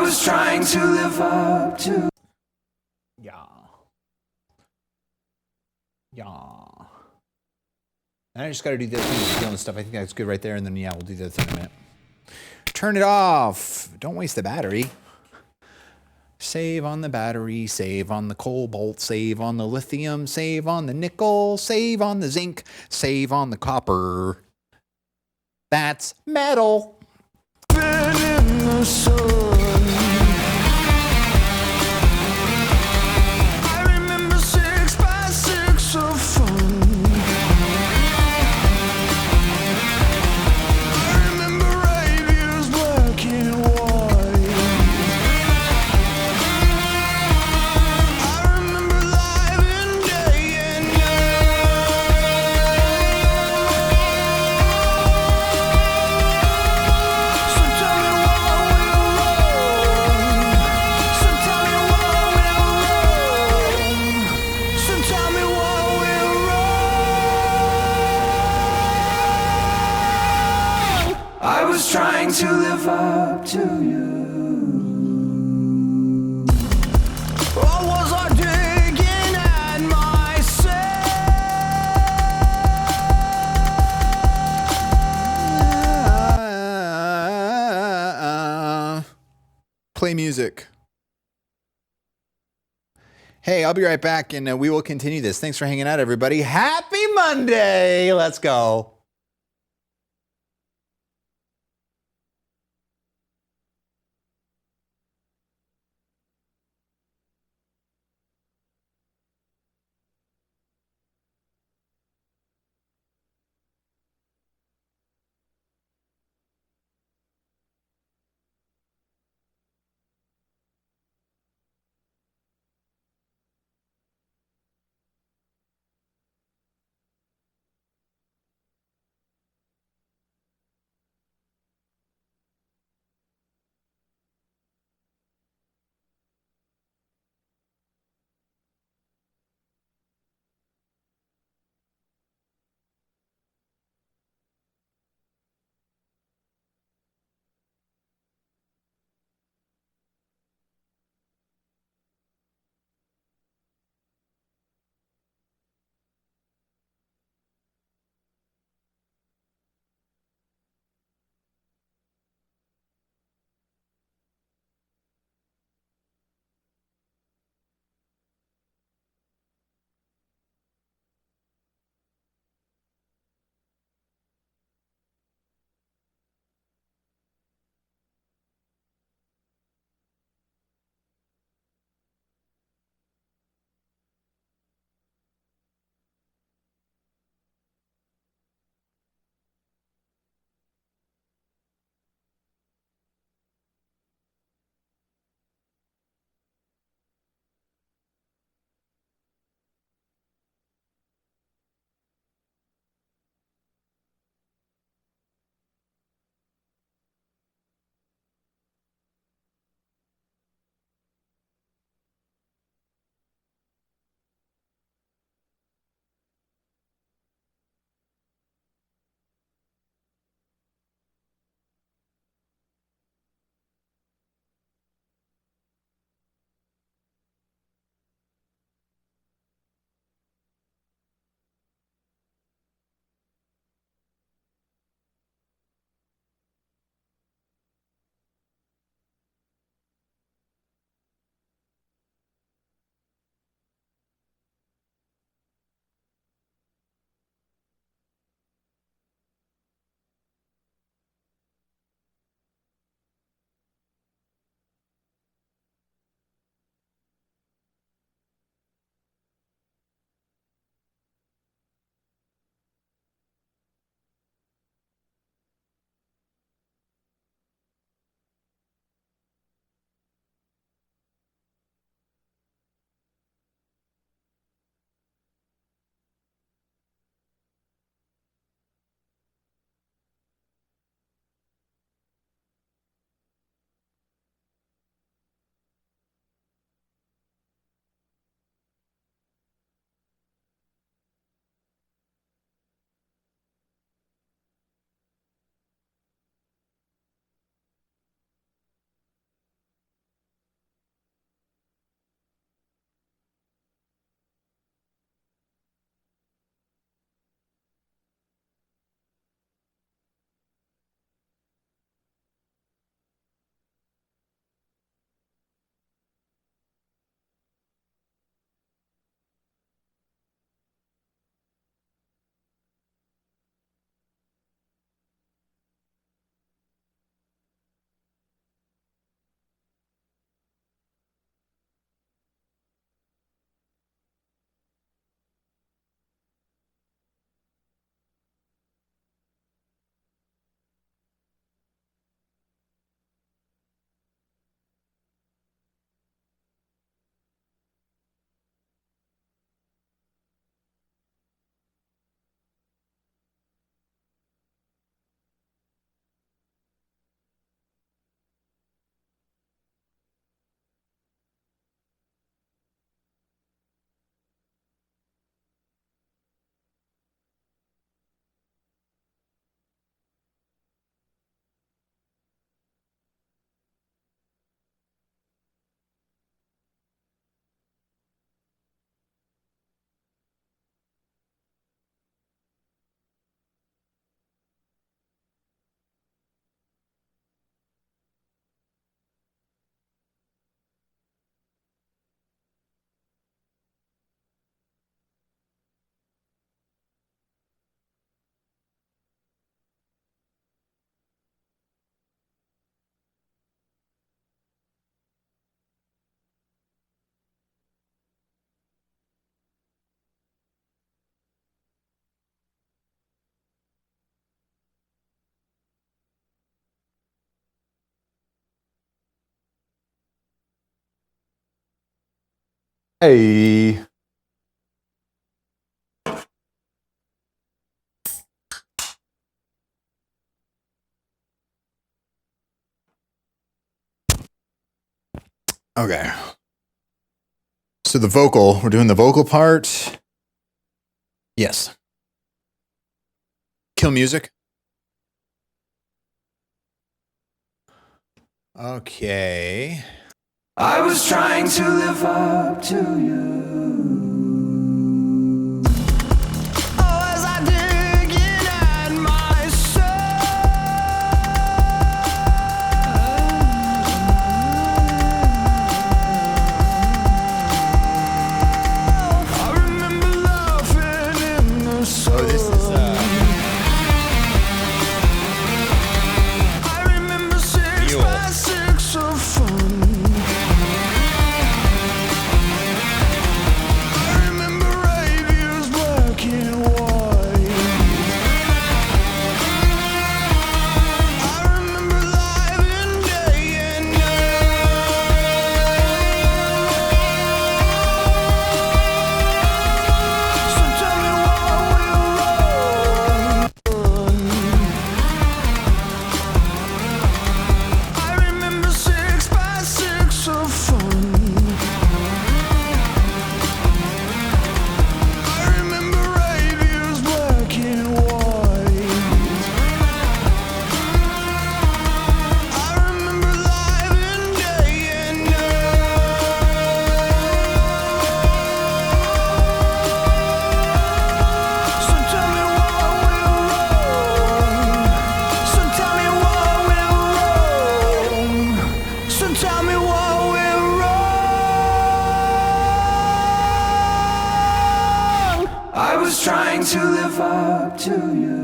was trying to live up to. Yeah. And I just got to do this thing and stuff. I think that's good right there. And then, yeah, we'll do this in a minute. Turn it off. Don't waste the battery. Save on the battery, save on the cobalt, save on the lithium, save on the nickel, save on the zinc, save on the copper. That's metal. Been in the sun. I remember 6 by 6 of fun. I remember radios black and white. I remember live and day and night. So tell me what we're wrong. So tell me what we're wrong. So tell me what we're wrong. I was trying to live up to you. Or was I digging at myself? Play music. Hey, I'll be right back and we will continue this. Thanks for hanging out, everybody. Happy Monday. Let's go. Hey. Okay. So the vocal, we're doing the vocal part. Yes. Kill music. Okay. I was trying to live up to you. Oh, as I dig in at myself. I remember laughing in the sun. Oh, this is I remember 6 Mule. by 6 of fun. I remember radios black and white. I remember live in day and night. So tell me why we're wrong. I remember 6 by 6 of fun. I remember radios black and white. I remember live in day and night. So tell me why we're wrong. So tell me why we're wrong. So tell me why we're wrong. I was trying to live up to you.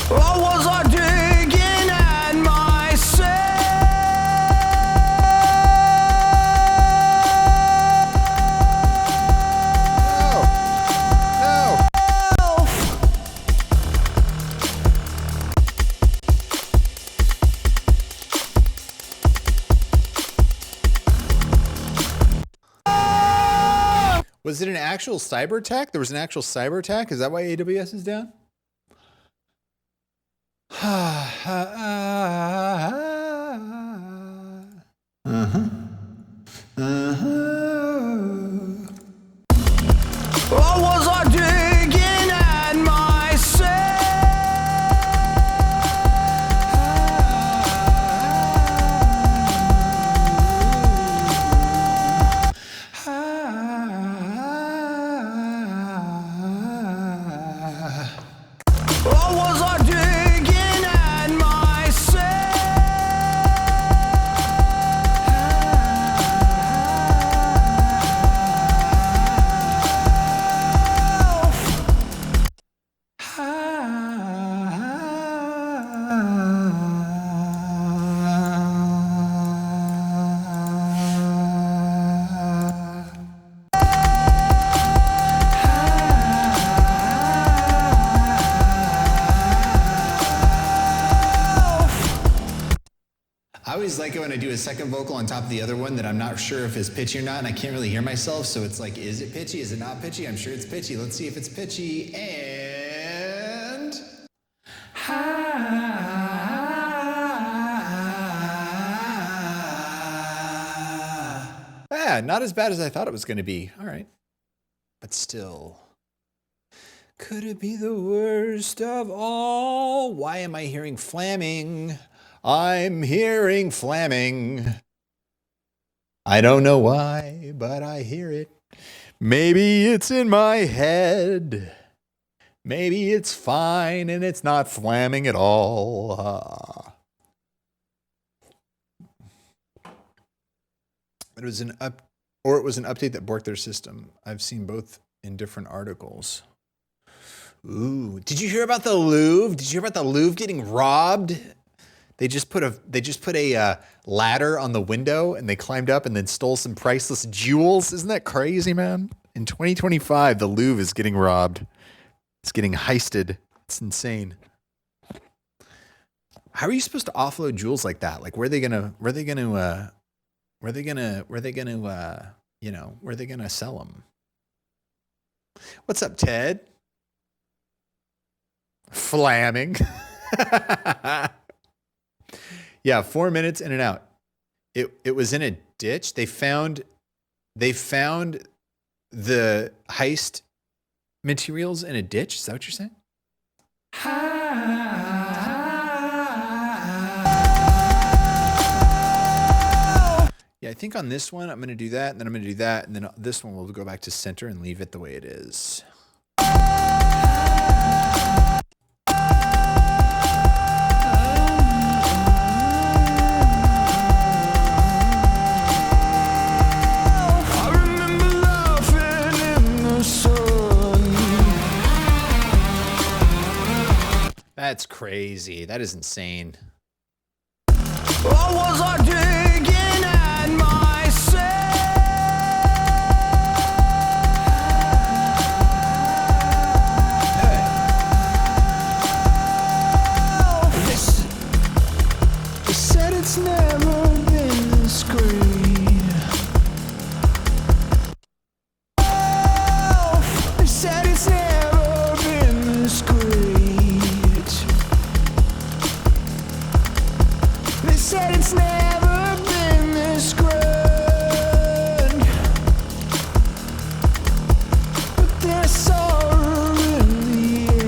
Or was I digging at myself? Was it an actual cyber attack? There was an actual cyber attack? Is that why AWS is down? Or was I digging at myself? Or was I digging at I always like it when I do a second vocal on top of the other one that I'm not sure if it's pitchy or not, and I can't really hear myself, so it's like, is it pitchy? Is it not pitchy? I'm sure it's pitchy. Let's see if it's pitchy, and... Yeah, not as bad as I thought it was going to be. All right. But still. Could it be the worst of all? Why am I hearing flamming? I'm hearing flamming. I don't know why, but I hear it. Maybe it's in my head. Maybe it's fine and it's not flamming at all. It was an update that borked their system. I've seen both in different articles. Ooh, did you hear about the Louvre? Did you hear about the Louvre getting robbed? They just put a ladder on the window and they climbed up and then stole some priceless jewels. Isn't that crazy, man? In 2025, the Louvre is getting robbed. It's getting heisted. It's insane. How are you supposed to offload jewels like that? Like, where are they gonna Where are they gonna sell them? What's up, Ted? Flamming. Yeah, 4 minutes in and out. It was in a ditch. They found the heist materials in a ditch. Is that what you're saying? Yeah, I think on this one, I'm going to do that, and then I'm going to do that, and then this one we'll go back to center and leave it the way it is. I remember laughing in the sun. That's crazy. That is insane. Or was I digging at myself? They said it's never been this great. They said it's never been this great. They said it's never been this grand. But there's sorrow in the air.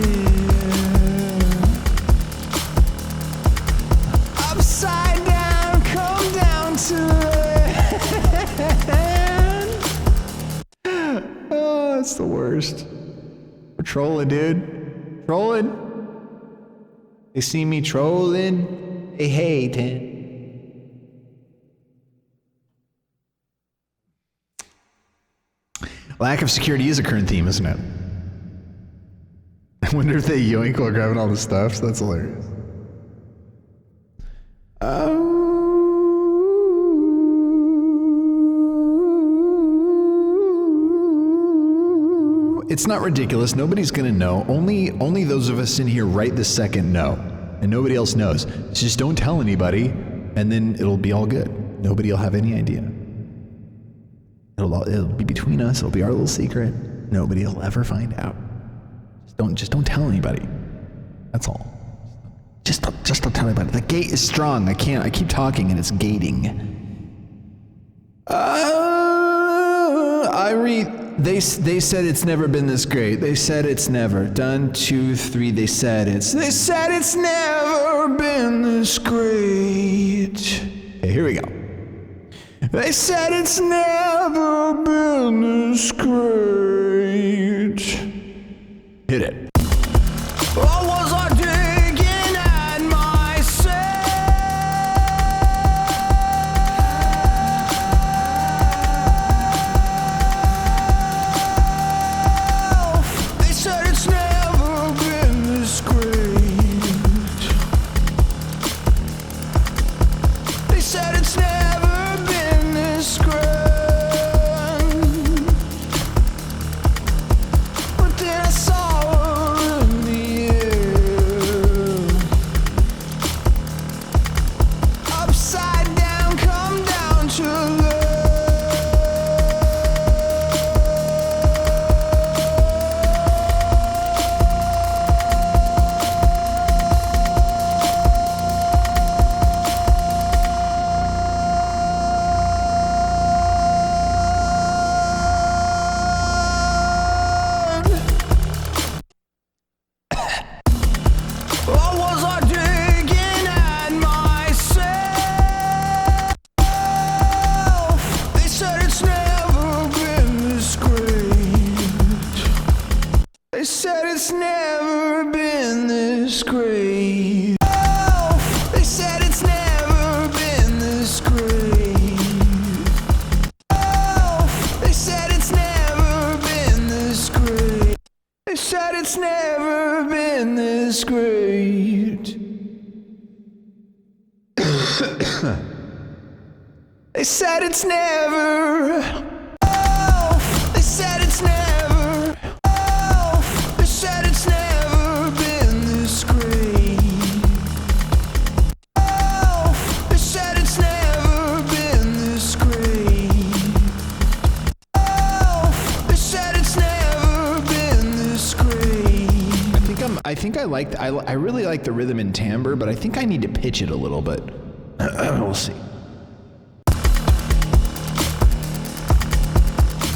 Upside down, come down to land. Oh, it's the worst. We're trolling, dude. Trolling. They see me trolling. They hating. Lack of security is a current theme, isn't it? I wonder if they yoink while grabbing all the stuff. That's hilarious. It's not ridiculous. Nobody's gonna know. Only those of us in here right this second know, and nobody else knows. So just don't tell anybody, and then it'll be all good. Nobody will have any idea. It'll be between us. It'll be our little secret. Nobody will ever find out. Just don't tell anybody. That's all. Just don't tell anybody. The gate is strong. I keep talking and it's gating. They said it's never been this great. They said it's never. Done, 2, 3. They said it's never been this great. Okay, here we go. They said it's never been this great. Hit it. Or was I digging at myself? They said it's never been this great. They said it's never been this grand. But then I saw her in the air. Upside down, come down to land. Or was I digging at myself? They said it's never been this great. They said it's never been this great. They said it's never been this great. They said it's never been this great. They said it's never been this great. They said it's never. They said it's never. They said it's never been this great. They said it's never been this great. I think I really like the rhythm and timbre, but I think I need to pitch it a little bit. We'll see.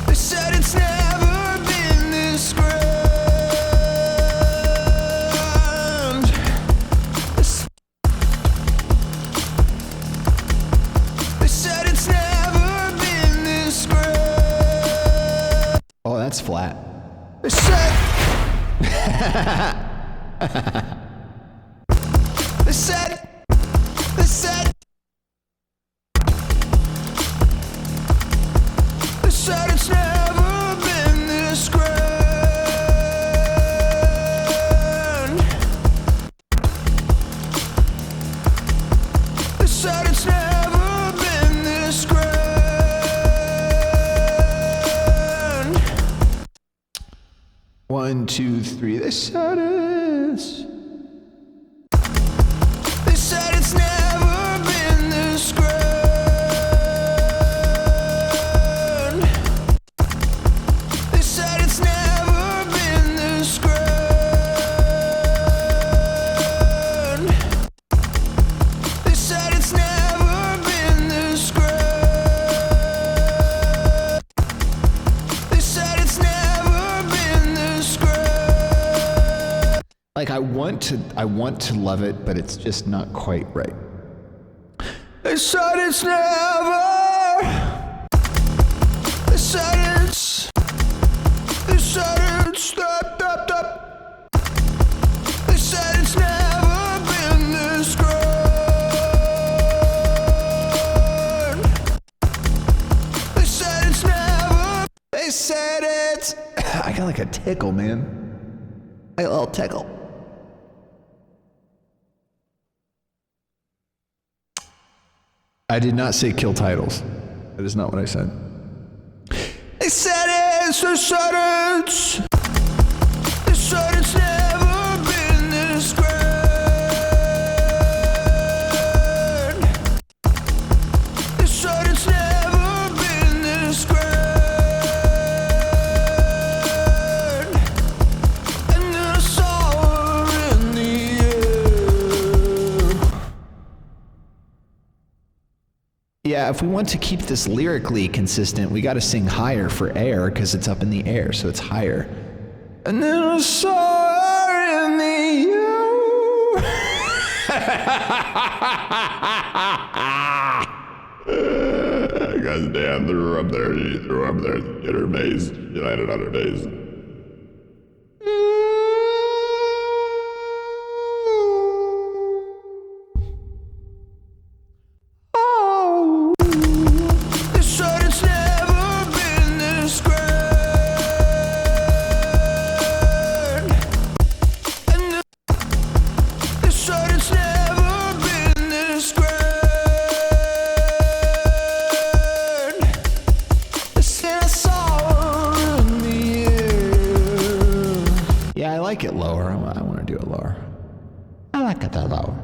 They said it's never been this grand. They said it's never been this grand. Oh, that's flat. They said. They said. They said. They said it's never been this grand. They said it's never been this grand. 1, 2, 3. They said it's. They said it's never been this grand. They said it's never been this grand. They said it's never been this grand. They said it's never been this grand. Like I want to love it, but it's just not quite right. They said it's never. They said it's. They said it's. Stop, stop, stop. They said it's never been this grand. They said it's never. They said it's. I got like a tickle, man. I got a little tickle. I did not say kill titles. That is not what I said. They said it's. They said it's. They said it's never been this grand. They said it's never been this grand. And then I saw her in the air. Yeah, if we want to keep this lyrically consistent, we got to sing higher for air because it's up in the air, so it's higher. And then I saw her in the air. God damn, threw her up there. She threw her up there. Hit her base. She landed on her base. They said it's never been this grand. And they said it's never been this grand. They said I saw her in the air. Yeah, I like it lower. I want to do it lower. I like it lower.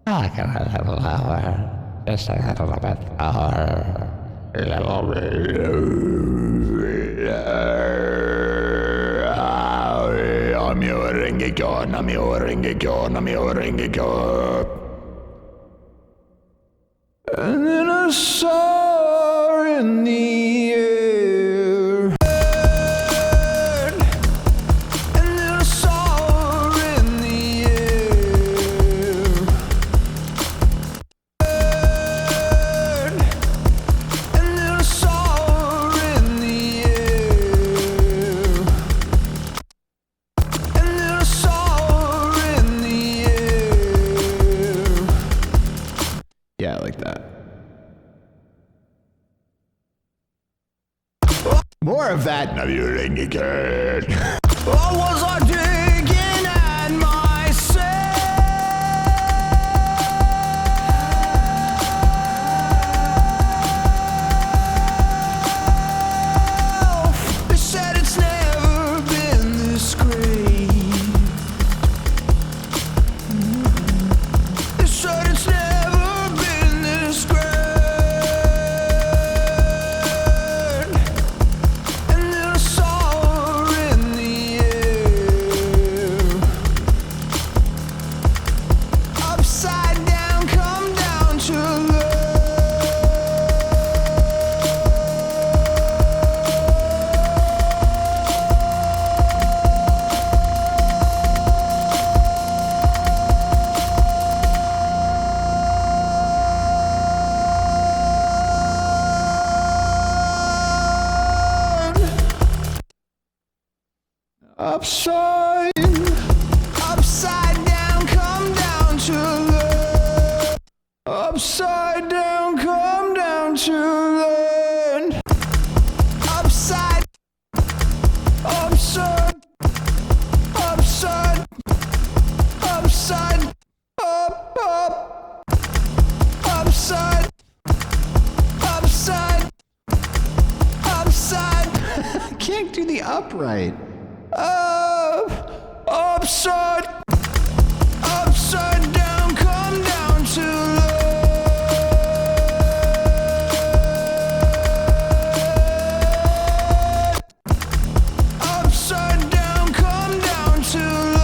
I like it a little lower. Just a little bit lower. I'm your ringicon, I'm your ringicon, I'm your ringicon. And then I saw her in the air. And then I saw her in the air. And then I saw her in the air. And then I saw her in the air. Yeah, I like that. More of that. I'm your ringicon. Or was I digging at myself? They said it's never been this great. They said it's never been this grand. And then I saw her in the air. upside, upside down, come down to learn. Upside down, come down to learn. Upside, upside, upside, upside, up, up, upside, upside, upside. Can't do the upright. Up, upside, upside down, come down to learn. Upside down, come down to learn.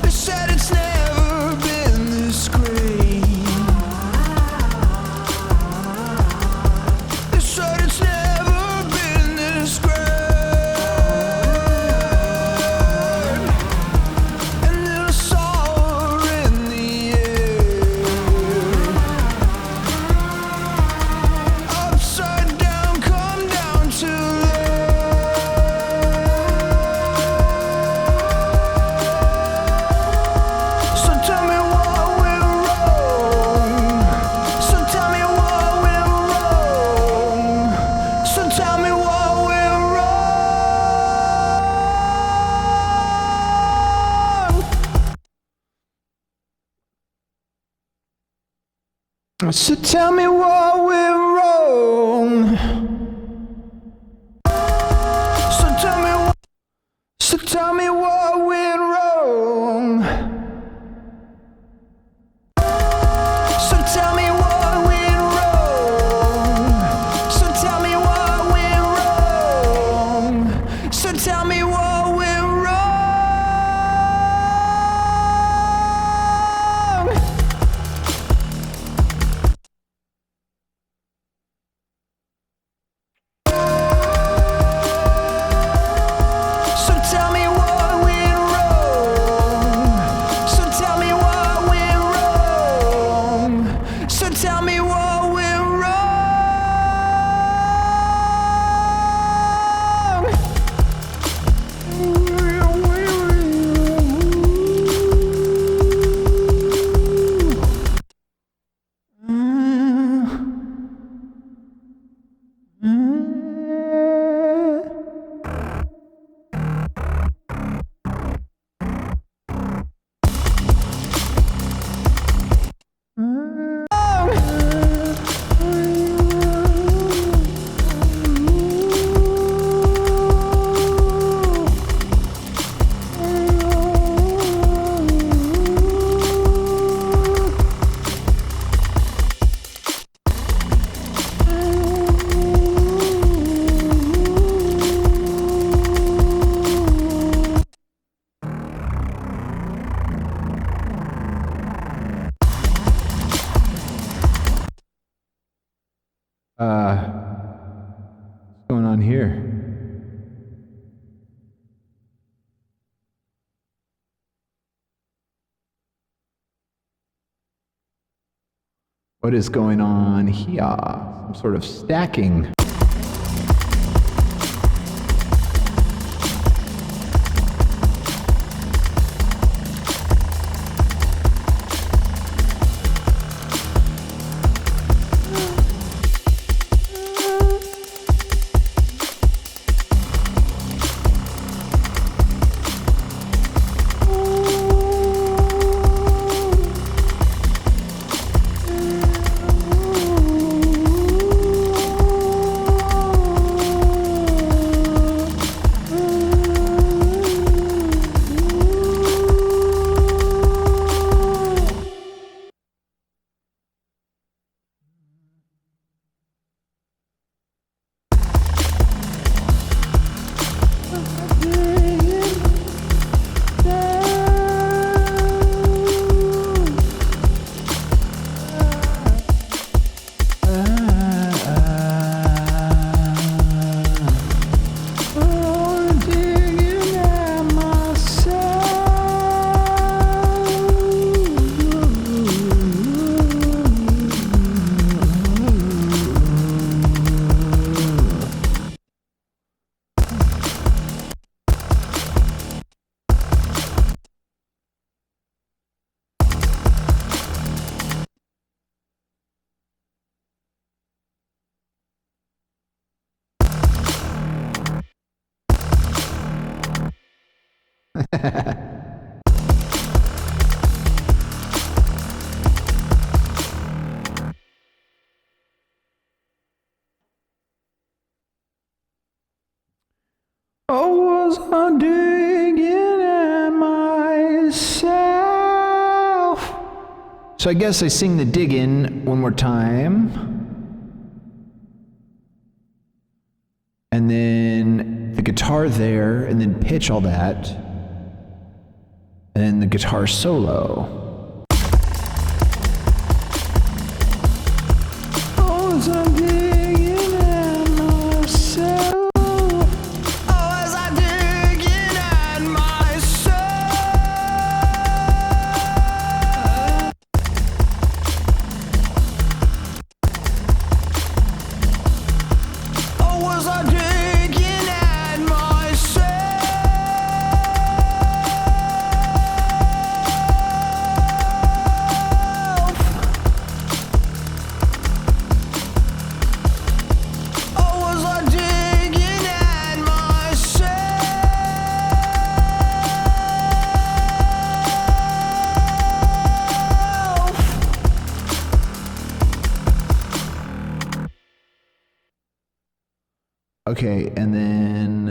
They said it's never been this great. They said it's never been this great. And there's a soar in the air. Upside down, come down to So tell me what went wrong. So tell me what went wrong. So tell me what went wrong. So tell me what went wrong. So tell me what. So tell me what went wrong. So tell me what went wrong. So tell me what went wrong. So tell me what went wrong. So tell me what went wrong. So tell me what went wrong. So tell me what went What's going on here? What is going on here? Some sort of stacking. Oh, was I digging at myself? So I guess I sing the diggin' one more time. And then the guitar there, and then pitch all that. And then the guitar solo. Oh, was I digging at myself? Okay, and then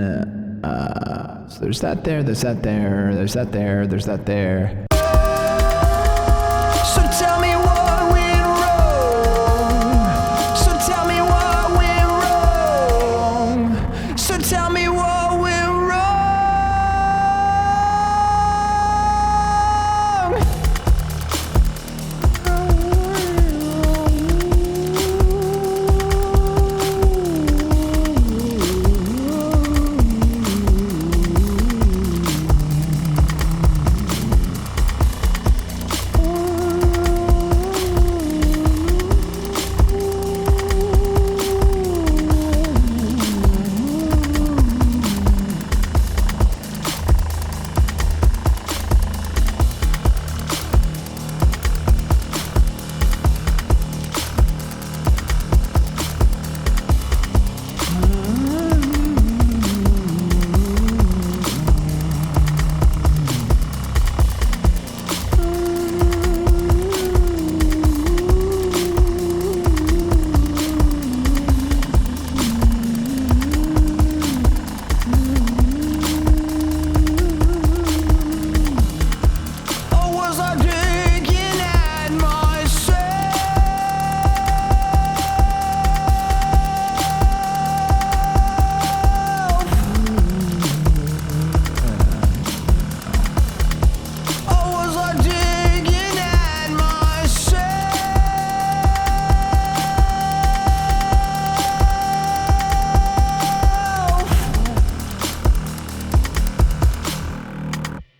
so there's that there, there's that there, there's that there, there's that there. So tell me what went wrong. So tell me what went wrong. So tell me what went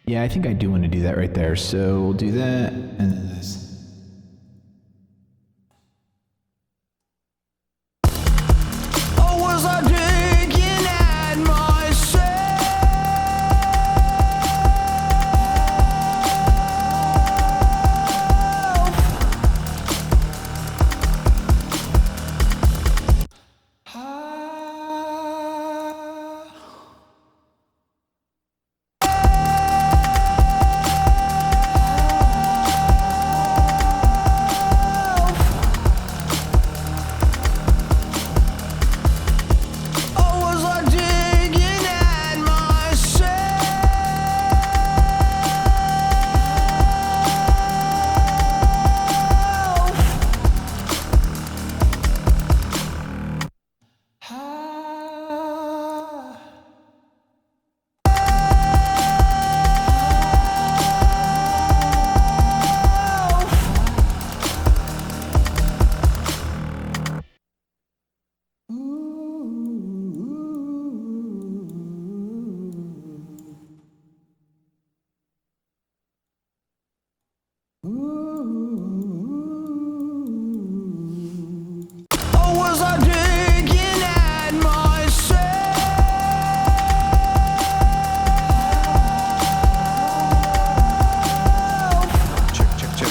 Yeah, I think I do want to do that right there. So we'll do that, and then this. Or was I digging at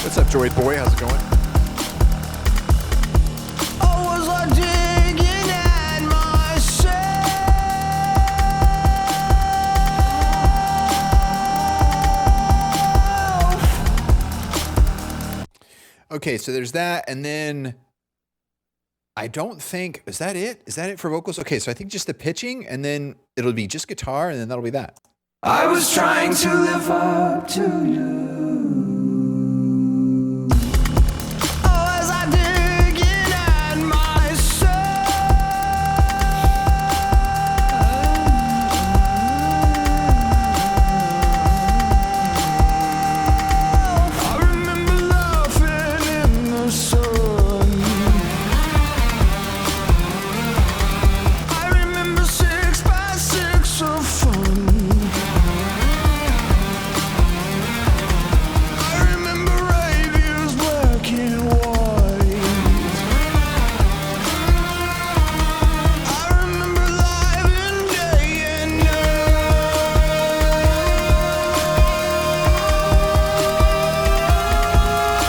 What's up, Droid Boy? How's it going? Okay, so there's that, and then I don't think is that it? Is that it for vocals? Okay, so I think just the pitching, and then it'll be just guitar, and then that'll be that. I was trying to live up to you. Oh, as I dig in at myself, I remember laughing in the sun. I remember 6 by 6 of fun. I remember radios black and white. I remember live and day and night.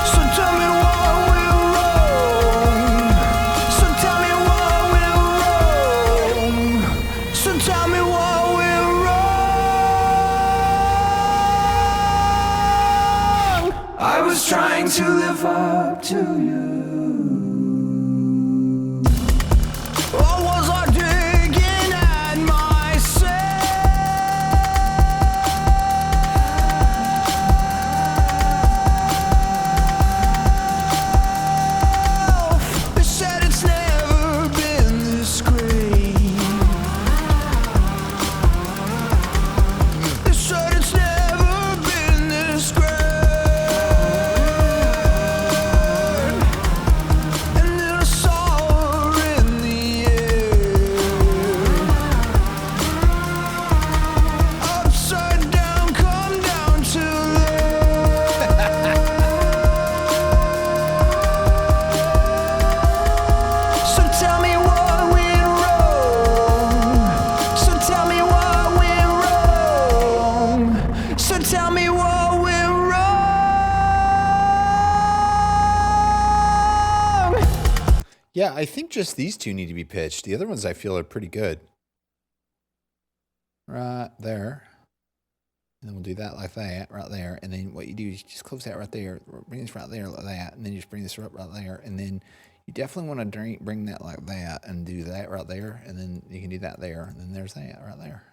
So tell me what went wrong. So tell me what went wrong. So tell me what went wrong. I was trying to live up to you. Or was I digging at myself? They said it's never been this great. They said it's never been this great. And then I saw her in the air, upside down, come down to there. So tell me what went wrong. So tell me what went wrong. So tell me what went wrong. Yeah, I think just these two need to be pitched. The other ones I feel are pretty good. Right there. And then we'll do that like that, right there. And then what you do is you just close that right there, bring this right there like that, and then you just bring this up right there. And then you definitely want to bring that like that and do that right there. And then you can do that there. And then there's that right there.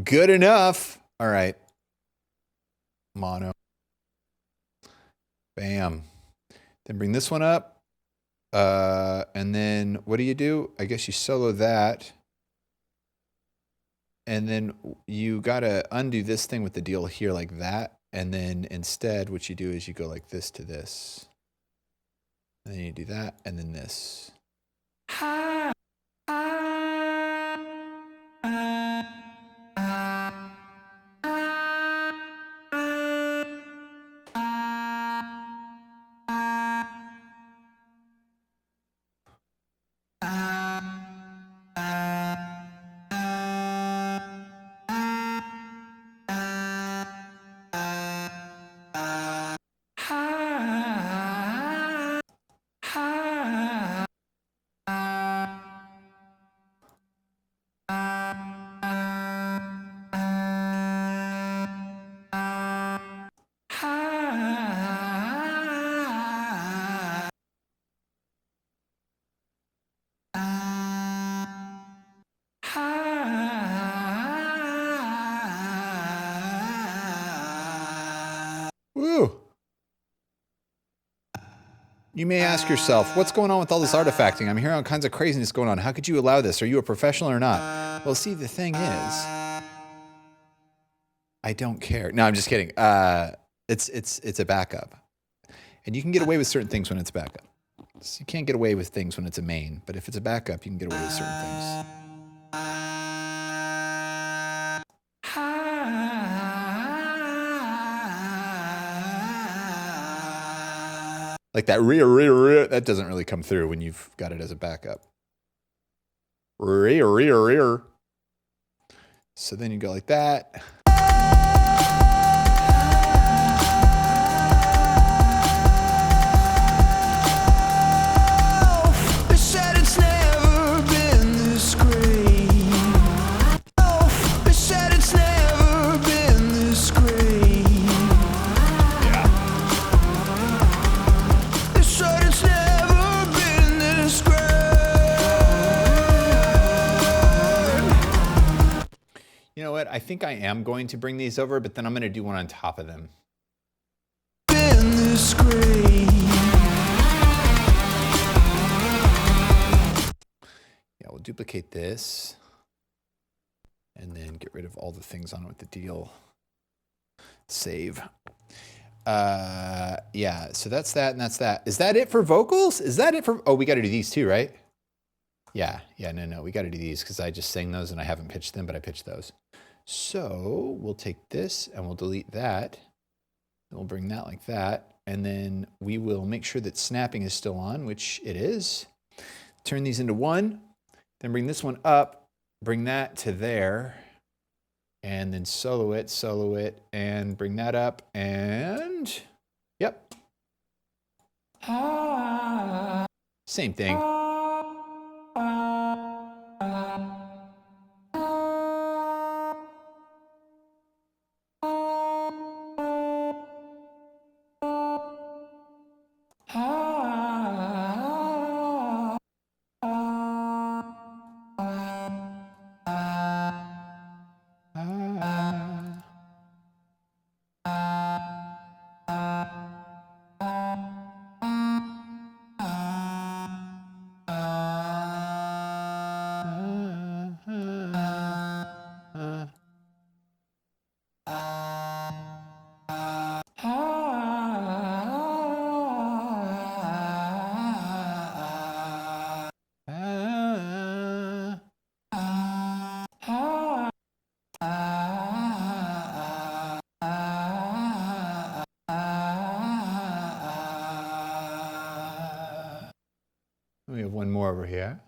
Good enough. All right. Mono. Bam. Then bring this one up. And then what do? I guess you solo that. And then you got to undo this thing with the deal here like that. And then instead, what you do is you go like this to this. And then you do that and then this. Woo! You may ask yourself, what's going on with all this artifacting? I'm hearing all kinds of craziness going on. How could you allow this? Are you a professional or not? Well, see, the thing is, I don't care. No, I'm just kidding. It's a backup. And you can get away with certain things when it's backup. So you can't get away with things when it's a main, but if it's a backup, you can get away with certain things. Like that rear, that doesn't really come through when you've got it as a backup. Rear. So then you go like that. They said it's never been this great. They said it's never been this great. Yeah. They said it's never been this great. You know what? I think I am going to bring these over, but then I'm going to do one on top of them. Been this great. Yeah, we'll duplicate this. And then get rid of all the things on it with the deal. Save. Yeah, so that's that and that's that. Is that it for vocals? Is that it for... Oh, we got to do these too, right? Yeah, no. We got to do these because I just sang those and I haven't pitched them, but I pitched those. So we'll take this and we'll delete that. And we'll bring that like that. And then we will make sure that snapping is still on, which it is. Turn these into one. Then bring this one up. Bring that to there. And then solo it, and bring that up. And yep. Same thing. We have one more over here.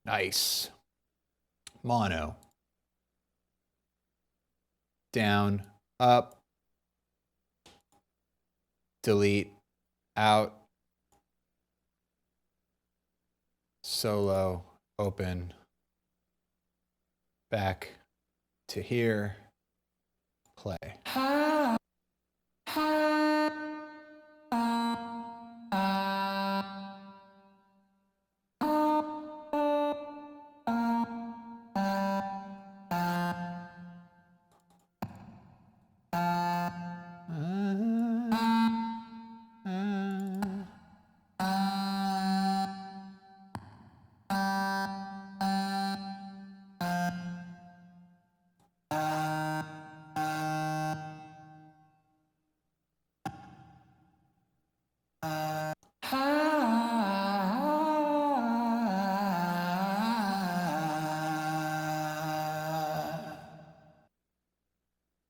Nice. Mono. Down, up, delete, out, solo, open, back to here, play.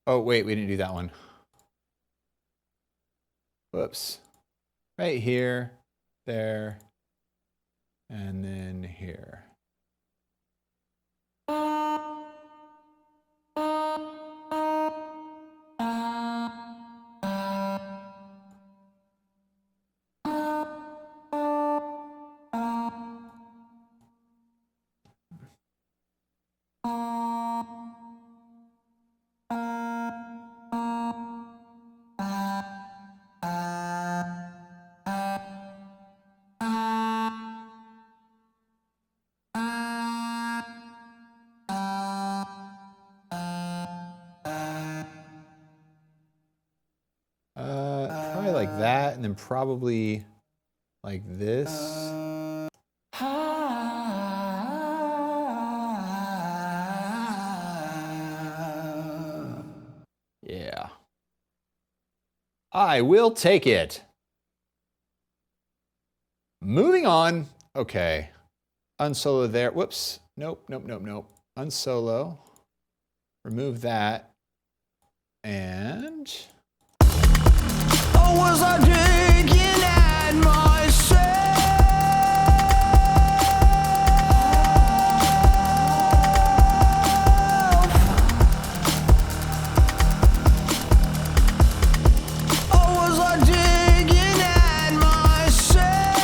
Oh, wait, we didn't do that one. Whoops. Right here, there, and then here. Probably like that, and then probably like this. Yeah. I will take it. Moving on. Okay. Unsolo there. Whoops. Nope. Unsolo. Remove that. And... Or was I digging at myself? Or was I digging at myself?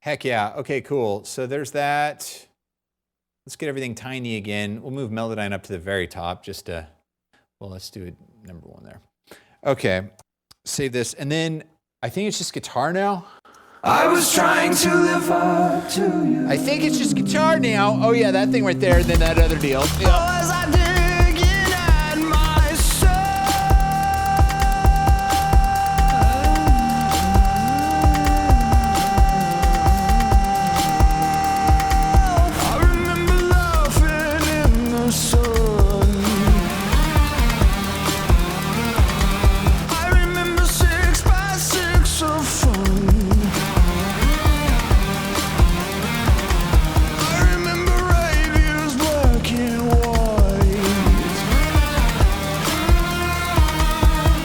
Heck yeah. Okay, cool. So there's that. Let's get everything tiny again. We'll move Melodyne up to the very top just to, well, let's do it number 1 there. Okay, save this. And then I think it's just guitar now. I was trying to live up to you. I think it's just guitar now. Oh yeah, that thing right there, and then that other deal. Yep. Or was I digging at myself? I remember laughing in the sun. I remember 6 by 6 of fun. I remember radios black and white.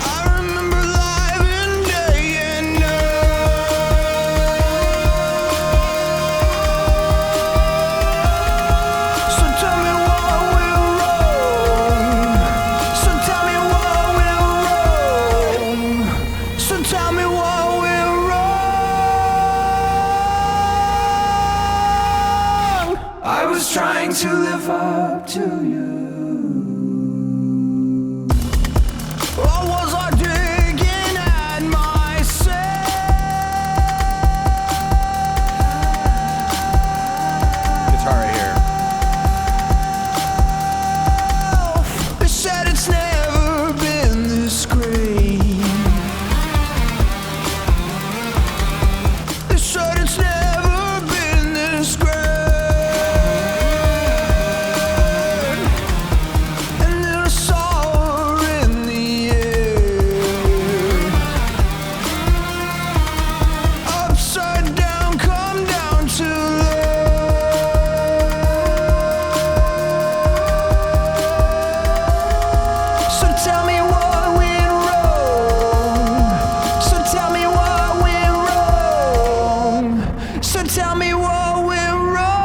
I remember live in day and night. So tell me what went wrong. So tell me what went wrong. So tell me what went wrong. I was trying to live up to you. Or was I digging at myself? Guitar right here. They said it's never been this great. They said it's never been this great. And then I saw her in the air. Upside down, come down to love. So tell me what went wrong. So tell me what went wrong. So tell me what went wrong.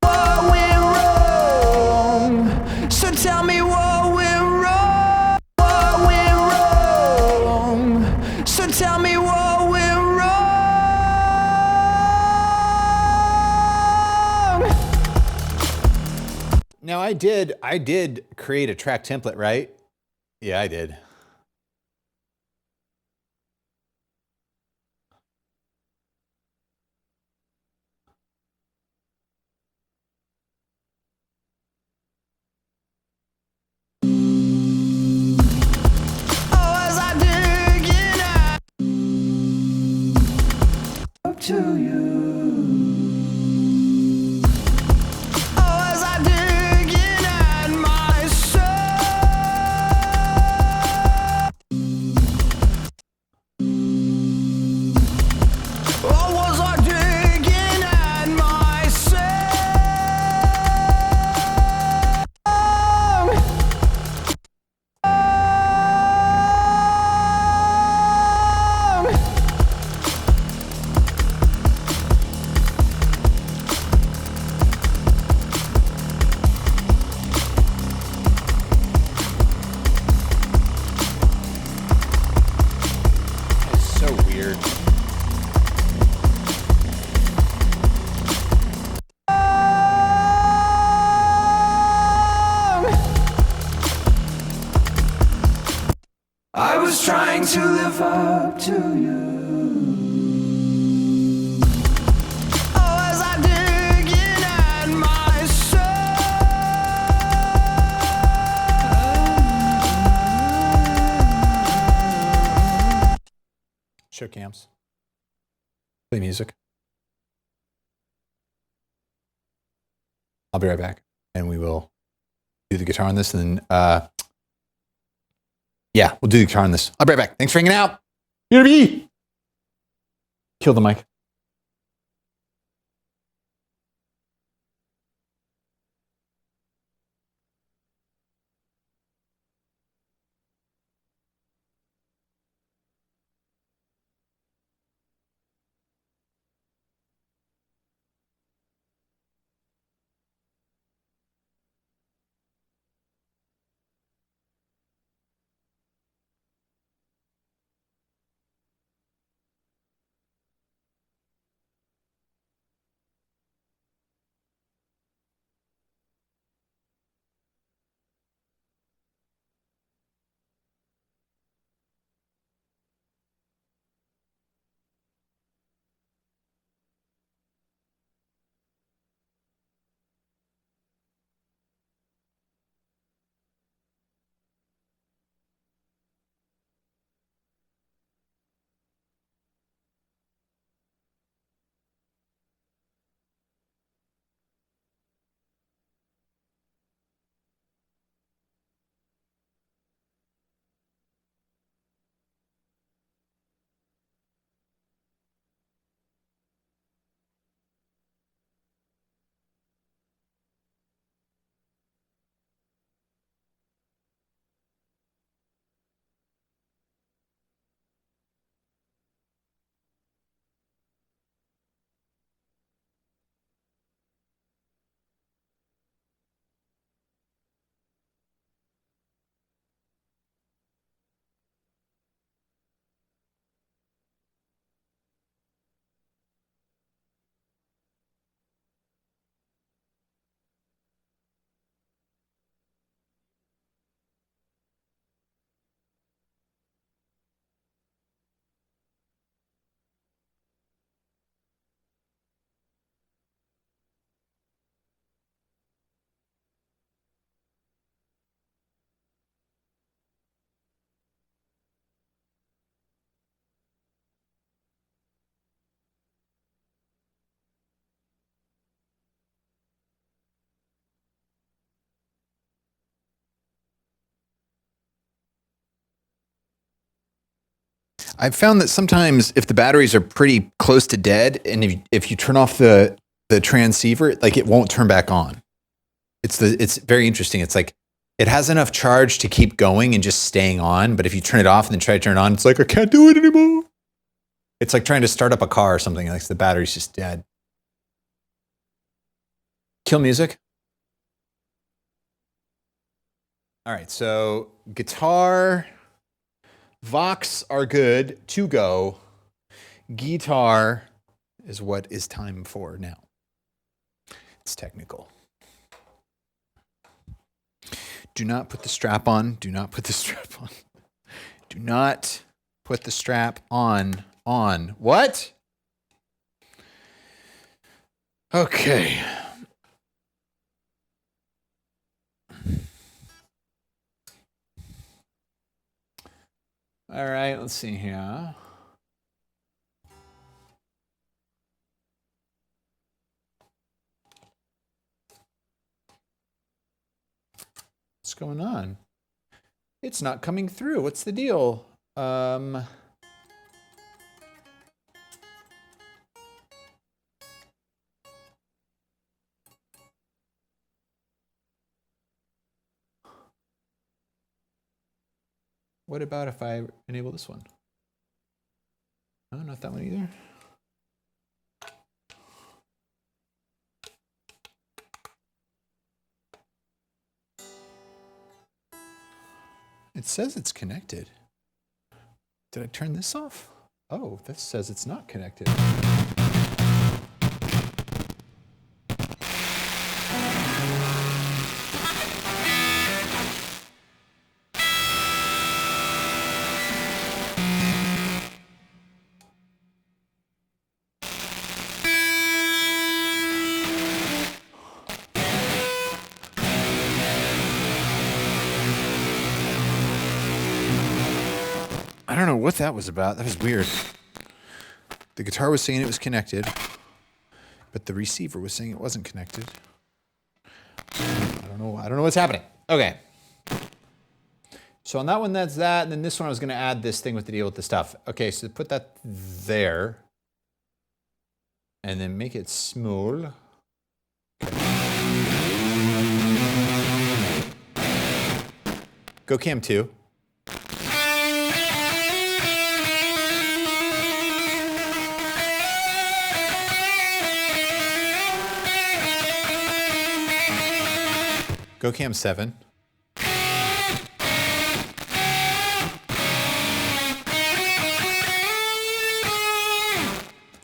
What went wrong? So tell me what went wrong. What went wrong? So tell me what went wrong. Now I did create a track template, right? Yeah, I did. Or was I digging at up to you? Or was I digging at myself? to live up to you. Oh, as I dig in at my soul. Show cams. Play music. I'll be right back, and we will do the guitar on this, and then yeah, we'll do the guitar on this. I'll be right back. Thanks for hanging out. BRB. Kill the mic. I've found that sometimes if the batteries are pretty close to dead, and if you turn off the transceiver, like it won't turn back on. It's very interesting. It's like it has enough charge to keep going and just staying on, but if you turn it off and then try to turn it on, it's like I can't do it anymore. It's like trying to start up a car or something. Like the battery's just dead. Kill music. All right, so guitar. Vox are good to go. Guitar is what is time for now. It's technical. Do not put the strap on. Do not put the strap on. Do not put the strap on. On. What? Okay. All right, let's see here. What's going on? It's not coming through. What's the deal? What about if I enable this one? No, not that one either. It says it's connected. Did I turn this off? Oh, this says it's not connected. don't know what that was about. That was weird. The guitar was saying it was connected, but the receiver was saying it wasn't connected. I don't know what's happening. Okay. So on that one, that's that. And then this one, I was going to add this thing with the deal with the stuff. Okay, so put that there. And then make it small. Okay. Go cam 2. Go cam 7.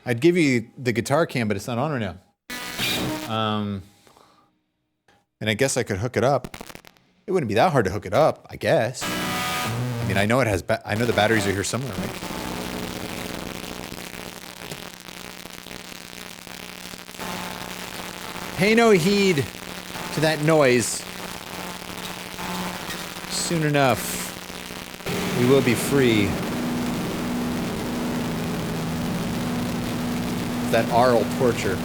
I'd give you the guitar cam, but it's not on right now. And I guess I could hook it up. It wouldn't be that hard to hook it up, I guess. I mean, I know it has. I know the batteries are here somewhere, right? Pay no heed to that noise. Soon enough, we will be free. That aural torture.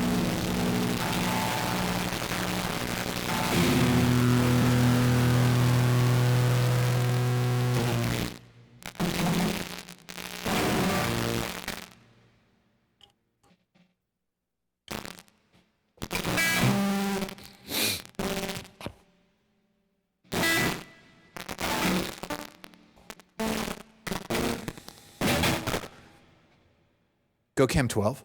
Go cam 12.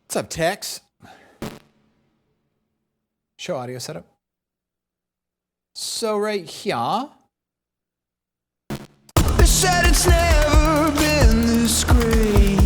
What's up, Tex? Show audio setup. So right here. They said it's never been this great.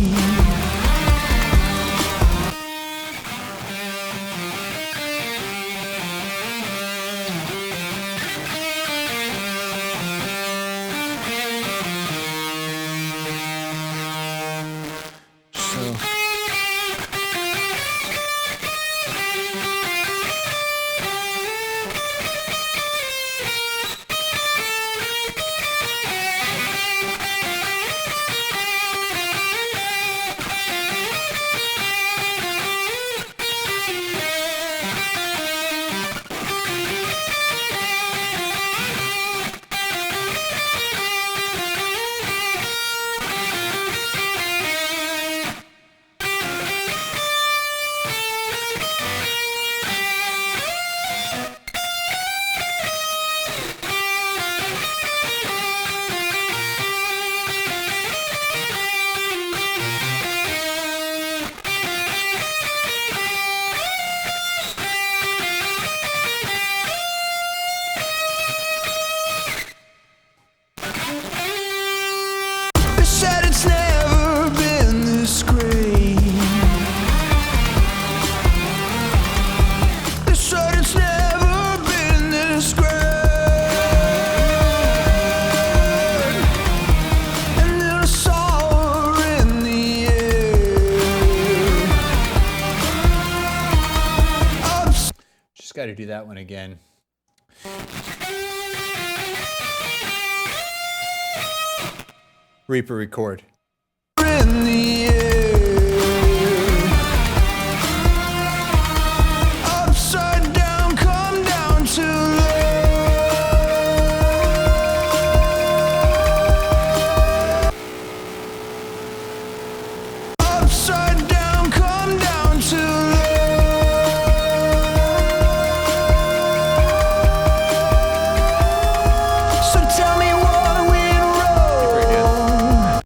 Got to do that one again. Reaper record. In the air. Upside down, come down to low. Upside down, come down to low. So tell me what went wrong.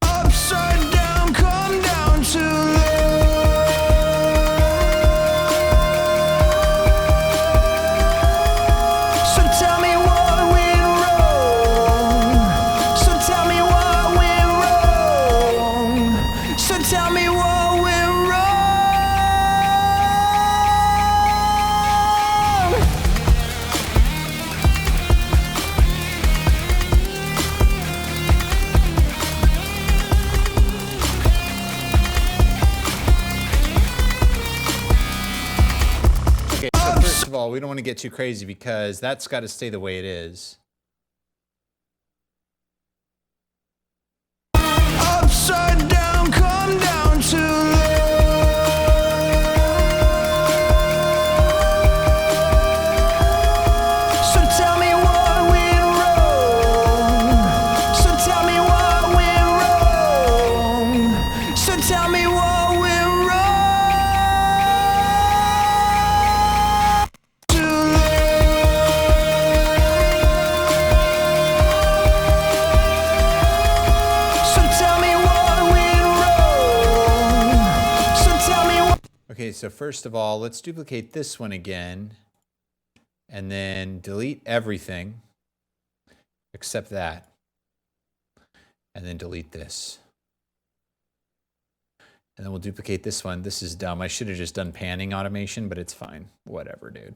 we don't want to get too crazy because that's got to stay the way it is. Upside down, come down to love. So tell me what went wrong. So tell me what went wrong. So tell me what went wrong. To love. So tell me what went wrong. So tell me what. Okay, so first of all, let's duplicate this one again. And then delete everything except that. And then delete this. And then we'll duplicate this one. This is dumb. I should have just done panning automation, but it's fine. Whatever, dude.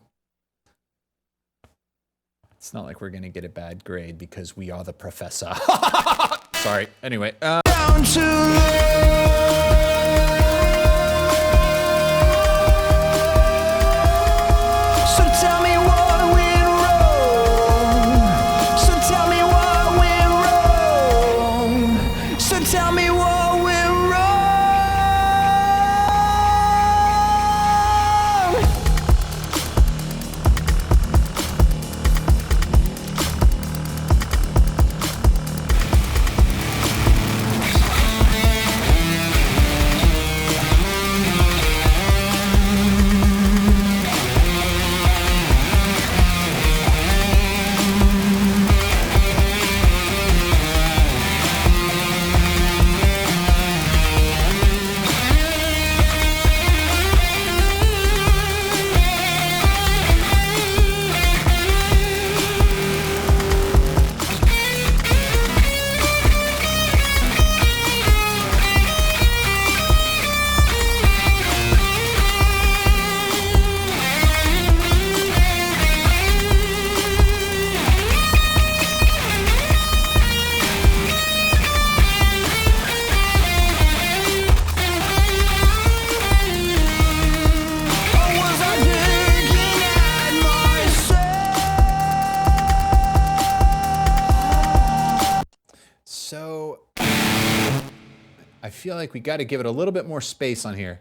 It's not like we're going to get a bad grade because we are the professor. Sorry. Anyway. Down to love. So tell me what went wrong. So tell me what went wrong. So tell me what went wrong. Or was I thinking at myself? So I feel like we got to give it a little bit more space on here.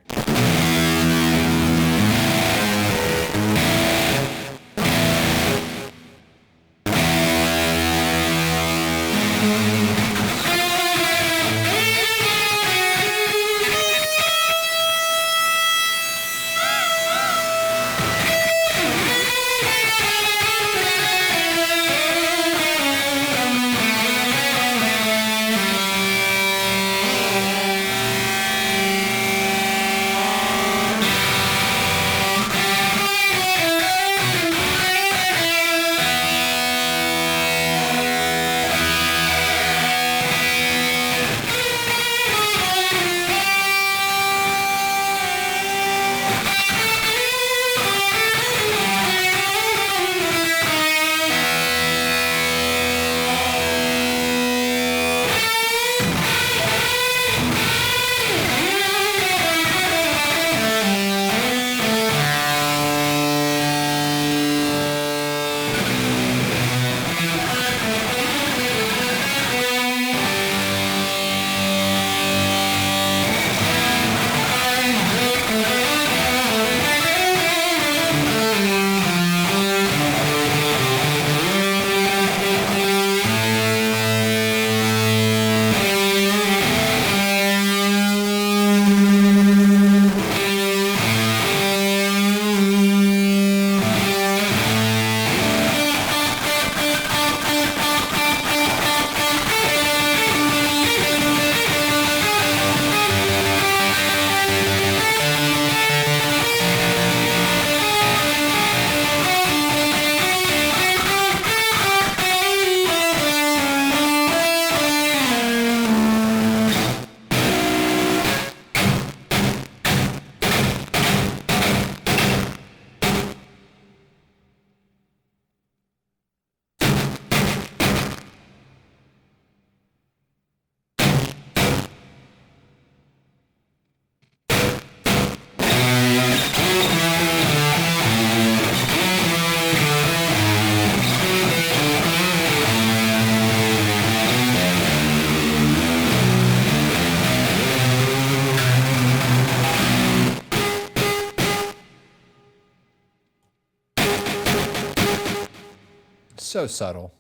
so subtle.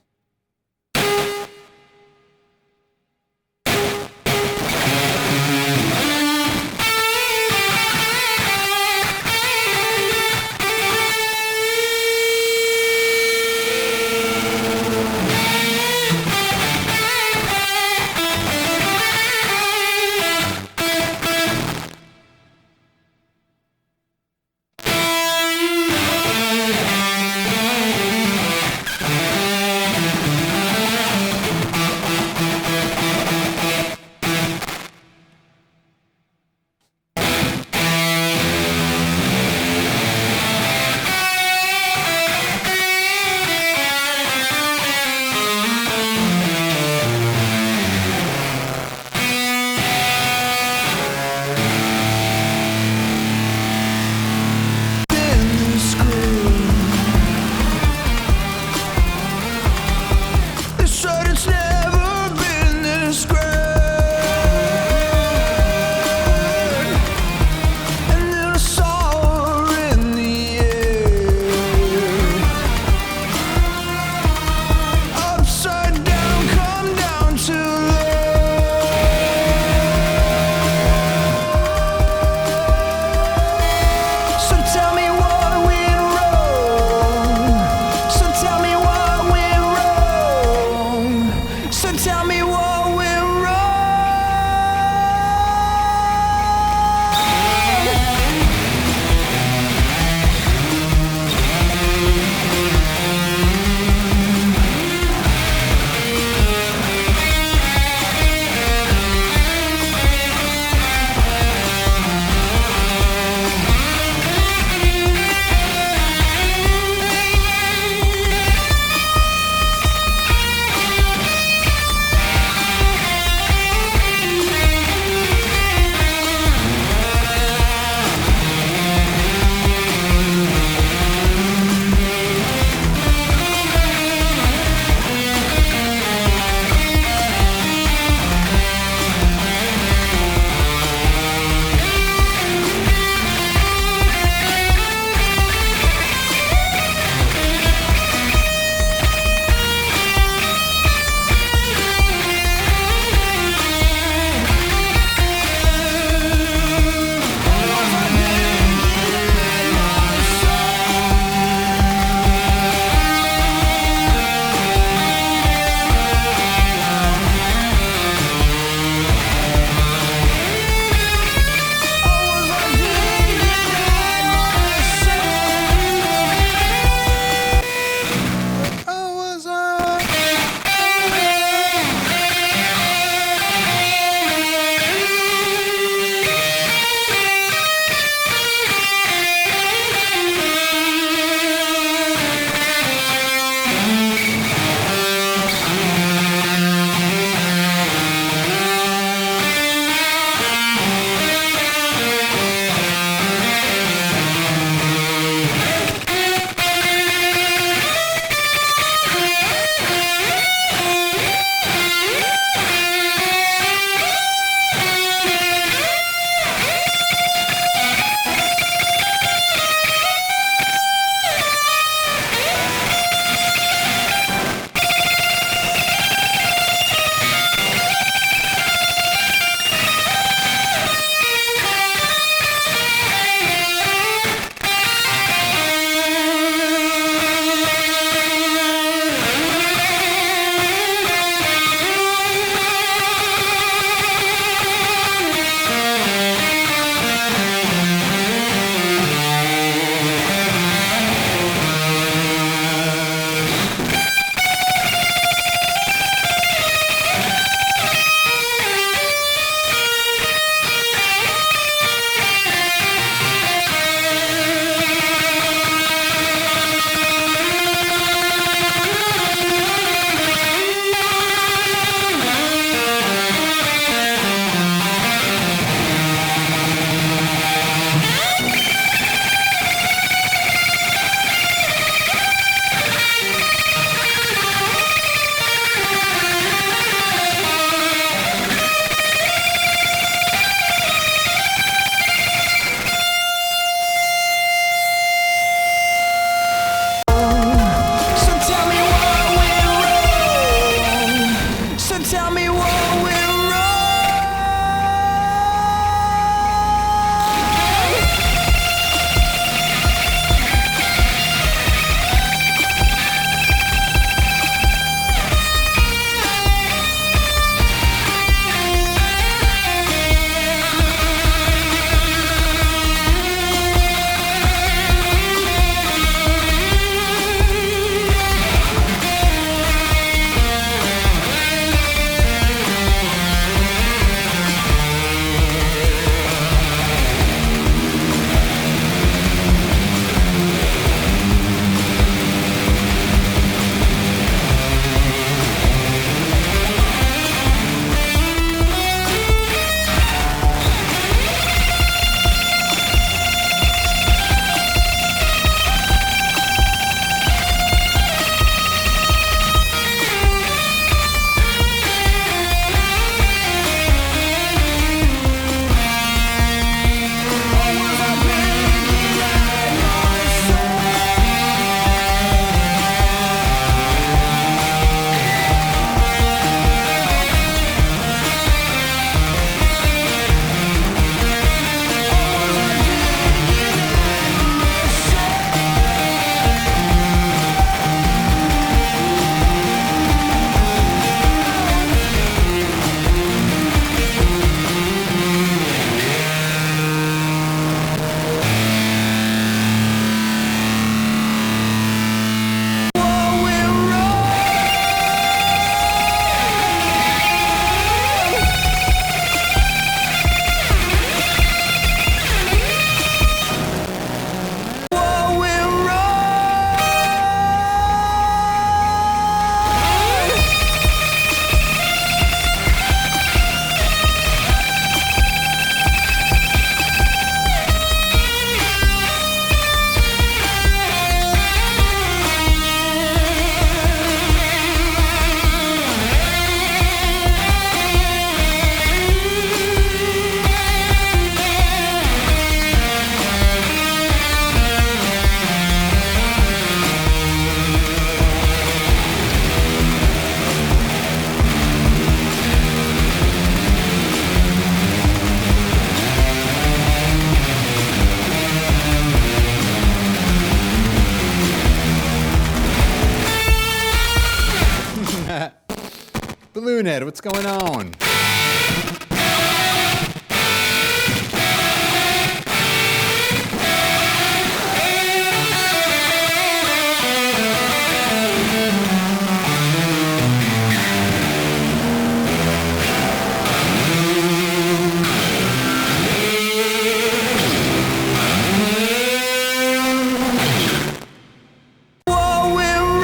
Balloonhead, what's going on? Whoa, we're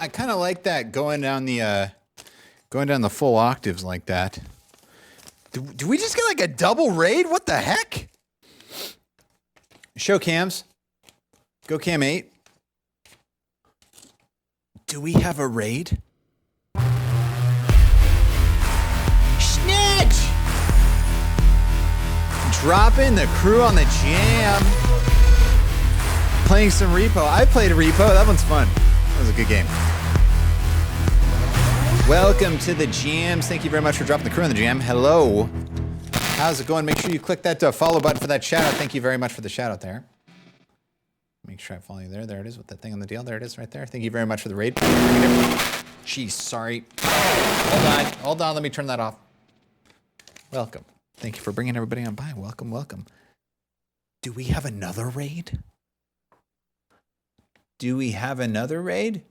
I kind of like that going down the full octaves like that. Do we just get like a double raid? What the heck? Show cams. Go cam 8. Do we have a raid? Snitch! Dropping the crew on the jam. Playing some Repo. I played a Repo. That one's fun. That was a good game. Welcome to the jams. Thank you very much for dropping the crew on the jam. Hello. How's it going? Make sure you click that follow button for that shout out. Thank you very much for the shout out there. Make sure I follow you there. There it is with that thing on the deal. There it is right there. Thank you very much for the raid. Jeez, sorry. Hold on. Let me turn that off. Welcome. Thank you for bringing everybody on by. Welcome, welcome. Do we have another raid? Do we have another raid?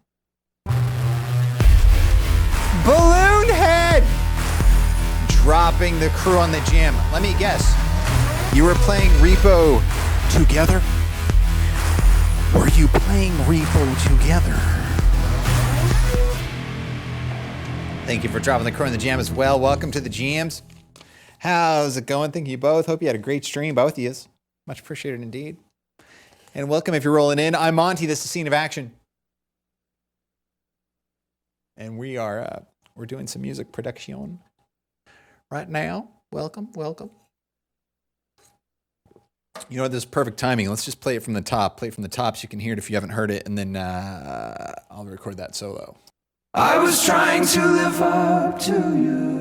Balloonhead! Dropping the crew on the jam. Let me guess. You were playing Repo together? Were you playing Repo together? Thank you for dropping the crew on the jam as well. Welcome to the jams. How's it going? Thank you both. Hope you had a great stream, both of you. Much appreciated indeed. And welcome if you're rolling in. I'm Monty. This is Scene of Action. And we are we're doing some music production right now. Welcome, welcome. You know what? This is perfect timing. Let's just play it from the top. Play it from the top so you can hear it if you haven't heard it, and then I'll record that solo. I was trying to live up to you.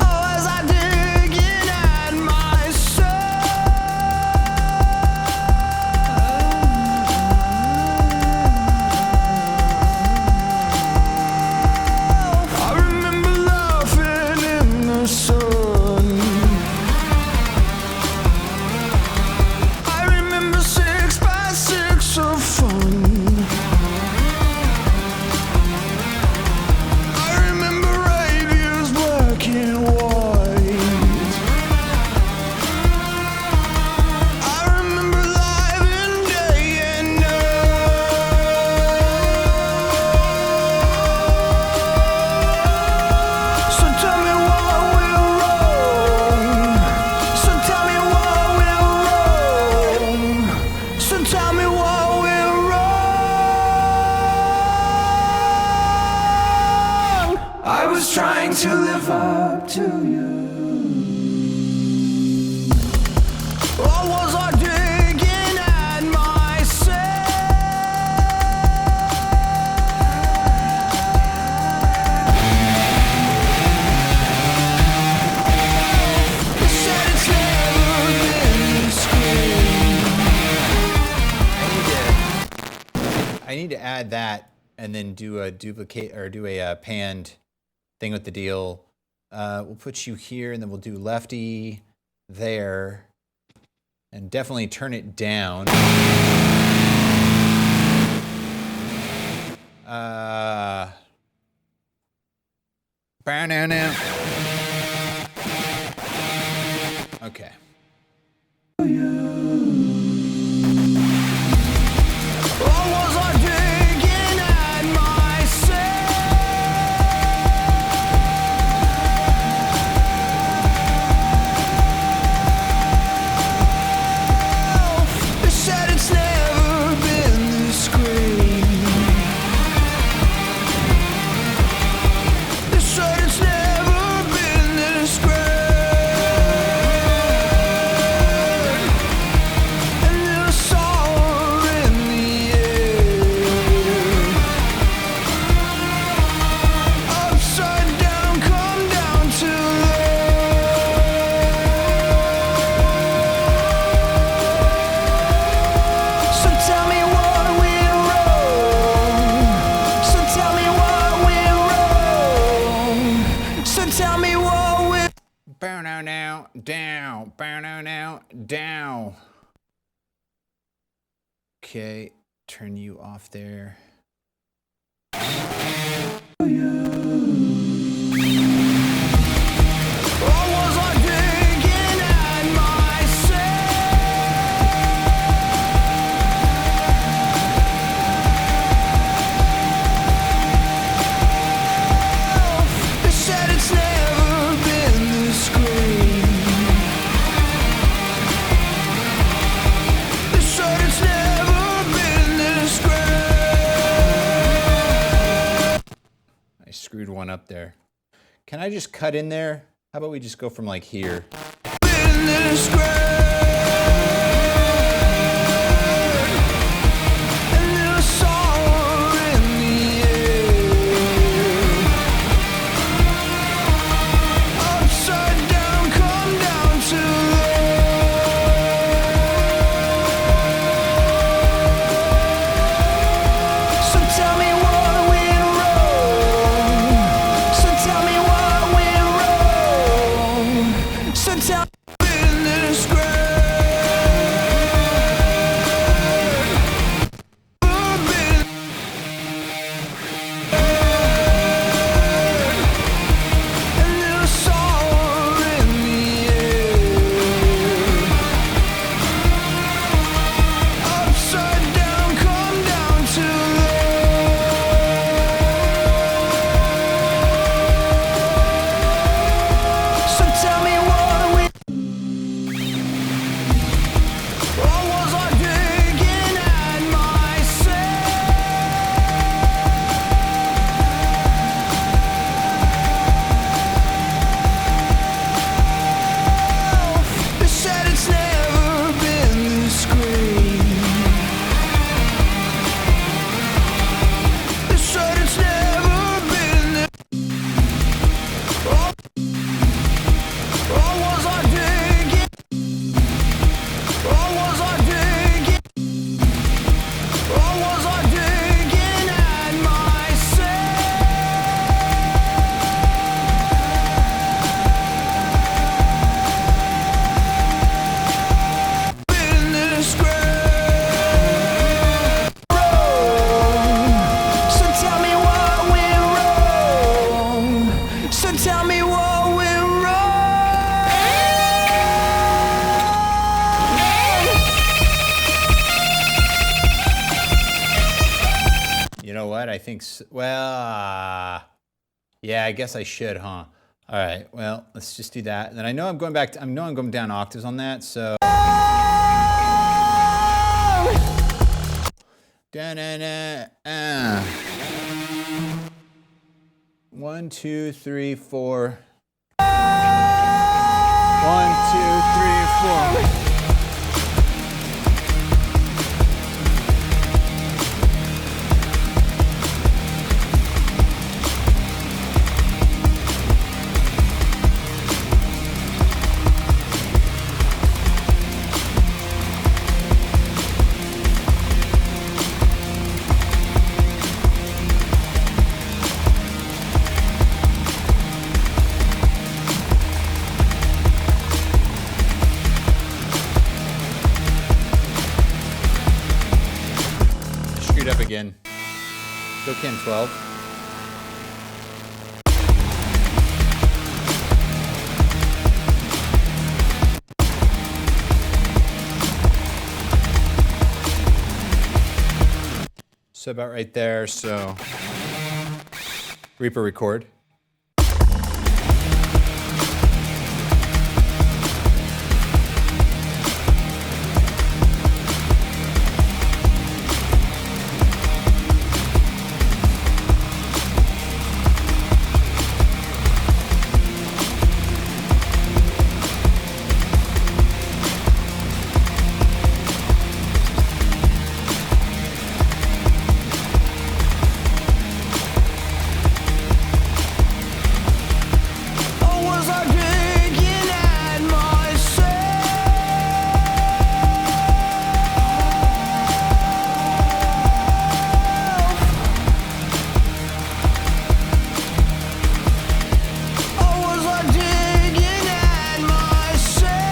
Oh, as I dig in at my soul, I remember laughing in the sun. I remember 6 by 6 of fun. Trying to live up to you. Or was I digging at myself? You said it's never been screened. I need to add that and then do a duplicate or do a panned thing with the deal We'll put you here, and then we'll do lefty there, and definitely turn it down. Okay. Or was I digging at myself? They said it's never been this great. They said it's never been this great. And there's sorrow in the air. Upside down, come down to there. So tell me what went wrong. So tell me what went wrong. So tell me what went. Bow now, now, down. Bow now, now, down. Okay, turn you off there. Or was I digging at myself? They said it's never been this great. They said it's never been this great. I screwed one up there. Can I just cut in there? How about we just go from like here? Been this great. And there's sorrow in the air. Upside down, come down to there. So tell me what went wrong. So tell me what went wrong. So tell me in this great. And there's sorrow in the air. Upside down, come down to there. So tell me what we. Or was I digging at myself? They said it's never been this great. They said it's never been this. Or was I digging? Or was I digging? Or was I digging at myself? Been this great. So tell me what went wrong. So tell me what went wrong. You know what? I think, yeah, I guess I should, huh? All right, well, let's just do that. And then I know I'm going back to, I know I'm going down octaves on that, so. Da-na-na, 1, 2, 3, 4. 1, 2, 3, 4. Go Ken 12. So about right there, so Reaper record. Or was I digging at myself? Or was I digging at myself?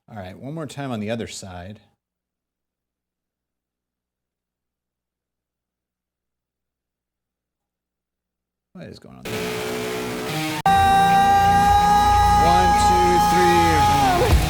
All right, one more time on the other side. What is going on there? 1, 2, 3.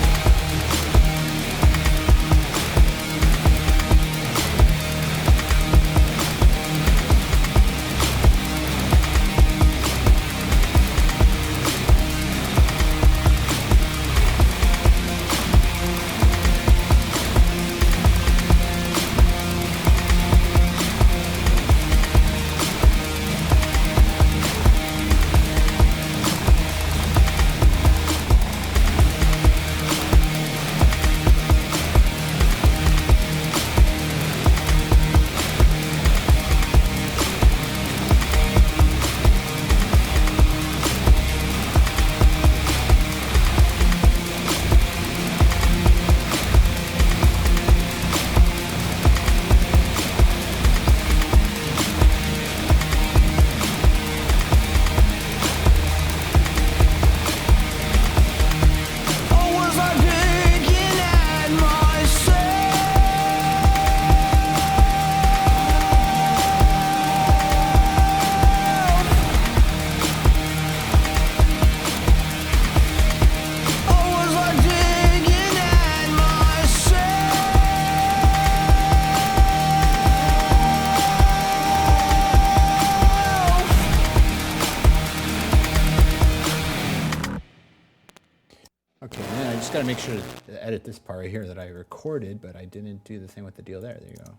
Or was I digging at myself? Or was I digging at myself? Okay, and then I just got to make sure to edit this part right here that I recorded, but I didn't do the thing with the deal there. There you go.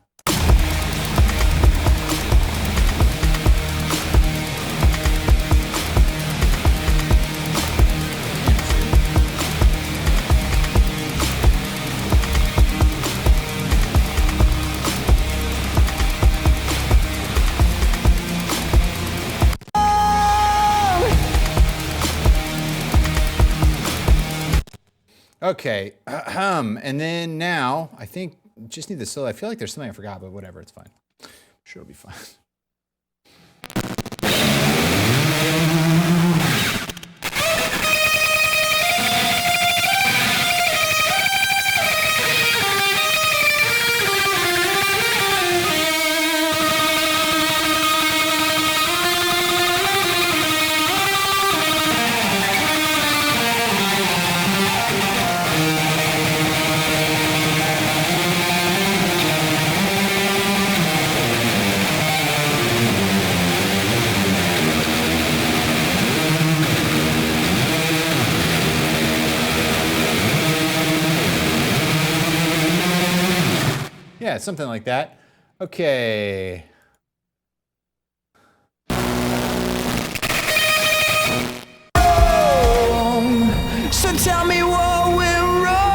Okay, and then now I think just need the solo. I feel like there's something I forgot, but whatever, it's fine. I'm sure it'll be fine. Yeah, something like that. Okay. So tell me what went wrong.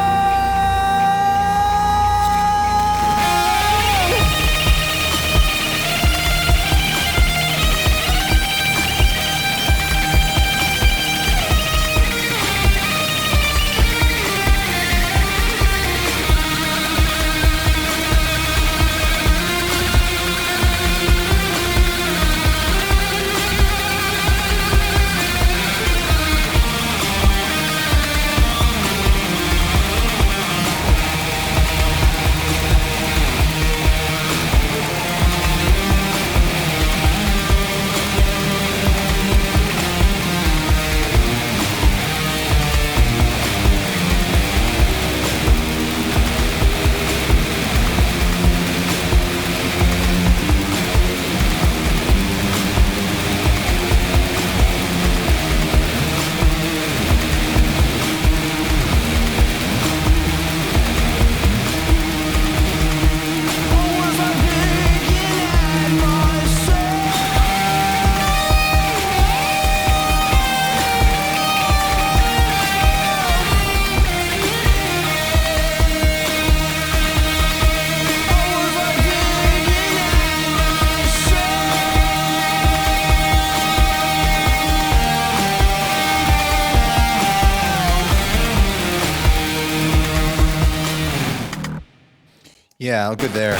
Yeah, I'll go there.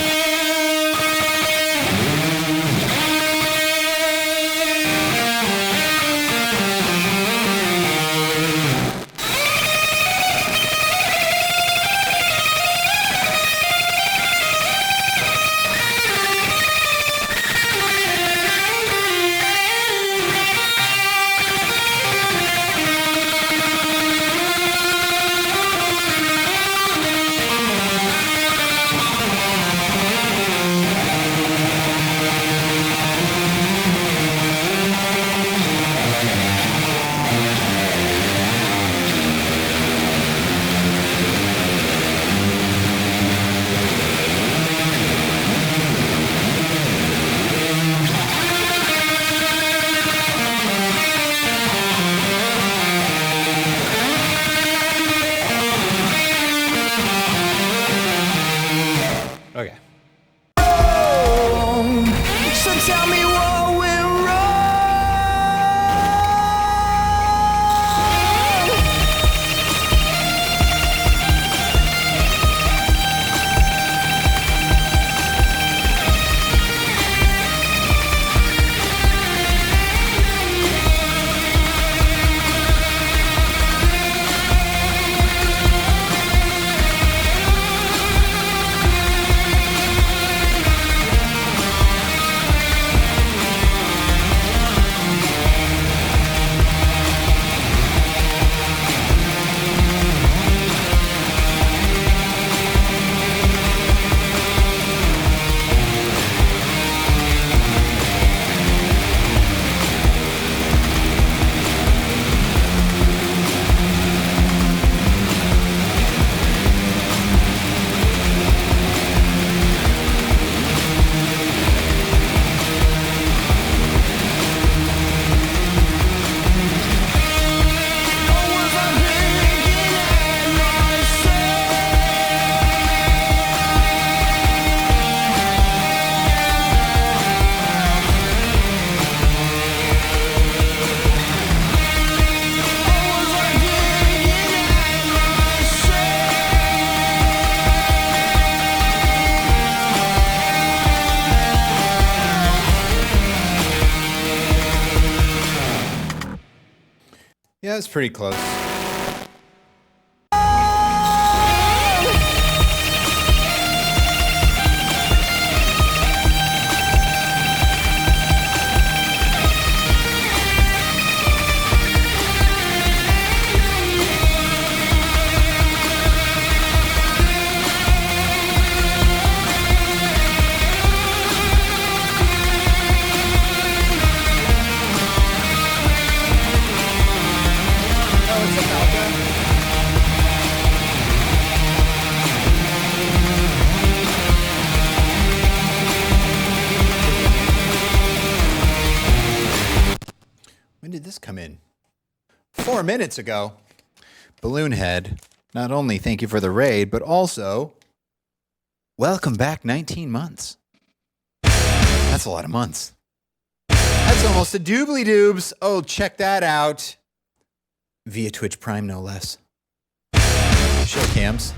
Okay. So tell me what went wrong. Yeah, it's pretty close. When did this come in? 4 minutes ago. Balloonhead, not only thank you for the raid, but also welcome back 19 months. That's a lot of months. That's almost a doobly doobs. Oh, check that out. Via Twitch Prime, no less. Show cams.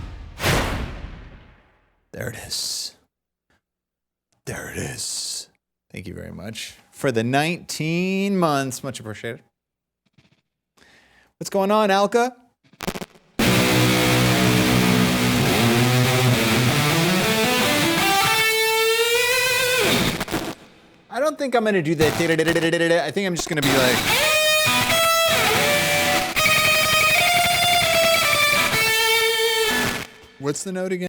There it is. There it is. Thank you very much for the 19 months. Much appreciated. What's going on, Alka? I don't think I'm going to do that. I think I'm just going to be like... What's the note again?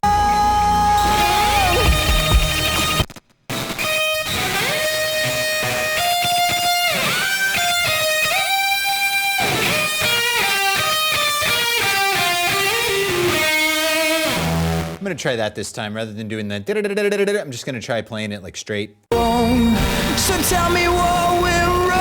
I'm going to try that this time rather than doing that. I'm just going to try playing it like straight. So tell me what went wrong.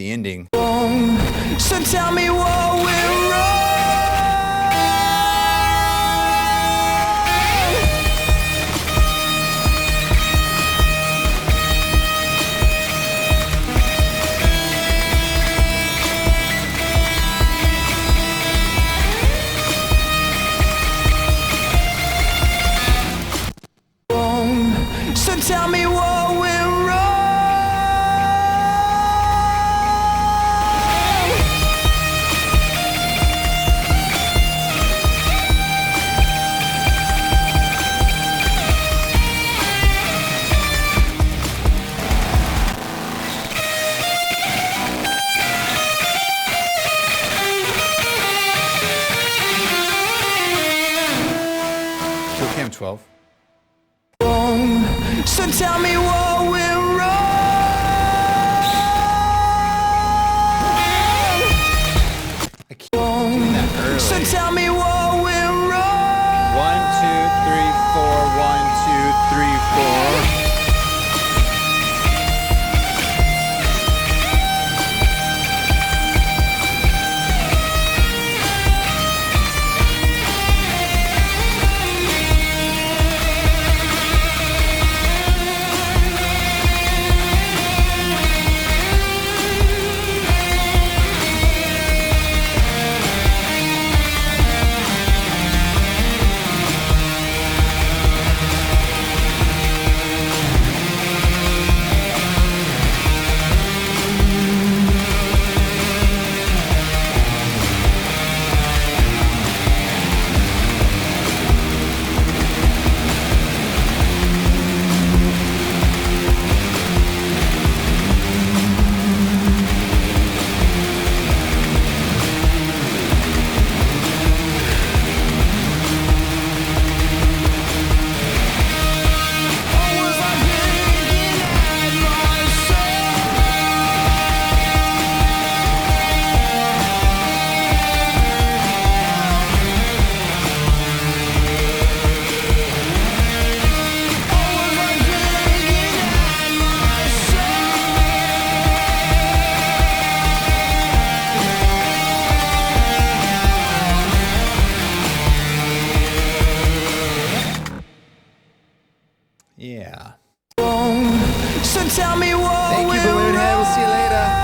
the ending. So tell me what went wrong. So tell me what went wrong. Kill Cam 12. So tell me what went wrong. I keep doing that early. So tell me what went wrong. 1, 2, 3, 4. 1, 2, 3, 4. Yeah. So tell me what Thank you, went Balloon Head. We'll see you later.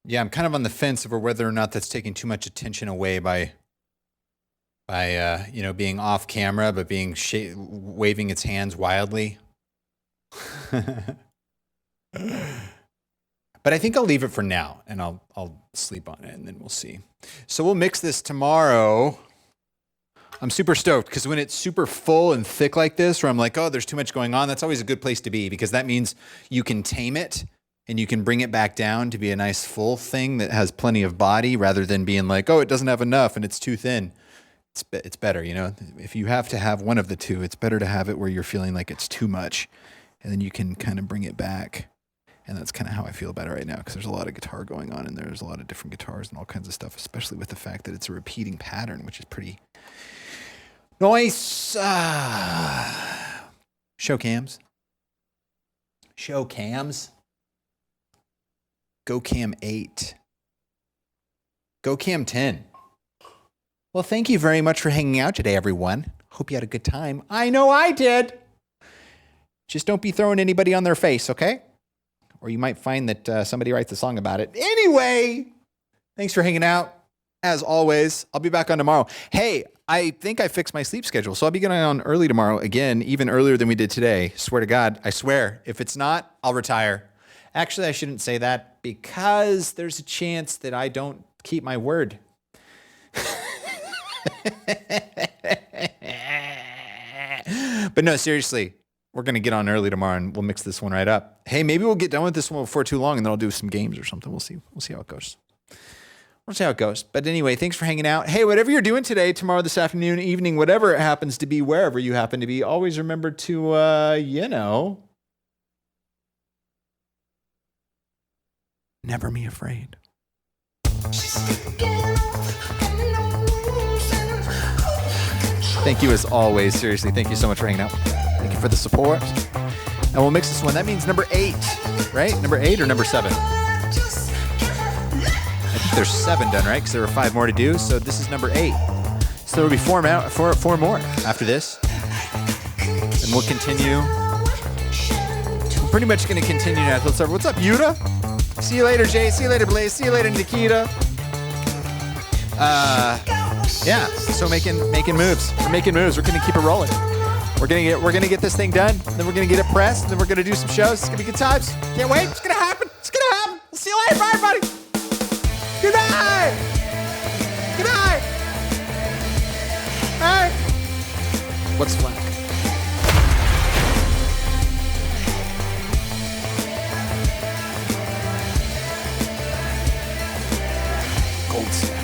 Yeah, I'm kind of on the fence over whether or not that's taking too much attention away by being off camera, but being waving its hands wildly. But I think I'll leave it for now, and I'll sleep on it, and then we'll see. So we'll mix this tomorrow. I'm super stoked because when it's super full and thick like this, where I'm like, oh, there's too much going on, that's always a good place to be because that means you can tame it and you can bring it back down to be a nice full thing that has plenty of body rather than being like, oh, it doesn't have enough and it's too thin. It's better, you know. If you have to have one of the two, it's better to have it where you're feeling like it's too much, and then you can kind of bring it back And that's kind of how I feel about it right now because there's a lot of guitar going on and there's a lot of different guitars and all kinds of stuff, especially with the fact that it's a repeating pattern, which is pretty nice. Show cams. Show cams. Go Cam 8. Go Cam 10. Well, thank you very much for hanging out today, everyone. Hope you had a good time. I know I did. Just don't be throwing anybody on their face, okay? Or you might find that somebody writes a song about it. Anyway, thanks for hanging out. As always, I'll be back on tomorrow. Hey, I think I fixed my sleep schedule, so I'll be getting on early tomorrow again, even earlier than we did today. Swear to God, I swear. If it's not, I'll retire. Actually, I shouldn't say that because there's a chance that I don't keep my word. But no, seriously. We're going to get on early tomorrow and we'll mix this one right up. Hey, maybe we'll get done with this one before too long and then I'll do some games or something. We'll see. We'll see how it goes. We'll see how it goes. But anyway, thanks for hanging out. Hey, whatever you're doing today, tomorrow, this afternoon, evening, whatever it happens to be, wherever you happen to be, always remember to, never be afraid. Thank you as always. Seriously, thank you so much for hanging out. Thank you for the support. And we'll mix this one. That means number 8, right? Number 8 or number 7? I think there's 7 done, right? Because there were 5 more to do. So this is number 8. So there will be 4 more after this. And we'll continue. We're pretty much going to continue now. What's up, Yuta? See you later, Jay. See you later, Blaze. See you later, Nikita. Yeah. So making moves. We're making moves. We're going to keep it rolling. We're gonna get this thing done. Then we're gonna get it pressed. Then we're gonna do some shows. It's gonna be good times. Can't wait. It's gonna happen. It's gonna happen. We'll see you later, bye, everybody. Good night. Good night. All right. What's flack? Gold staff.